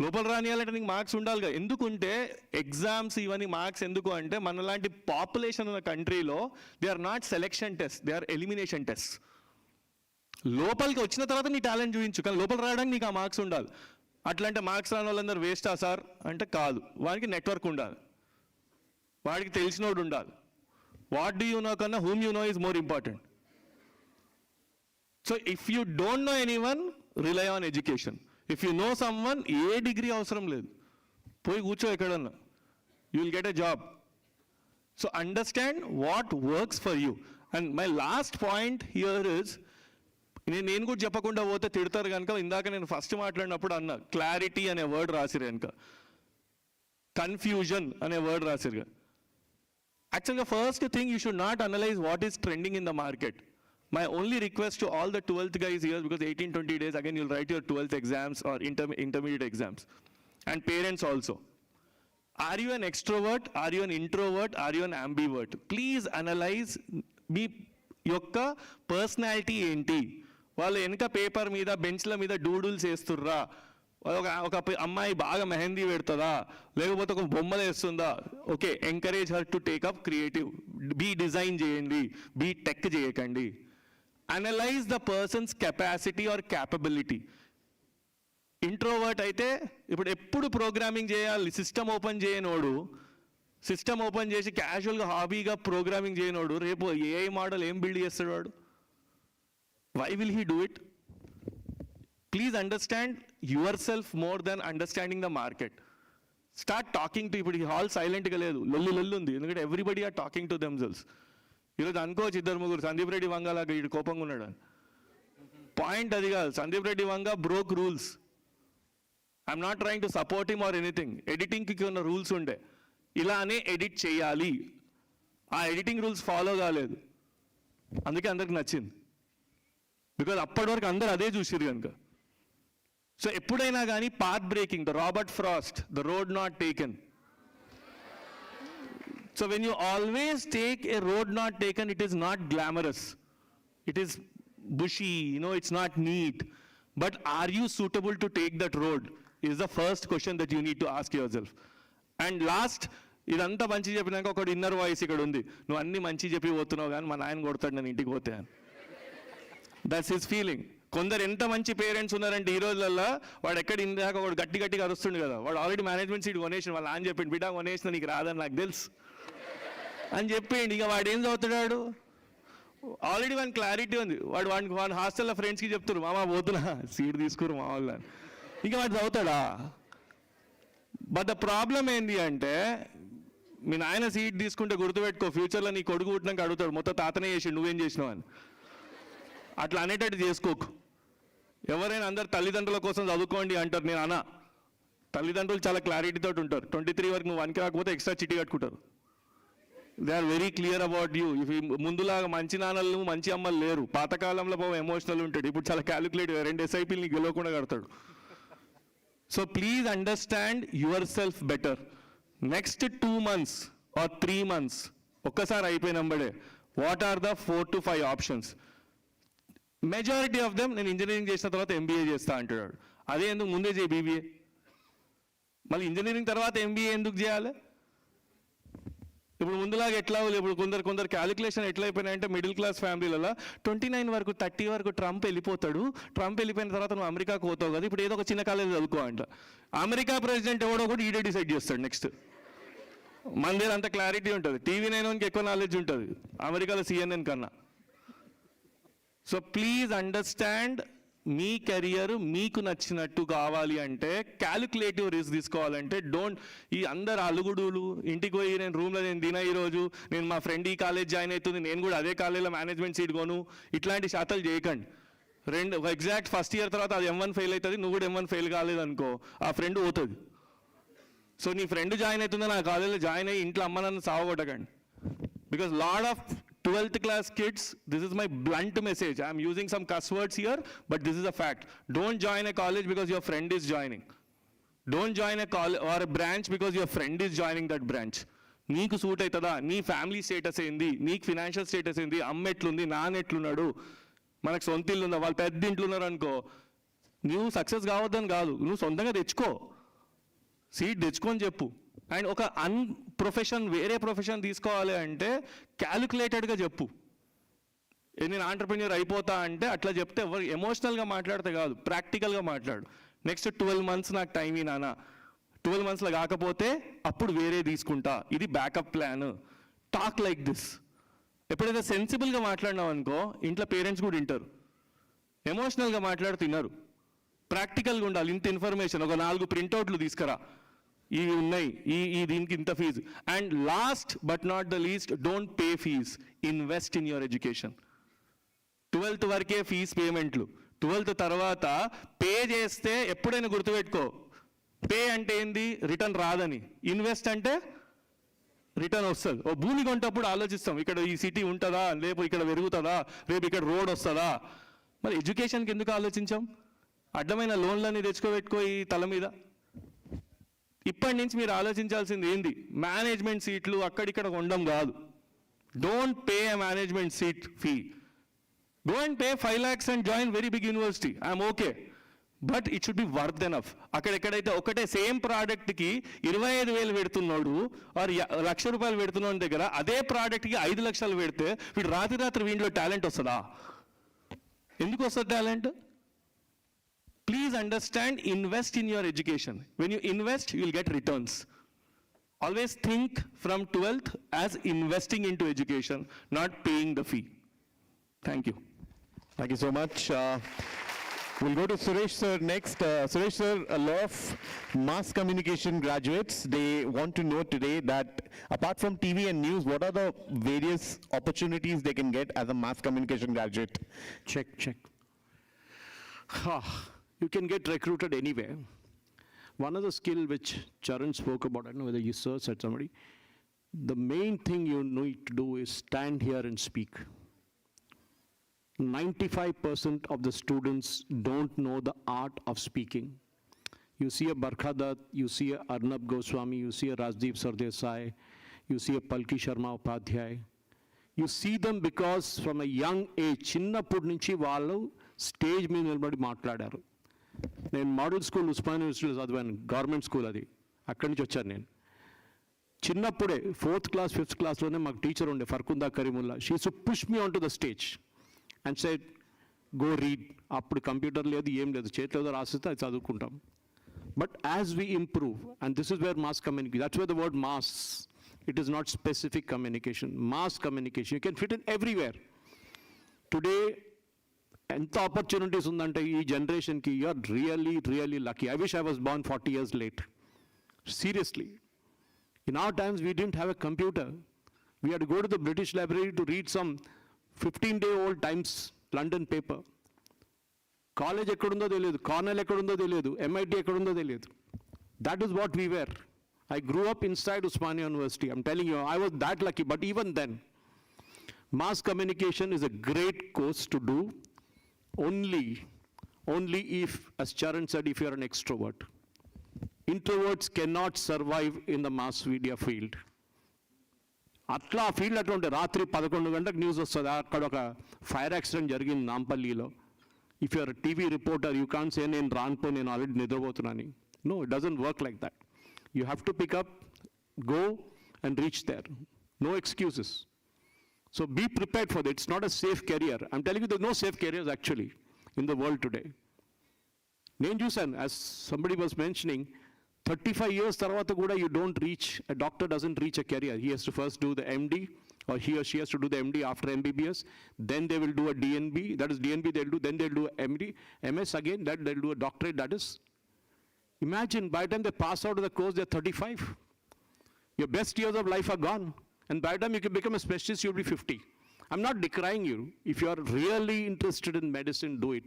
లోపల రానియాలంటే నీకు మార్క్స్ ఉండాలిగా. ఎందుకుంటే ఎగ్జామ్స్ ఇవన్నీ మార్క్స్ ఎందుకు అంటే మనలాంటి పాపులేషన్ ఉన్న కంట్రీలో they are not selection test, they are elimination test. లోపలికి వచ్చిన తర్వాత నీ టాలెంట్ చూపించు, కానీ లోపల రావడానికి నీకు ఆ మార్క్స్ ఉండాలి. అట్లంటే మార్క్స్ రాని వాళ్ళందరూ వేస్టా సార్ అంటే కాదు. వాడికి నెట్వర్క్ ఉండాలి, వాడికి తెలిసినోడు ఉండాలి. వాట్ డూ యూ నో కన్నా whom you know is more important. So if you don't know anyone, rely on education. If you know someone, A degree అవసరం లేదు, పోయి కూర్చో ఎక్కడన్నా, you will get a job. So understand what works for you. And my last point here is, నేను కూడా చెప్పకుండా పోతే తిడతారు కనుక ఇందాక నేను ఫస్ట్ మాట్లాడినప్పుడు అన్నా, క్లారిటీ అనే వర్డ్ రాసిరు కనుక, కన్ఫ్యూజన్ అనే వర్డ్ రాసిరు. యాక్చువల్గా first thing, you should not analyse what is trending in the market. My only request to all the 12th guys here, because 18-20 days again you'll write your 12th exams or intermediate exams, and parents also. Are you an extrovert? Are you an introvert? Are you an ambivert? Please analyze మీ యొక్క personality ఏంటి. వాళ్ళు వెనక paper మీద బెంచ్ల మీద doodles వేస్తుర్రా, ఒక అమ్మాయి బాగా మెహందీ పెడుతుందా, లేకపోతే ఒక బొమ్మలు వేస్తుందా, okay, encourage her to take up creative, B design చేయండి, బీ టెక్ చేయకండి. Analyse the person's capacity or capability. Introvert అయితే ఇప్పుడు ఎప్పుడు ప్రోగ్రామింగ్ చేయాలి, సిస్టమ్ ఓపెన్ చేయనోడు, సిస్టమ్ ఓపెన్ చేసి క్యాజువల్గా హాబీగా ప్రోగ్రామింగ్ చేయనోడు రేపు ఏఐ మోడల్ ఏం బిల్డ్ చేస్తాడు వాడు? Why will he do it? Please understand yourself more than understanding the market. Start talking to, ఇప్పుడు ఈ హాల్ సైలెంట్గా లేదు, లొల్లు ఉంది, ఎందుకంటే everybody are talking to themselves. ఈరోజు అనుకోవచ్చు ఇద్దరు ముగ్గురు సందీప్ రెడ్డి వంగలాగా వీడు కోపంగా ఉన్నాడు అని. పాయింట్ అది కాదు. Sandeep Reddy Vanga broke rules. I'm not trying to support him or anything. ఎడిటింగ్కి ఉన్న రూల్స్ ఉండే, ఇలానే ఎడిట్ చేయాలి, ఆ ఎడిటింగ్ రూల్స్ ఫాలో కాలేదు, అందుకే అందరికి నచ్చింది. బికాజ్ అప్పటి వరకు అందరు అదే చూసిరు కనుక. సో ఎప్పుడైనా కానీ path breaking, the Robert Frost, the road not taken. So when you always take a road not taken, it is not glamorous, it is bushy, it's not neat. But are you suitable to take that road is the first question that you need to ask yourself. And last, ఇదంతా మంచి చెప్పినాక ఒకటి inner voice ఇక్కడ ఉంది, నువ్వు అన్ని మంచి చెప్పి పోతున్నావు కానీ మా నాయన కొడతాడు నేను ఇంటికి పోతే అని. That's his feeling. కొందరు ఎంత మంచి పేరెంట్స్ ఉన్నారంటే ఈ రోజులలో, వాడు ఎక్కడ ఇందాక వాడు గట్టిగా అరుస్తుండు కదా, వాడు ఆల్రెడీ మేనేజ్మెంట్ సీట్ కొనేసిన, వాళ్ళు అని చెప్పిండు, బిడ్డ కొనేసిన నీకు రాదని నాకు తెలుసు అని చెప్పేయండి. ఇక వాడు ఏం చదువుతున్నాడు, ఆల్రెడీ వాడికి క్లారిటీ ఉంది. వాడి హాస్టల్లో ఫ్రెండ్స్కి చెప్తారు, మామ పోతున్నా సీట్ తీసుకురు మా వాళ్ళ, ఇంకా వాడు చదువుతాడా? బట్ ద ప్రాబ్లం ఏంటి అంటే, మీ నాయన సీట్ తీసుకుంటే గుర్తుపెట్టుకో, ఫ్యూచర్లో నీ కొడుకు పుట్టినాక అడుగుతాడు, మొత్తం తాతనే చేసి నువ్వేం చేసినావు అని. అట్లా అనేటట్టు చేసుకోకు. ఎవరైనా అందరు తల్లిదండ్రుల కోసం చదువుకోండి అంటారు, నేను అన్నా. తల్లిదండ్రులు చాలా క్లారిటీతో ఉంటారు. 23 వరకు నువ్వు 1కి రాకపోతే ఎక్స్ట్రా చిట్టి కట్టుకుంటారు. They are very clear about you. If ముందులాగా మంచి నాన్నలు మంచి అమ్మలు లేరు. పాతకాలంలో పాపం ఎమోషనల్ ఉంటాడు, ఇప్పుడు చాలా క్యాలిక్యులేటివ్, 2 SIPలు నీకు గెలవకుండా కడతాడు. So please understand yourself better. Next 2 months or 3 months ఒక్కసారి అయిపోయినంబడే what are the 4 to 5 options. Majority of them నేను ఇంజనీరింగ్ చేసిన తర్వాత MBA చేస్తా అంటున్నాడు. అదే ఎందుకు ముందే చేయి BBA, మళ్ళీ ఇంజనీరింగ్ తర్వాత MBA ఎందుకు చేయాలి? ఇప్పుడు ముందులాగా ఎట్లా, ఇప్పుడు కొందరు క్యాలిక్యులేషన్ ఎట్లా అయిపోయినాయంటే, మిడిల్ క్లాస్ ఫ్యామిలీలలో 29 వరకు 30 వరకు ట్రంప్ వెళ్ళిపోతాడు, ట్రంప్ వెళ్ళిపోయిన తర్వాత నువ్వు అమెరికాకు పోతావు కదా, ఇప్పుడు ఏదో ఒక చిన్న కాలేజ్ చదువుకో అంట. అమెరికా ప్రెసిడెంట్ ఎవడో కూడా ఈడే డిసైడ్ చేస్తాడు నెక్స్ట్. మన దగ్గర అంత క్లారిటీ ఉంటుంది, TV 9 ఎక్కువ నాలెడ్జ్ ఉంటుంది అమెరికాలో CNN కన్నా. So please understand, me career మీకు నచ్చినట్టు కావాలి అంటే, క్యాలిక్యులేటివ్ రిస్క్ తీసుకోవాలంటే ఈ అందరు అలుగుడులు, ఇంటికి పోయి నేను రూమ్లో నేను తిన ఈరోజు, నేను మా ఫ్రెండ్ ఈ కాలేజ్ జాయిన్ అవుతుంది, నేను కూడా అదే కాలేజ్లో మేనేజ్మెంట్ సీట్ కొను, ఇట్లాంటి శాతాలు చేయకండి. ఎగ్జాక్ట్ ఫస్ట్ ఇయర్ తర్వాత అది M1 ఫెయిల్ అవుతుంది, నువ్వు కూడా M1 ఫెయిల్ కాలేదనుకో, ఆ ఫ్రెండ్ పోతుంది. సో నీ ఫ్రెండ్ జాయిన్ అవుతుందని ఆ కాలేజ్లో జాయిన్ అయ్యి ఇంట్లో అమ్మ నన్ను సావగొట్టకండి. Because lot of 12th class kids, this is my blunt message. I am using some cuss words here, but this is a fact. Don't join a college because your friend is joining. Don't join a college or a branch because your friend is joining that branch. నీకు suit అవుతుందా, నీ family status ఏంది, నీకు financial status ఏంది, అమ్మ ఎట్లుంది, నాన్న ఎట్లున్నాడు, మనకు సొంత ఇల్లు ఉందా, వాళ్ళు పెద్ద ఇంట్లో ఉన్నారు అనుకో, నువ్వు సక్సెస్ కావద్దని కాదు, నువ్వు సొంతంగా తెచ్చుకో, సీట్ తెచ్చుకొని చెప్పు. అండ్ ఒక వేరే ప్రొఫెషన్ తీసుకోవాలి అంటే క్యాలిక్యులేటెడ్గా చెప్పు. నేను ఆంటర్ప్రెన్యూర్ అయిపోతా అంటే అట్లా చెప్తే ఎవరు ఎమోషనల్గా మాట్లాడితే కాదు, ప్రాక్టికల్గా మాట్లాడు. నెక్స్ట్ 12 months నాకు టైం నాన్న, 12 monthsలో కాకపోతే అప్పుడు వేరే తీసుకుంటా, ఇది backup plan. Talk like this. ఎప్పుడైతే సెన్సిబుల్గా మాట్లాడినావు అనుకో ఇంట్లో పేరెంట్స్ కూడా వింటారు. ఎమోషనల్గా మాట్లాడుతున్నారు, ప్రాక్టికల్గా ఉండాలి. ఇంత ఇన్ఫర్మేషన్, ఒక 4 ప్రింట్అవుట్లు తీసుకురా, ఇవి ఉన్నాయి, ఈ దీనికి ఇంత fees. And last but not the least, don't pay fees, invest in your education. 12th వరకే ఫీజ్ పేమెంట్లు, 12th తర్వాత పే చేస్తే ఎప్పుడైనా గుర్తుపెట్టుకో, పే అంటే ఏంది, రిటర్న్ రాదని. ఇన్వెస్ట్ అంటే రిటర్న్ వస్తుంది. ఓ భూమి కొంటప్పుడు ఆలోచిస్తాం, ఇక్కడ ఈ సిటీ ఉంటుందా, రేపు ఇక్కడ పెరుగుతుందా, రేపు ఇక్కడ రోడ్ వస్తుందా. మరి ఎడ్యుకేషన్కి ఎందుకు ఆలోచించాం? అడ్డమైన లోన్లన్నీ తెచ్చుకోబెట్టుకో ఈ తల మీద. ఇప్పటి నుంచి మీరు ఆలోచించాల్సింది ఏంది, మేనేజ్మెంట్ సీట్లు అక్కడిక్కడ ఉండడం కాదు. Don't pay a management seat fee. Go and pay 5 lakhs and join very big university. I'm okay. But it should be worth enough. అక్కడెక్కడైతే ఒకటే సేమ్ ప్రోడక్ట్కి 25,000 పెడుతున్నాడు ఆర్ ₹1,00,000 పెడుతున్నాడు దగ్గర, అదే ప్రోడక్ట్కి 5 లక్షలు పెడితే వీడు రాత్రి వీడిలో టాలెంట్ వస్తుందా? ఎందుకు వస్తుంది talent? Please understand, invest in your education. When you invest you will get returns. Always think from 12th as investing into education, not paying the fee. Thank you. Thank you so much. We'll go to Suresh sir next. Suresh sir, a lot of mass communication graduates, they want to know today that apart from TV and news, what are the various opportunities they can get as a mass communication graduate? Check. You can get recruited anywhere. One of the skill which Charan spoke about, I don't know whether you sir said somebody, the main thing you need to do is stand here and speak. 95% of the students don't know the art of speaking. You see a Barkha Dutt, you see a Arnab Goswami, you see a Rajdeep Sardesai, you see a Palki Sharma Upadhyay. You see them because from a young age, చిన్నప్పటి నుంచి వాళ్ళు stage మీద నిలబడి మాట్లాడారు. నేను model school Osmania యూనివర్సిటీలో చదివాను, government school అది, అక్కడి నుంచి వచ్చాను నేను. చిన్నప్పుడే 4th class 5th classలోనే మాకు టీచర్ ఉండే Farkhunda Karimullah. She used to push me on to the stage and said, go read. అప్పుడు కంప్యూటర్ లేదు, ఏం లేదు, చేతిలో రాసిస్తే అది చదువుకుంటాం. But as we improve, and this is where mass communication, that's where the word mass, it is not specific communication, mass communication, you can fit in everywhere. Today, ఎంత opportunities ఉందంటే ఈ జనరేషన్కి, you are really lucky. I wish I was born 40 years late. Seriously. In our times, we didn't have a computer. We had to go to the British Library to read some 15-day-old Times London paper. College ఎక్కడుందో తెలియదు, Cornell ఎక్కడుందో తెలియదు, MIT ఎక్కడుందో తెలియదు. That is what we were. I grew up inside Usmania University. I'm telling you, I was that lucky. But even then, mass communication is a great course to do only if, as Charan said, if you are an extrovert. Introverts cannot survive in the mass media field. అట్లా ఆ field అట్లా ఉంటే రాత్రి 11 గంటలకు news వస్తుంది, అక్కడ ఒక fire accident జరిగింది నాంపల్లిలో. If you're TV reporter you can't say నేను రానుకో, నేను ఆల్రెడీ నిద్రపోతున్నాను. No, it doesn't work like that. You have to pick up, go and reach there. No excuses. So be prepared for that. It's not a safe career. I'm telling you, there no safe careers actually in the world today. నేను చూశాను, as somebody was mentioning, 35 years tarvata kuda you don't reach, a doctor doesn't reach a career. He has to first do the MD, or he or she has to do the MD after MBBS, then they will do a DNB, that is DNB they'll do, then they'll do a MD, MS again, that they'll do a doctorate. That is, imagine by the time they pass out of the course they're 35. Your best years of life are gone, and by the time you can become a specialist you'll be 50. I'm not decrying you. If you are really interested in medicine, do it.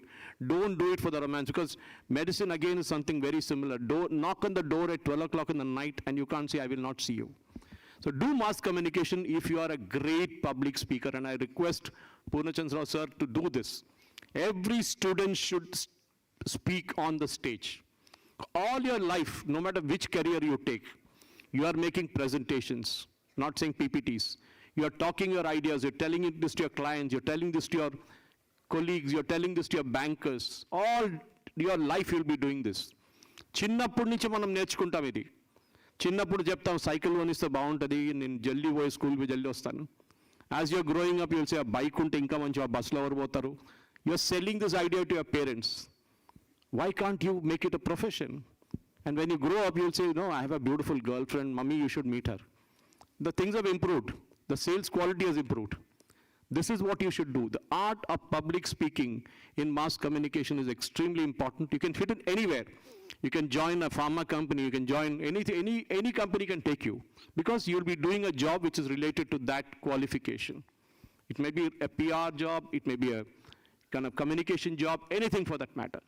Don't do it for the romance, because medicine again is something very similar. Knock on the door at 12 o'clock in the night and you can't say, I will not see you. So do mass communication if you are a great public speaker, and I request Purnachandra Rao sir to do this. Every student should speak on the stage. All your life, no matter which career you take, you are making presentations, not saying PPTs. You are talking your ideas, you're telling this to your clients, you're telling this to your colleagues, you're telling this to your bankers. All your life you'll be doing this. చిన్నప్పటి నుంచి మనం నేర్చుకుంటాం ఇది. చిన్నప్పుడు చెప్తాం cycle కొనిస్తే బాగుంటుంది, నేను జల్దీ పోయి స్కూల్కి జల్దీ వస్తాను. As you're growing up you'll say ఆ బైక్ ఉంటే ఇంకా మంచిగా బస్సులో ఎవరు పోతారు. You are selling this idea to your parents. Why can't you make it a profession? And when you grow up, you'll say, no, I have a beautiful girlfriend, mommy, you should meet her. The things have improved. The sales quality has improved. This is what you should do. The art of public speaking in mass communication is extremely important. You can fit it anywhere. You can join a pharma company, you can join any company can take you, because you'll be doing a job which is related to that qualification. It may be a PR job, it may be a kind of communication job, anything for that matter.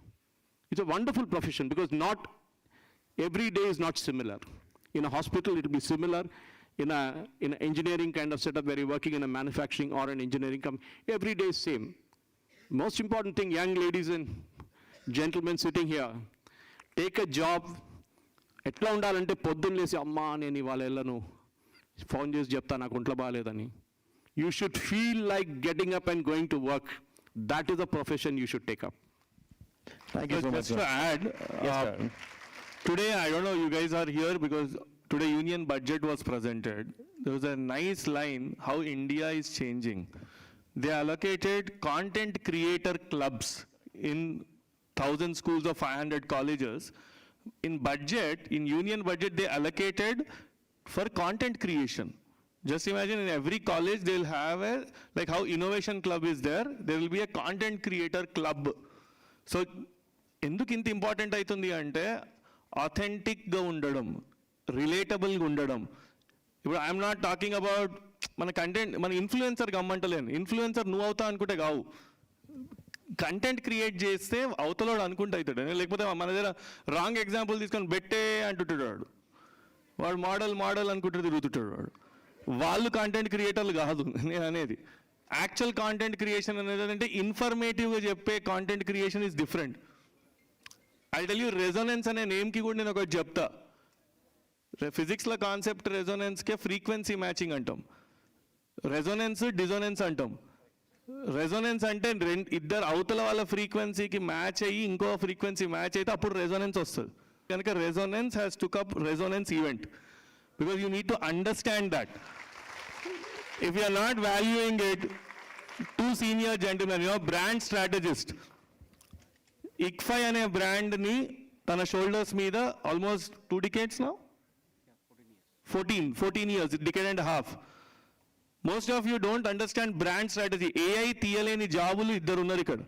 It's a wonderful profession because not every day is not similar. In a hospital, it will be similar. In an engineering kind of setup where you're working in a manufacturing or an engineering company, every day is same. Most important thing, young ladies and gentlemen sitting here, take a job. ఎట్లా ఉండాలంటే పొద్దున్న లేసి అమ్మా నేను ఇవాళ వెళ్ళను, phone చేసి చెప్తా నాకు ఒంట్లో బాగాలేదని. You should feel like getting up and going to work. That is a profession you should take up. Thank you so much, Just sir. to add, Yes, sir. today, I don't know, you guys are here because today union budget was presented. There was a nice line how India is changing. They allocated content creator clubs in 1,000 schools or 500 colleges. In budget, in union budget, they allocated for content creation. Just imagine in every college they'll have a, like how innovation club is there will be a content creator club. So ఎందుకు ఇంత important అవుతుంది అంటే ఆథెంటిక్గా ఉండడం, రిలేటబుల్గా ఉండడం. ఇప్పుడు I'm not talking about మన content, మన influencer గమ్మంటలేను. Influencer నువ్వు అవుతా అనుకుంటే కావు, కంటెంట్ క్రియేట్ చేస్తే అవతలోడు అనుకుంటే అవుతాడు. లేకపోతే మన దగ్గర రాంగ్ ఎగ్జాంపుల్ తీసుకొని బెట్టే అంటుంటాడు వాడు, మోడల్ అనుకుంటూ తిరుగుతుంటాడు వాడు. వాళ్ళు కాంటెంట్ క్రియేటర్లు కాదు నేను అనేది. యాక్చువల్ కాంటెంట్ క్రియేషన్ అనేది అంటే ఇన్ఫర్మేటివ్గా చెప్పే content creation is different. I tell you, resonance అనే నేమ్కి కూడా నేను ఒకటి చెప్తా. ఫిజిక్స్లో కాన్సెప్ట్ రెజొనెన్స్కే ఫ్రీక్వెన్సీ మ్యాచింగ్ అంటాం, రెజొనెన్స్ డిజొనెన్స్ అంటాం. రెజొనెన్స్ అంటే ఇద్దరు అవతల వాళ్ళ ఫ్రీక్వెన్సీకి మ్యాచ్ అయ్యి ఇంకో ఫ్రీక్వెన్సీ మ్యాచ్ అయితే అప్పుడు రెజొనెన్స్ వస్తుంది. కనుక resonance has took up resonance event because you need to understand that. If you are not valuing it, two senior gentlemen, brand strategist. ICFAI అనే బ్రాండ్ని తన షోల్డర్స్ మీద almost 2 decades now? 14 years, decade and a half. Most of you don't understand brand strategy. AI తీయలేని జాబులు ఇద్దరు ఉన్నారు ఇక్కడ.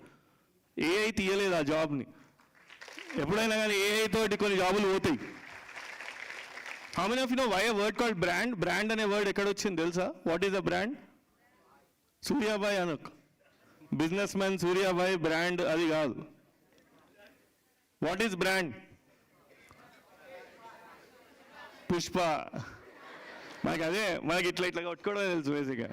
AI తీయలేదు ఆ జాబ్ని. ఎప్పుడైనా కానీ AI తోటి కొన్ని జాబులు పోతాయి. How many of you know why a word called brand? Brand అనే వర్డ్ ఎక్కడ వచ్చింది తెలుసా? What is a brand? Suryabhai అనక్, బిజినెస్ మ్యాన్ సూర్యాబాయ్ బ్రాండ్ అది కాదు. What is brand? పుష్ప. మనకి ఇట్లా కొట్టుకోవడం తెలుసు బేసిక్గా.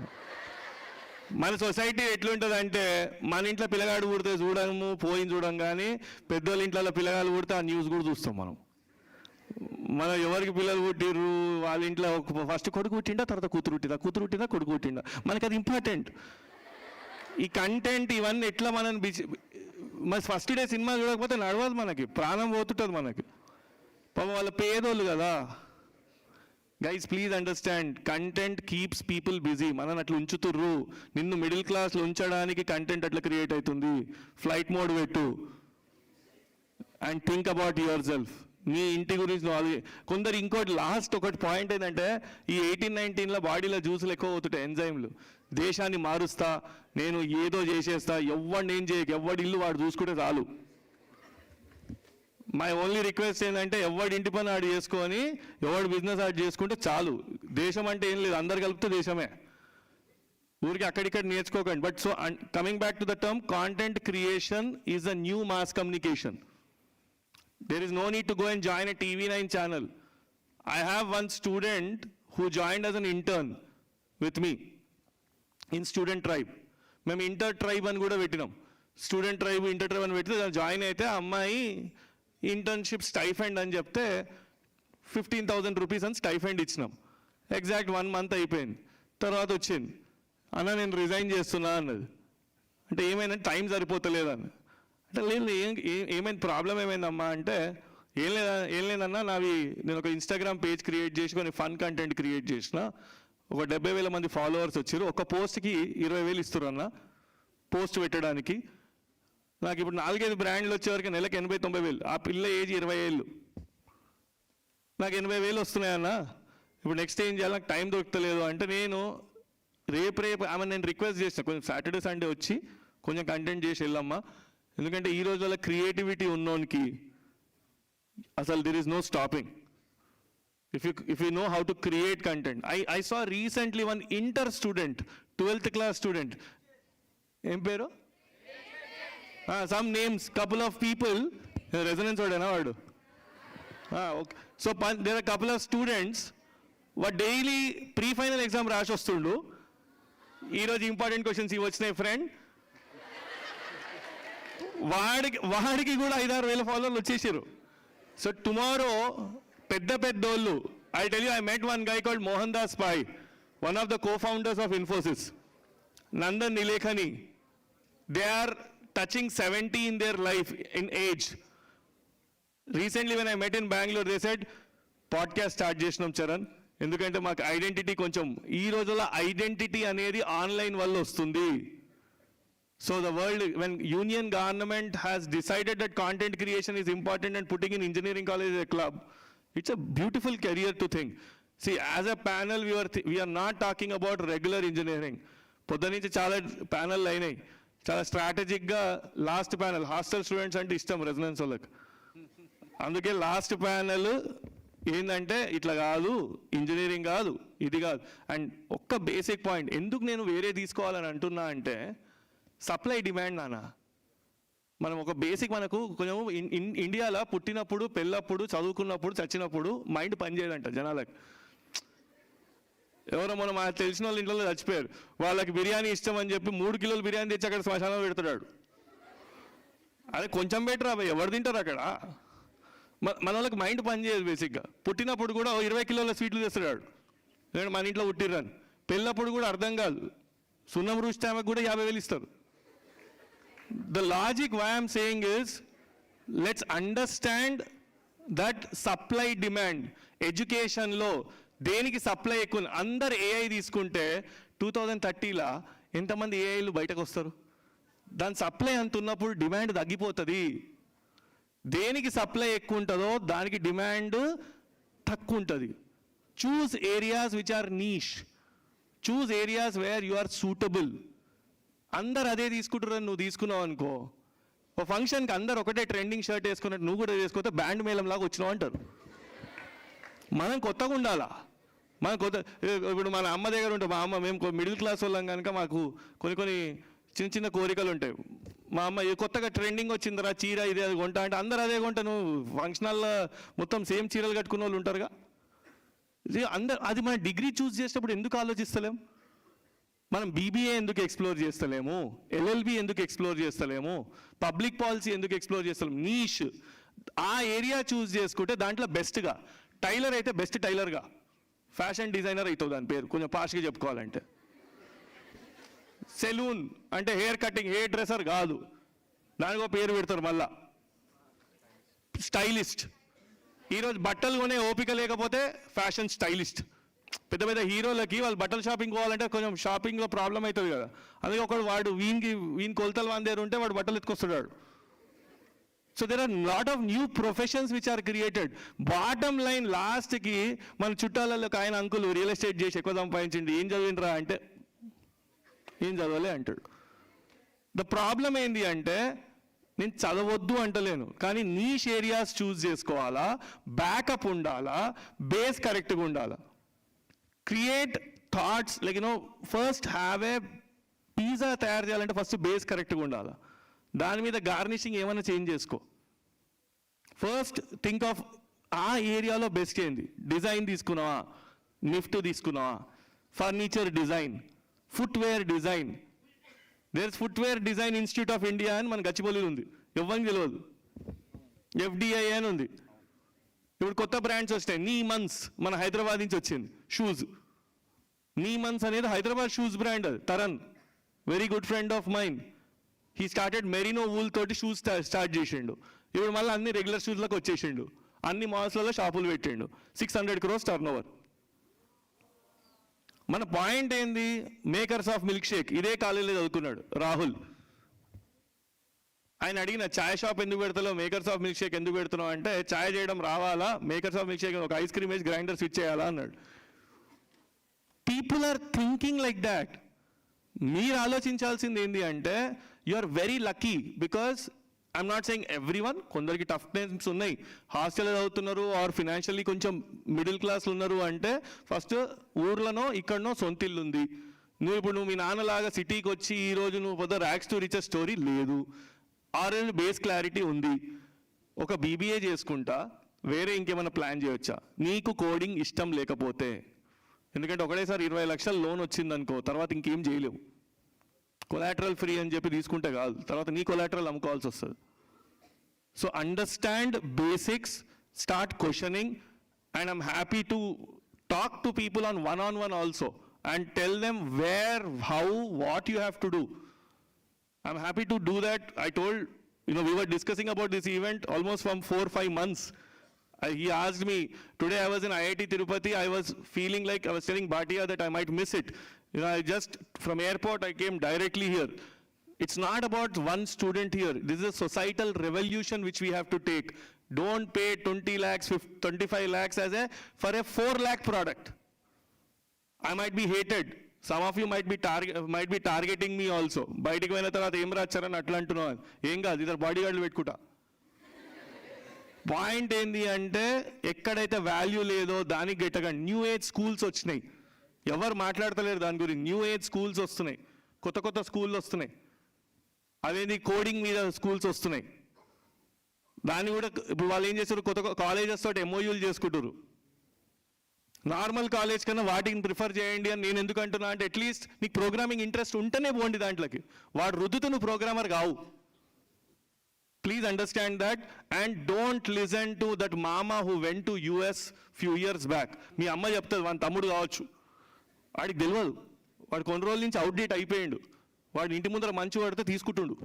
మన సొసైటీ ఎట్లుంటుంది అంటే మన ఇంట్లో పిల్లగాడు పుడితే చూడము, పోయిన చూడం, కానీ పెద్దోళ్ళ ఇంట్లో పిల్లగాడు పుడితే ఆ న్యూస్ కూడా చూస్తాం మనం. మనం ఎవరికి పిల్లలు పుట్టిర్రు, వాళ్ళ ఇంట్లో ఫస్ట్ కొడుకు పుట్టిండా, తర్వాత కూతురు పుట్టిందా కొడుకు పుట్టిండా, మనకి అది ఇంపార్టెంట్. ఈ కంటెంట్ ఇవన్నీ ఎట్లా మనం మరి ఫస్ట్ డే సినిమా చూడకపోతే నడవదు, మనకి ప్రాణం పోతుంటుంది మనకి. పాపం వాళ్ళ పేదోళ్ళు కదా. Guys please understand, content keeps people busy. మనని అట్లా ఉంచుతుర్రు. నిన్ను మిడిల్ క్లాస్లో ఉంచడానికి కంటెంట్ అట్లా క్రియేట్ అవుతుంది. ఫ్లైట్ మోడ్ పెట్టు and think about yourself. మీ ఇంటి గురించి కొందరు. ఇంకోటి లాస్ట్ ఒకటి పాయింట్ ఏంటంటే, ఈ 18-19లో బాడీలో జ్యూసులు ఎక్కువ అవుతుంటాయి, ఎంజైమ్లు. దేశాన్ని మారుస్తా, నేను ఏదో చేసేస్తా, ఎవడిని ఏం చేయక, ఎవడి ఇల్లు వాడు చూసుకుంటే చాలు. మై ఓన్లీ రిక్వెస్ట్ ఏంటంటే, ఎవడి ఇంటి పని ఆడు చేసుకొని ఎవడు బిజినెస్ ఆడు చేసుకుంటే చాలు. దేశం అంటే ఏం లేదు, అందరు కలిపితే దేశమే. ఊరికి అక్కడిక్కడ నేర్చుకోకండి. But so coming back to the term, content creation is a new mass communication. There is no need to go and join a TV9 channel. I have one student who joined as an intern with me in student tribe. మేము inter tribe అని కూడా పెట్టినాం. Student tribe, inter tribe అని పెడితే join అయితే ఆ అమ్మాయి internship stipend అని చెప్తే 15,000 రూపీస్ అని స్టైఫండ్ ఇచ్చినాం. ఎగ్జాక్ట్ 1 మంత్ అయిపోయింది. తర్వాత వచ్చింది, అన్న నేను రిజైన్ చేస్తున్నా అన్నది. అంటే ఏమైనా టైం సరిపోతలేదని. అంటే లేదు ఏమైంది ప్రాబ్లం ఏమైందమ్మా అంటే ఏం లేదన్నా నేను ఒక ఇన్స్టాగ్రామ్ పేజ్ క్రియేట్ చేసి కొన్ని ఫన్ కంటెంట్ క్రియేట్ చేసిన, ఒక 70,000 మంది ఫాలోవర్స్ వచ్చారు, ఒక పోస్ట్కి 20,000 ఇస్తున్నారు పోస్ట్ పెట్టడానికి. నాకు ఇప్పుడు 4-5 బ్రాండ్లు వచ్చేవరకు నెలకు 80,000-90,000. ఆ పిల్ల ఏజ్ 20 ఏళ్ళు, నాకు 80,000 వస్తున్నాయన్న. ఇప్పుడు నెక్స్ట్ ఏం చేయాలి, నాకు టైం దొరకలేదు అంటే నేను రేపు ఆమె నేను రిక్వెస్ట్ చేసిన కొంచెం సాటర్డే సండే వచ్చి కొంచెం కంటెంట్ చేసి వెళ్ళమ్మా. ఎందుకంటే ఈ రోజుల్లో క్రియేటివిటీ ఉన్నోనికి అసలు there is no stopping. If you know how to create content. I saw recently one inter student, 12th class student. Em peru? Some names, couple of people. Resonance vadena vadu. Okay. So there are a couple of students what daily pre-final exam rashi vastundu. Ee roju important questions ivi vachinay friend. వాడికి కూడా 5-6 వేల ఫాలోవర్లు వచ్చేసారు. So tomorrow పెద్దోళ్ళు, I tell you, I met one guy called Mohan Das Pai, one of the co-founders of Infosys, Nandan Nilekhani. They are touching 70 in their life in age. Recently when I met in Bangalore, they said, podcast start చేసినాం చరణ్, ఎందుకంటే మాకు identity కొంచెం ఈ రోజుల్లో identity అనేది online వల్ల వస్తుంది. So the world, when union government has decided that content creation is important and putting in engineering college as a club, it's a beautiful career to think. See, as a panel, we are not talking about regular engineering. పొద్దునుంచి చాలా panel అయినాయి, చాలా స్ట్రాటజిక్గా last panel hostel students అంటే ఇష్టం residence వాళ్ళకి. అందుకే last panel ఏంటంటే ఇట్లా కాదు, ఇంజనీరింగ్ కాదు, ఇది కాదు. అండ్ ఒక్క బేసిక్ పాయింట్ ఎందుకు నేను వేరే తీసుకోవాలని అంటున్నా అంటే సప్లై డిమాండ్ నాన్న. మనం ఒక బేసిక్ మనకు కొంచెం ఇండియాలో పుట్టినప్పుడు, పెళ్ళప్పుడు, చదువుకున్నప్పుడు, చచ్చినప్పుడు మైండ్ పనిచేయదంట జనాలకు. ఎవరో మనం తెలిసిన వాళ్ళ ఇంట్లో చచ్చిపోయారు, వాళ్ళకి బిర్యానీ ఇష్టం అని చెప్పి 3 కిలోలు బిర్యానీ తెచ్చి అక్కడ శ్మశానంలో పెడుతున్నాడు. అదే కొంచెం బెటర్ అవి ఎవరు తింటారు అక్కడ. మన వాళ్ళకి మైండ్ పనిచేయదు బేసిక్గా. పుట్టినప్పుడు కూడా 20 కిలోల స్వీట్లు తెస్తున్నాడు, లేదంటే మన ఇంట్లో పుట్టిర్రని. పెళ్ళప్పుడు కూడా అర్థం కాదు, సున్నం రుచి ఆమెకు కూడా 50,000 ఇస్తారు. The logic why I'm saying is, let's understand that supply demand. Education లో దేనికి సప్లై ఎక్కువ. అందరు ఏఐ తీసుకుంటే 2030లో ఎంతమంది ఏఐలు బయటకు వస్తారు? దాని సప్లై అంత ఉన్నప్పుడు డిమాండ్ తగ్గిపోతుంది. దేనికి సప్లై ఎక్కువ ఉంటుందో దానికి డిమాండ్ తక్కువ ఉంటుంది. Choose areas which are niche, choose areas where you are suitable. అందరు అదే తీసుకుంటారని నువ్వు తీసుకున్నావు అనుకో, ఒక ఫంక్షన్కి అందరు ఒకటే ట్రెండింగ్ షర్ట్ వేసుకున్నట్టు నువ్వు కూడా వేసుకోతే బ్యాండ్ మేళంలాగా వచ్చినావు అంటారు. మనం కొత్తగా ఉండాలా. మనం ఇప్పుడు మన అమ్మ దగ్గర ఉంటాం, మా అమ్మ మేము మిడిల్ క్లాస్ వాళ్ళం కనుక మాకు కొన్ని చిన్న కోరికలు ఉంటాయి. మా అమ్మ కొత్తగా ట్రెండింగ్ వచ్చిందిరా చీర ఇదే అది కొంటా అంటే అందరు అదే కొంటా. నువ్వు ఫంక్షనల్లో మొత్తం సేమ్ చీరలు కట్టుకున్న వాళ్ళు ఉంటారుగా. అందరు అది మన డిగ్రీ చూస్ చేసేటప్పుడు ఎందుకు ఆలోచిస్తలేము? మనం బీబీఏ ఎందుకు ఎక్స్ప్లోర్ చేస్తలేము? ఎల్ఎల్బి ఎందుకు ఎక్స్ప్లోర్ చేస్తలేము? పబ్లిక్ పాలసీ ఎందుకు ఎక్స్ప్లోర్ చేస్తలేము? నీష్ ఆ ఏరియా చూస్ చేసుకుంటే దాంట్లో బెస్ట్గా, టైలర్ అయితే బెస్ట్ టైలర్గా, ఫ్యాషన్ డిజైనర్ అవుతావు దాని పేరు కొంచెం పాష్గా చెప్పుకోవాలంటే. సెలూన్ అంటే హెయిర్ కటింగ్, హెయిర్ డ్రెస్సర్ కాదు, దానికో పేరు పెడతారు మళ్ళా. స్టైలిస్ట్, ఈరోజు బట్టలు కొనే ఓపిక లేకపోతే ఫ్యాషన్ స్టైలిస్ట్. పెద్ద హీరోలకి వాళ్ళు బట్టలు షాపింగ్ పోవాలంటే కొంచెం షాపింగ్లో ప్రాబ్లం అవుతుంది కదా. అందుకే వాడు వీని కొలతలు మన దగ్గర ఉంటే వాడు బట్టలు ఎత్తుకొస్తున్నాడు. So there are lot of new professions which are created. Bottom line లాస్ట్కి మన చుట్టాలలో ఆయన అంకుల్ రియల్ ఎస్టేట్ చేసి ఎక్కువ సంపాదించండి, ఏం చదివినరా అంటే ఏం చదవలే అంటాడు. ద ప్రాబ్లం ఏంది అంటే నేను చదవద్దు అంటలేను, కానీ నీష్ ఏరియాస్ చూస్ చేసుకోవాలా, బ్యాకప్ ఉండాలా, బేస్ కరెక్ట్గా ఉండాలా. Create thoughts like first have a pizza తయారు చేయాలంటే ఫస్ట్ బేస్ కరెక్ట్గా ఉండాలి. దాని మీద గార్నిషింగ్ ఏమైనా చేంజ్ చేసుకో. ఫస్ట్ థింక్ ఆఫ్ ఆ ఏరియాలో బెస్ట్ ఏంది. డిజైన్ తీసుకున్నావా, నిఫ్ట్ తీసుకున్నావా, furniture design, footwear design. There is footwear design institute of India అని మన గచ్చిబౌలిలో ఉంది, ఎవరికి తెలియదు. FDI అని ఉంది. ఇప్పుడు కొత్త బ్రాండ్స్ వస్తాయి. నీమన్స్ మన హైదరాబాద్ నుంచి వచ్చింది షూస్. నీమన్స్ అనేది హైదరాబాద్ షూస్ బ్రాండ్. అది Taran, very good friend of mine, he started merino wool తోటి షూస్ స్టార్ట్ చేసిండు. ఇప్పుడు మళ్ళీ అన్ని రెగ్యులర్ షూస్లోకి వచ్చేసిండు. అన్ని మాల్స్లలో షాపులు పెట్టిండు. 600 crores టర్నోవర్. మన పాయింట్ ఏంది? మేకర్స్ ఆఫ్ మిల్క్ షేక్ ఇదే కాలేజీలో చదువుకున్నాడు రాహుల్. ఆయన అడిగిన ఛాయ్ షాప్ ఎందుకు పెడతావు, మేకర్స్ ఆఫ్ మిల్క్ షేక్ ఎందుకు పెడుతున్నావు అంటే, ఛాయ్ చేయడం రావాలా, మేకర్స్ ఆఫ్ మిల్క్ షేక్ ఒక ఐస్ క్రీమ్ వేసి గ్రైండర్ స్విచ్ చేయాలా అన్నాడు. People are thinking like that. మీరు ఆలోచించాల్సింది ఏంటి అంటే, you are very lucky because I'm not saying everyone, కొందరికి టఫ్ టైమ్స్ ఉన్నాయి, హాస్టల్ చదువుతున్నారు ఆర్ ఫినాన్షియల్లీ కొంచెం మిడిల్ క్లాస్లో ఉన్నారు అంటే, ఫస్ట్ ఊర్లోనో ఇక్కడనో సొంత ఇల్లు ఉంది. నువ్వు మీ నాన్నలాగా సిటీకి వచ్చి ఈరోజు నువ్వు పొద్దు ర్యాక్స్ టు రిచెస్ స్టోరీ లేదు. ఆర్ బేస్ క్లారిటీ ఉంది. ఒక BBA చేసుకుంటా వేరే ఇంకేమైనా ప్లాన్ చేయొచ్చా? నీకు కోడింగ్ ఇష్టం లేకపోతే, ఎందుకంటే ఒకటేసారి 20 లక్షల లోన్ వచ్చిందనుకో, తర్వాత ఇంకేం చేయలేవు. కొలాటరల్ ఫ్రీ అని చెప్పి తీసుకుంటే కాదు, తర్వాత నీ కొలాటరల్ అమ్ముకోవాల్సి వస్తుంది. So understand basics, start questioning, and I'm happy to talk to people on one-on-one also and tell them where, how, what you have to do. I'm happy to do that. I told, we were discussing about this event almost from 4-5 months. He asked me, today I was in IIT Tirupati, I was feeling like, I was telling Bhatia that I might miss it. I just, from airport, I came directly here. It's not about one student here. This is a societal revolution which we have to take. Don't pay 20 lakhs, 25 lakhs for a 4 lakh product. I might be hated. Some of you might be targeting me also. బయటికి పోయిన తర్వాత ఏం రాచారని అట్లా అంటున్నాను. ఏం కాదు, ఇద్దరు body గార్డులు పెట్టుకుంటా. పాయింట్ ఏంది అంటే, ఎక్కడైతే వాల్యూ లేదో దానికి గట్టకండి. న్యూ ఏజ్ స్కూల్స్ వచ్చినాయి, ఎవరు మాట్లాడతలేరు దాని గురించి. న్యూ ఏజ్ స్కూల్స్ వస్తున్నాయి, కొత్త స్కూళ్ళు వస్తున్నాయి. అదేంటి కోడింగ్ మీద స్కూల్స్ వస్తున్నాయి. దాన్ని కూడా ఇప్పుడు వాళ్ళు ఏం చేస్తారు, కొత్త కాలేజెస్ తోటి MOUలు చేసుకుంటారు. నార్మల్ కాలేజ్ కన్నా వాటిని ప్రిఫర్ చేయండి అని నేను ఎందుకు అంటున్నా అంటే, అట్లీస్ట్ నీకు ప్రోగ్రామింగ్ ఇంట్రెస్ట్ ఉంటేనే పోండి దాంట్లోకి. వాడు రుద్దుతూ నువ్వు ప్రోగ్రామర్ కావు. Please understand that and don't listen to that మామా who went to US few years back. మీ అమ్మ చెప్తుంది, వాడి తమ్ముడు కావచ్చు, వాడికి తెలియదు. వాడు కొన్ని రోజుల నుంచి అవుట్డేట్ అయిపోయిండు. వాడు ఇంటి ముందర మంచు పడితే తీసుకుంటుండు.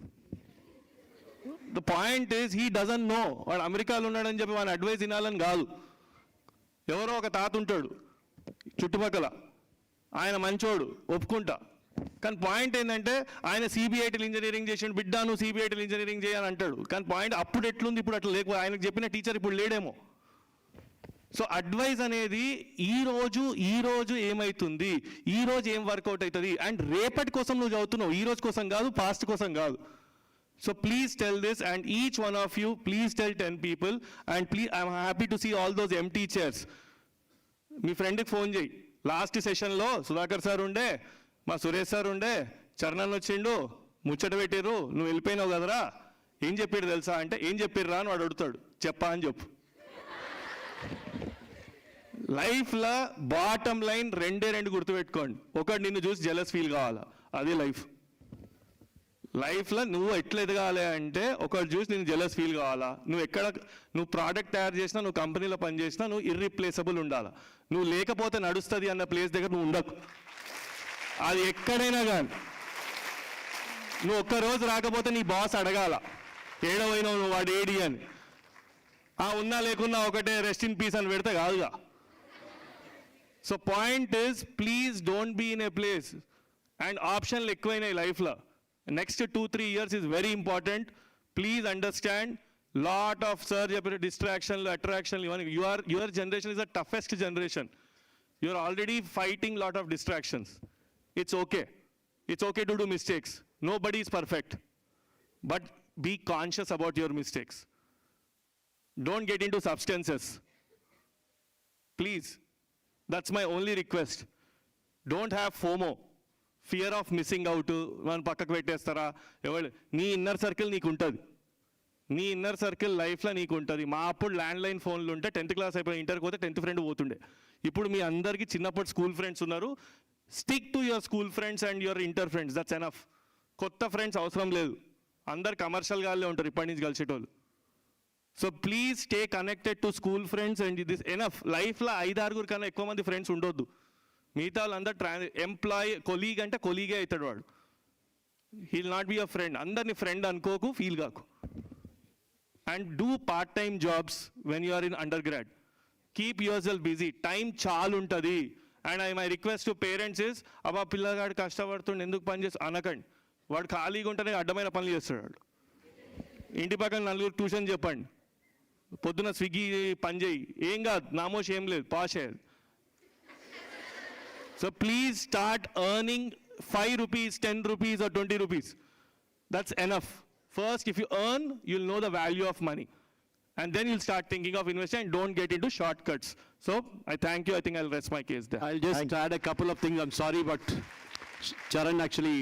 The point is he doesn't know. వాడు అమెరికాలో ఉన్నాడని చెప్పి వాడిని అడ్వైస్ వినాలని కాదు. ఎవరో ఒక తాత ఉంటాడు చుట్టుపక్కల, ఆయన మంచోడు ఒప్పుకుంటా, కానీ పాయింట్ ఏంటంటే ఆయన CBITలో ఇంజనీరింగ్ చేసిండు, బిడ్డ నువ్వు CBITలో ఇంజనీరింగ్ చేయాలని అంటాడు. కానీ పాయింట్ అప్పుడు ఎట్లుంది, ఇప్పుడు అట్లా లేకపోతే ఆయనకు చెప్పిన టీచర్ ఇప్పుడు లేడేమో. సో అడ్వైజ్ అనేది ఈ రోజు ఏమవుతుంది, ఈ రోజు ఏం వర్కౌట్ అవుతుంది, అండ్ రేపటి కోసం నువ్వు చదువుతున్నావు, ఈ రోజు కోసం కాదు, పాస్ట్ కోసం కాదు. So please tell this, and each one of you, please tell 10 people, and please, I'm happy to see all those empty chairs. మీ ఫ్రెండ్కి ఫోన్ చేయి. లాస్ట్ సెషన్లో సుధాకర్ సార్ ఉండే, మా సురేష్ సార్ ఉండే, చరణ్ వచ్చిండు, ముచ్చట పెట్టిర్రు, నువ్వు వెళ్ళిపోయినావు కదరా, ఏం చెప్పారు తెలుసా అంటే, ఏం చెప్పిర్రా అని వాడు అడుగుతాడు, చెప్పా అని చెప్పు. లైఫ్లో బాటమ్ లైన్ రెండు గుర్తుపెట్టుకోండి. ఒకటి, నిన్ను చూసి జెలస్ ఫీల్ కావాలా, అది లైఫ్. లైఫ్లో నువ్వు ఎట్లా ఎదగాలి అంటే, ఒకటి చూసి నేను జెలస్ ఫీల్ కావాలా. నువ్వు ప్రోడక్ట్ తయారు చేసినా, నువ్వు కంపెనీలో పనిచేసినా, నువ్వు ఇర్రీప్లేసబుల్ ఉండాలా. నువ్వు లేకపోతే నడుస్తుంది అన్న ప్లేస్ దగ్గర నువ్వు ఉండకు. అది ఎక్కడైనా కానీ నువ్వు ఒక్కరోజు రాకపోతే నీ బాస్ అడగాల, ఏడవైనావు నువ్వు, వాడు ఏడి అని. ఉన్నా లేకున్నా ఒకటే, రెస్ట్ ఇన్ పీస్ అని పెడితే కాదుగా. So point is, please don't be in a place. And ఆప్షన్లు ఎక్కువైనాయి లైఫ్లో. Next 2-3 years is very important. Please understand, lot of surge, distraction, attraction. Your generation is the toughest generation. You are already fighting lot of distractions. It's okay. It's okay to do mistakes. Nobody is perfect. But be conscious about your mistakes. Don't get into substances. Please. That's my only request. Don't have FOMO. Fear of missing out. మనం పక్కకు పెట్టేస్తారా, ఎవరు నీ inner circle నీకు ఉంటుంది, నీ inner circle లైఫ్లో నీకు ఉంటుంది. మా అప్పుడు ల్యాండ్లైన్ ఫోన్లు ఉంటే 10th క్లాస్ అయిపోయి ఇంటర్కి పోతే 10th ఫ్రెండ్ పోతుండే. ఇప్పుడు మీ అందరికీ చిన్నప్పుడు స్కూల్ ఫ్రెండ్స్ ఉన్నారు. Stick to your school friends and your inter friends, that's enough. కొత్త ఫ్రెండ్స్ అవసరం లేదు, అందరు కమర్షియల్ గానే ఉంటారు ఇప్పటి నుంచి కలిసేటోళ్ళు. So please stay connected to school friends and this enough. లైఫ్లో 5-6 కన్నా ఎక్కువ మంది ఫ్రెండ్స్ ఉండొద్దు. మిగతా వాళ్ళందరూ ఎంప్లాయీ కొలీగ్ అంటే కొలీగే అవుతాడు వాడు. He'll not be a friend. అందరినీ ఫ్రెండ్ అనుకోకు, ఫీల్ కాకు. And do part time jobs when you are in undergrad. Keep yourself busy. Time చాలా ఉంటుంది. And my request to parents is, అబ్బా పిల్లగాడు కష్టపడుతుండే ఎందుకు పని చేసి అనకండి. వాడు ఖాళీగా ఉంటేనే అడ్డమైన పనులు చేస్తాడు వాడు. ఇంటి పక్కన 4 ట్యూషన్ చెప్పండి, పొద్దున స్విగ్గీ పని చేయి, ఏం కాదు, నామోష్ ఏం లేదు, పాష్ అయ్యేది. So please start earning 5 rupees, 10 rupees or 20 rupees. That's enough. First, if you earn, you'll know the value of money. And then you'll start thinking of investing and don't get into shortcuts. So I thank you. I think I'll rest my case there. I'll just add a couple of things. I'm sorry, but Charan actually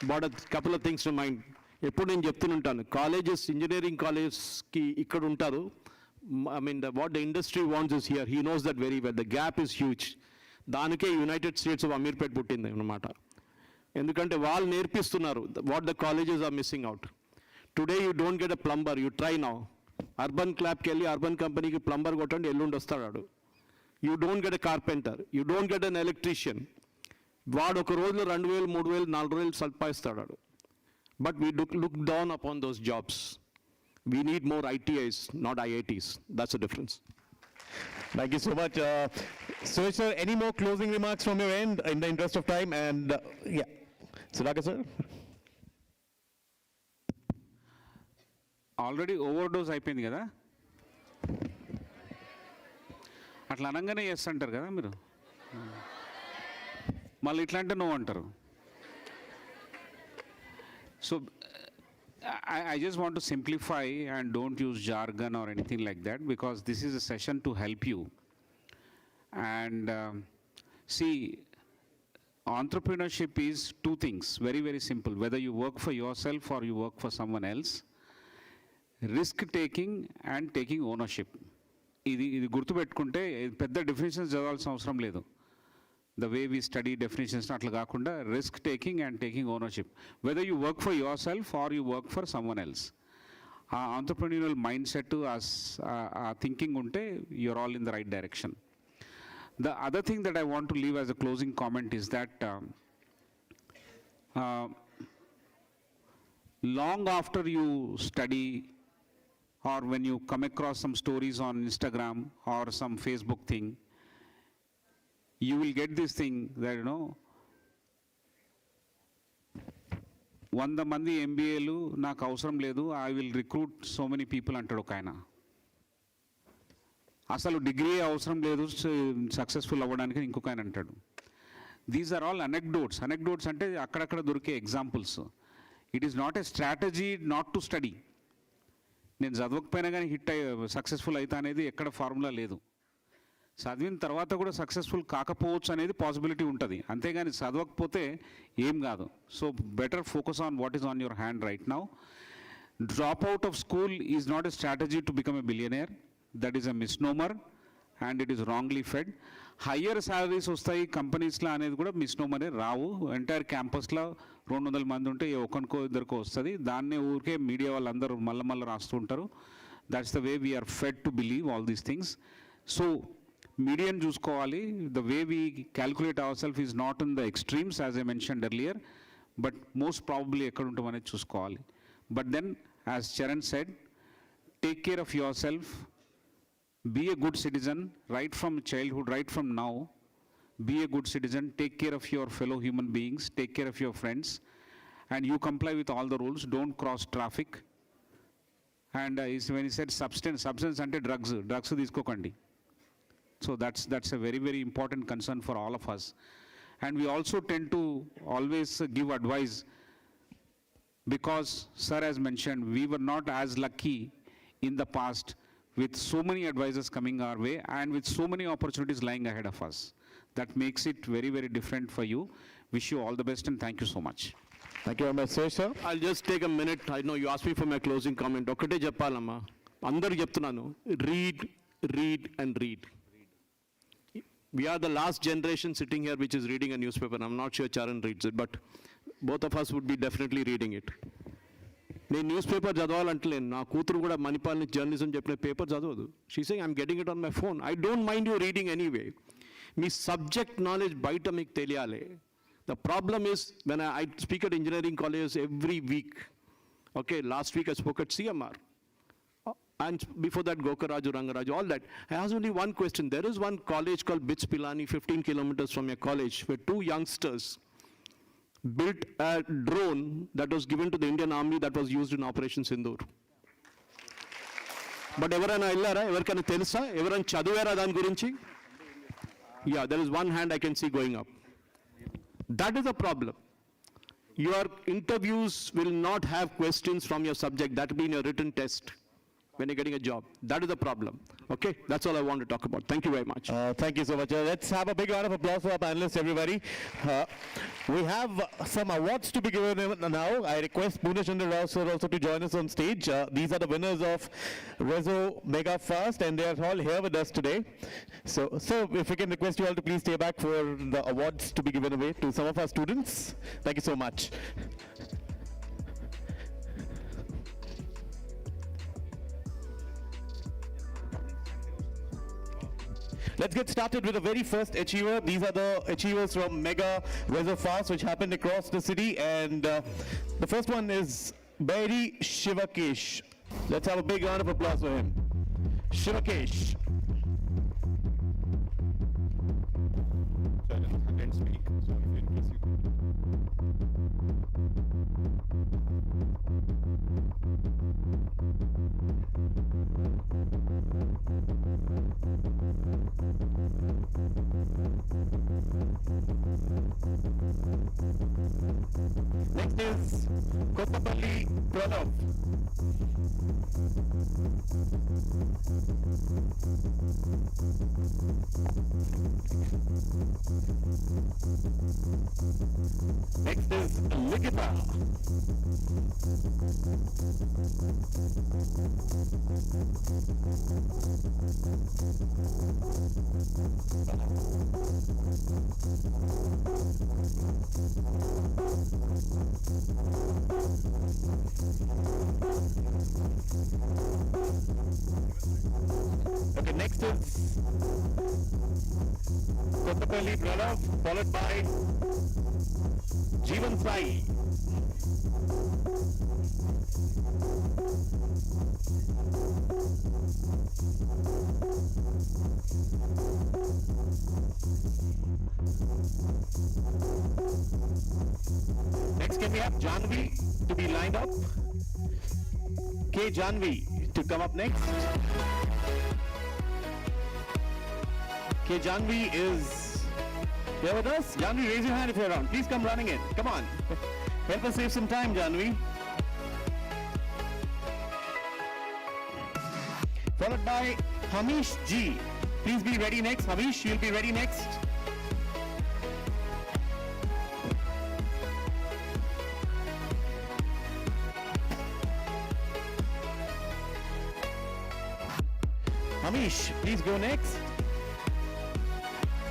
brought a couple of things to mind. ఎప్పుడు నేను చెప్తుంటాను, colleges, engineering కాలేజెస్కి ఇక్కడ ఉంటారు. I mean, what the industry wants is here. He knows that very well. The gap is huge. దానికే united states of Ameerpet పుట్టింది అన్నమాట. ఎందుకంటే వాళ్ళు నేర్పిస్తున్నారు what the colleges are missing out. Today you don't get a plumber, you try now. Urban క్లాబ్కి వెళ్ళి urban కంపెనీకి plumber కొట్టండి, ఎల్లుండి వస్తాడు. You don't get a carpenter, you don't get an electrician. వాడు ఒక రోజులో 2,000, 3,000, 4,000 సంపాదిస్తాడు. But we look down upon those jobs. We need more ITIs, not IITs. That's the difference. Thank you so much. Suresh sir, any more closing remarks from your end in the interest of time? And yeah, Sudhakar sir. Already overdose అయిపోయింది కదా, అట్లా అనగానే yes అంటారు కదా మీరు, మళ్ళీ ఇట్లా అంటే నో అంటారు. So I just want to simplify and don't use jargon or anything like that, because this is a session to help you. And see, entrepreneurship is two things, very, very simple. Whether you work for yourself or you work for someone else, risk taking and taking ownership. ఇది గుర్తుపెట్టుకుంటే పెద్ద definitions చదవాల్సిన అవసరం లేదు. The way we study definitions అట్లా కాకుండా risk taking and taking ownership. Whether you work for yourself or you work for someone else. Entrepreneurial mindset, thinking unte, you're all in the right direction. The other thing that I want to leave as a closing comment is that long after you study or when you come across some stories on Instagram or some Facebook thing, you will get this thing that, you know, 100 మంది MBAలు నాకు అవసరం లేదు, I will recruit so many people అంటాడు ఒక ఆయన. అసలు degree అవసరం లేదు సక్సెస్ఫుల్ అవ్వడానికి ఇంకొక ఆయన అంటాడు. These are all anecdotes. Anecdotes అంటే అక్కడక్కడ దొరికే examples. It is not a strategy not to study. నేను చదవకపోయినా కానీ సక్సెస్ఫుల్ అవుతా అనేది ఎక్కడ ఫార్ములా లేదు. చదివిన తర్వాత కూడా సక్సెస్ఫుల్ కాకపోవచ్చు అనేది పాసిబిలిటీ ఉంటుంది, అంతేగాని చదవకపోతే ఏం కాదు. So better focus on what is on your hand right now. Drop out of school is not a strategy to become a billionaire. That is a misnomer and it is wrongly fed. Higher salaries వస్తాయి కంపెనీస్లో అనేది కూడా మిస్నోమరే, రావు. Entire క్యాంపస్లో 200 మంది ఉంటే ఒకరికో ఇద్దరికో వస్తుంది, దాన్నే ఊరికే మీడియా వాళ్ళందరూ మళ్ళీ రాస్తూ ఉంటారు. That's the way we're fed to believe all these things. So medium చూసుకోవాలి. The way we calculate ourself is not in the extremes as I mentioned earlier, but most probably ఎక్కడ ఉంటామనేది చూసుకోవాలి. But then as Charan said, take care of yourself, be a good citizen right from childhood, right from now. Be a good citizen, take care of your fellow human beings, take care of your friends, and you comply with all the rules. Don't cross traffic. And when he said substance ante drugs తీసుకోకండి. So that's a very, very important concern for all of us. And we also tend to always give advice, because sir has mentioned we were not as lucky in the past with so many advisors coming our way and with so many opportunities lying ahead of us. That makes it very, very different for you. Wish you all the best and thank you so much. Thank you very much, Suresh sir. I'll just take a minute. I know you asked me for my closing comment. ఒకటే చెప్పాలమ్మా, అందరూ చెప్తున్నాను, read and read. We are the last generation sitting here which is reading a newspaper. I'm not sure Charan reads it, but both of us would be definitely reading it. నేను newspaper చదవాలంటలేను, నా కూతురు కూడా మణిపాల్ నుంచి journalism చెప్పిన paper చదవదు. She saying I'm getting it on my phone. I don't mind you reading anyway. మీ subject knowledge బయట మీకు తెలియాలి. The problem is when I speak at engineering colleges every week. Okay, last week I spoke at CMR. And before that, Gokaraju, Rangaraju, all that. I asked only one question. There is one college called Bits Pilani, 15 kilometers from your college, where two youngsters built a drone that was given to the Indian Army that was used in Operation Sindoor. But ఎవరైనా వెళ్ళారా? ఎవరికైనా తెలుసా? ఎవరైనా చదివారా దాని గురించి? Yeah, there is one hand I can see going up. That is a problem. Your interviews will not have questions from your subject. That will be in your written test when you're getting a job. That is the problem. Okay, that's all I want to talk about. Thank you very much. Thank you so much. Let's have a big round of applause for our panelists, everybody. We have some awards to be given now. I request Purnachandra Rao sir also to join us on stage. These are the winners of Reso Mega Fast, and they are all here with us today. So if we can request you all to please stay back for the awards to be given away to some of our students. Thank you so much. Let's get started with the very first achiever. These are the achievers from Mega ResoFast, which happened across the city. And the first one is Bairi Shivakesh. Let's have a big round of applause for him. Shivakesh. I didn't speak, so if in case you... Next is Kotapalli Pranav. Next is Likita. Okay, next is Kotapalli Pranav, followed by Jeevan Sai. Next, can we have Janvi to be lined up? K. Janvi to come up next. K. Janvi is here with us. Janvi, raise your hand if you're around. Please come running in. Come on. Help us save some time, Janvi. Followed by Hamish G. Please be ready next. Hamish, you'll be ready next. Hamish, please go next.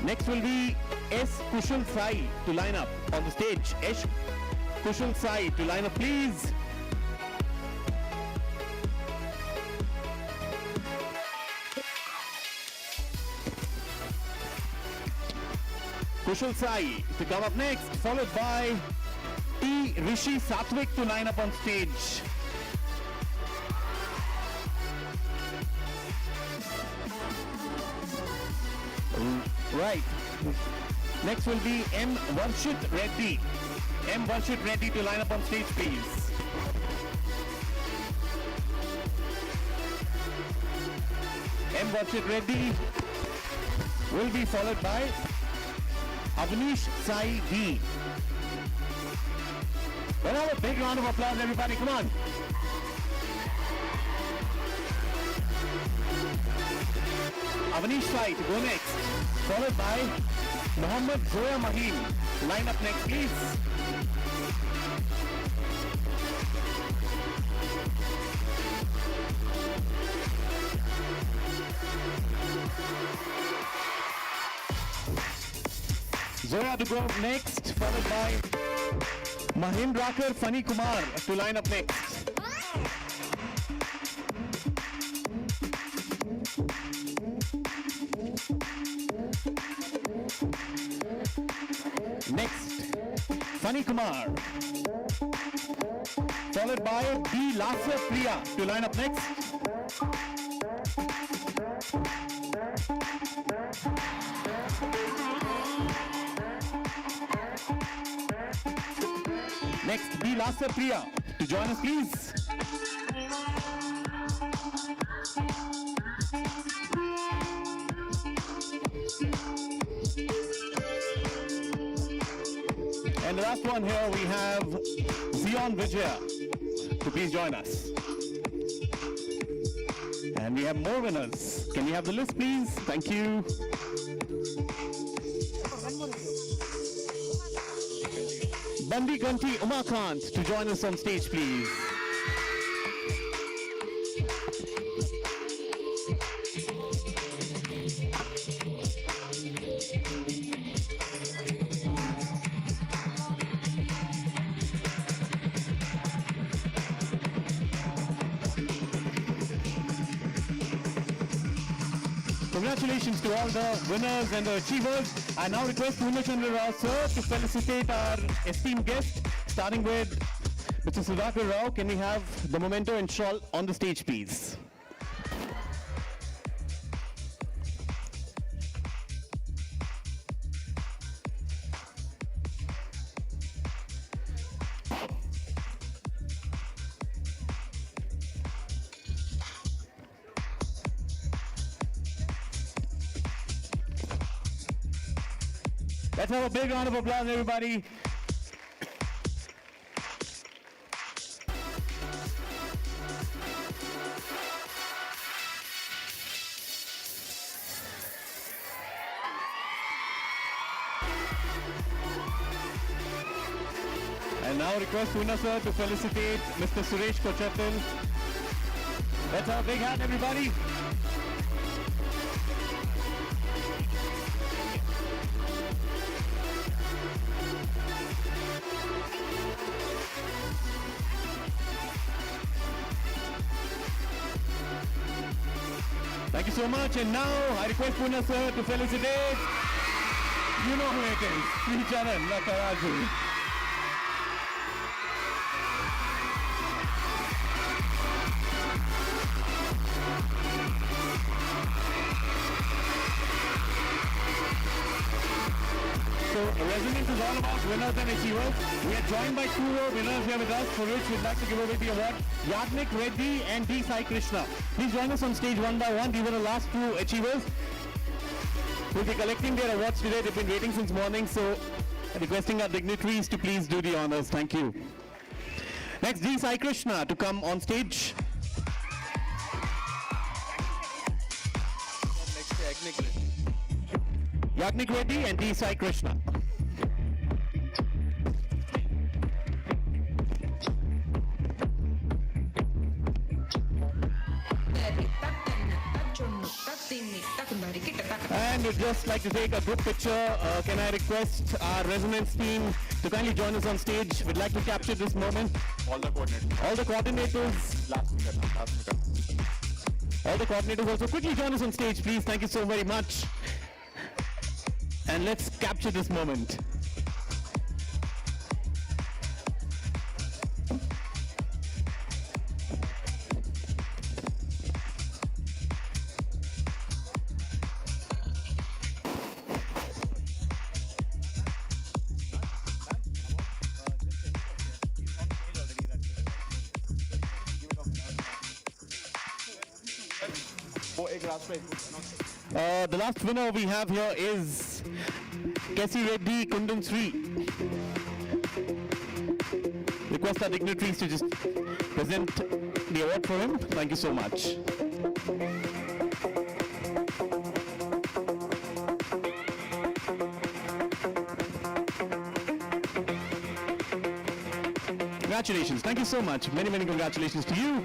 Next will be S. Kushal Sai to line up on the stage. S. Kushal Sai to line up, please. Kushal Sai to come up next, followed by T. Rishi Satvik to line up on stage. Right. Next will be M. Varshit Reddy. M. Varshit Reddy to line up on stage, please. M. Varshit Reddy will be followed by Avnish Sai D. Well, have a big round of applause, everybody. Come on. Avnish Sai to go next, followed by Mohammad Zoya Maheen. Line up next, please. Zoya to go next, followed by Mahindrakar Fani Kumar to line up next. Sunny Kumar. Followed by B. Lasya Priya to line up next. Next, B. Lasya Priya to join us, please. And the last one here, we have Zion Vijaya to please join us. And we have more winners. Can we have the list, please? Thank you. Bandi Ganti Umakant to join us on stage, please. Congratulations to all the winners and the achievers. I now request Charan Rao sir to felicitate our esteemed guest, starting with Mr. Sudhakar Rao. Can we have the memento and shawl on the stage, please? Let's have a big round of applause, everybody. And now request Una sir to felicitate Mr. Suresh Kochattil. Let's have a big hand, everybody. Thank you so much. And now I request Puna sir to felicitate. You know who it is. Sri Charan Lakkaraju. So Resonance is all about winners and achievers. We are joined by two more winners here with us, for which we'd like to give away the award. Yagnik Reddy and D. Sai Krishna. Please join us on stage one by one. These are the last two achievers. We'll be collecting their awards today. They've been waiting since morning, so requesting our dignitaries to please do the honors. Thank you. Next, D. Sai Krishna to come on stage. Yagnik Reddy and D. Sai Krishna. And we'd just like to take a group picture. Can I request our Resonance team to kindly join us on stage? We'd like to capture this moment. All the coordinators. All the coordinators. All the coordinators also quickly join us on stage, please. Thank you so very much. And let's capture this moment. The last winner we have here is Kesi Reddy Kundan Sri. Request our dignitaries to just present the award for him. Thank you so much. Congratulations. Thank you so much. Many, many congratulations to you.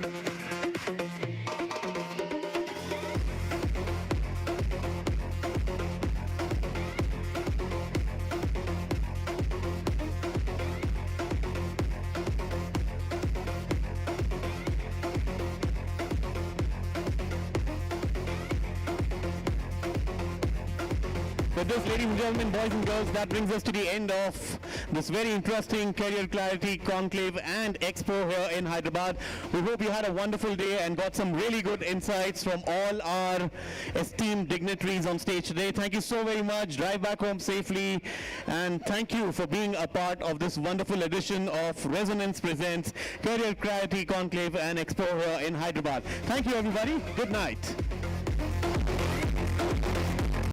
With this, ladies and gentlemen, boys and girls, that brings us to the end of this very interesting Career Clarity Conclave and Expo here in Hyderabad. We hope you had a wonderful day and got some really good insights from all our esteemed dignitaries on stage today. Thank you so very much. Drive back home safely. And thank you for being a part of this wonderful edition of Resonance Presents Career Clarity Conclave and Expo here in Hyderabad. Thank you, everybody. Good night.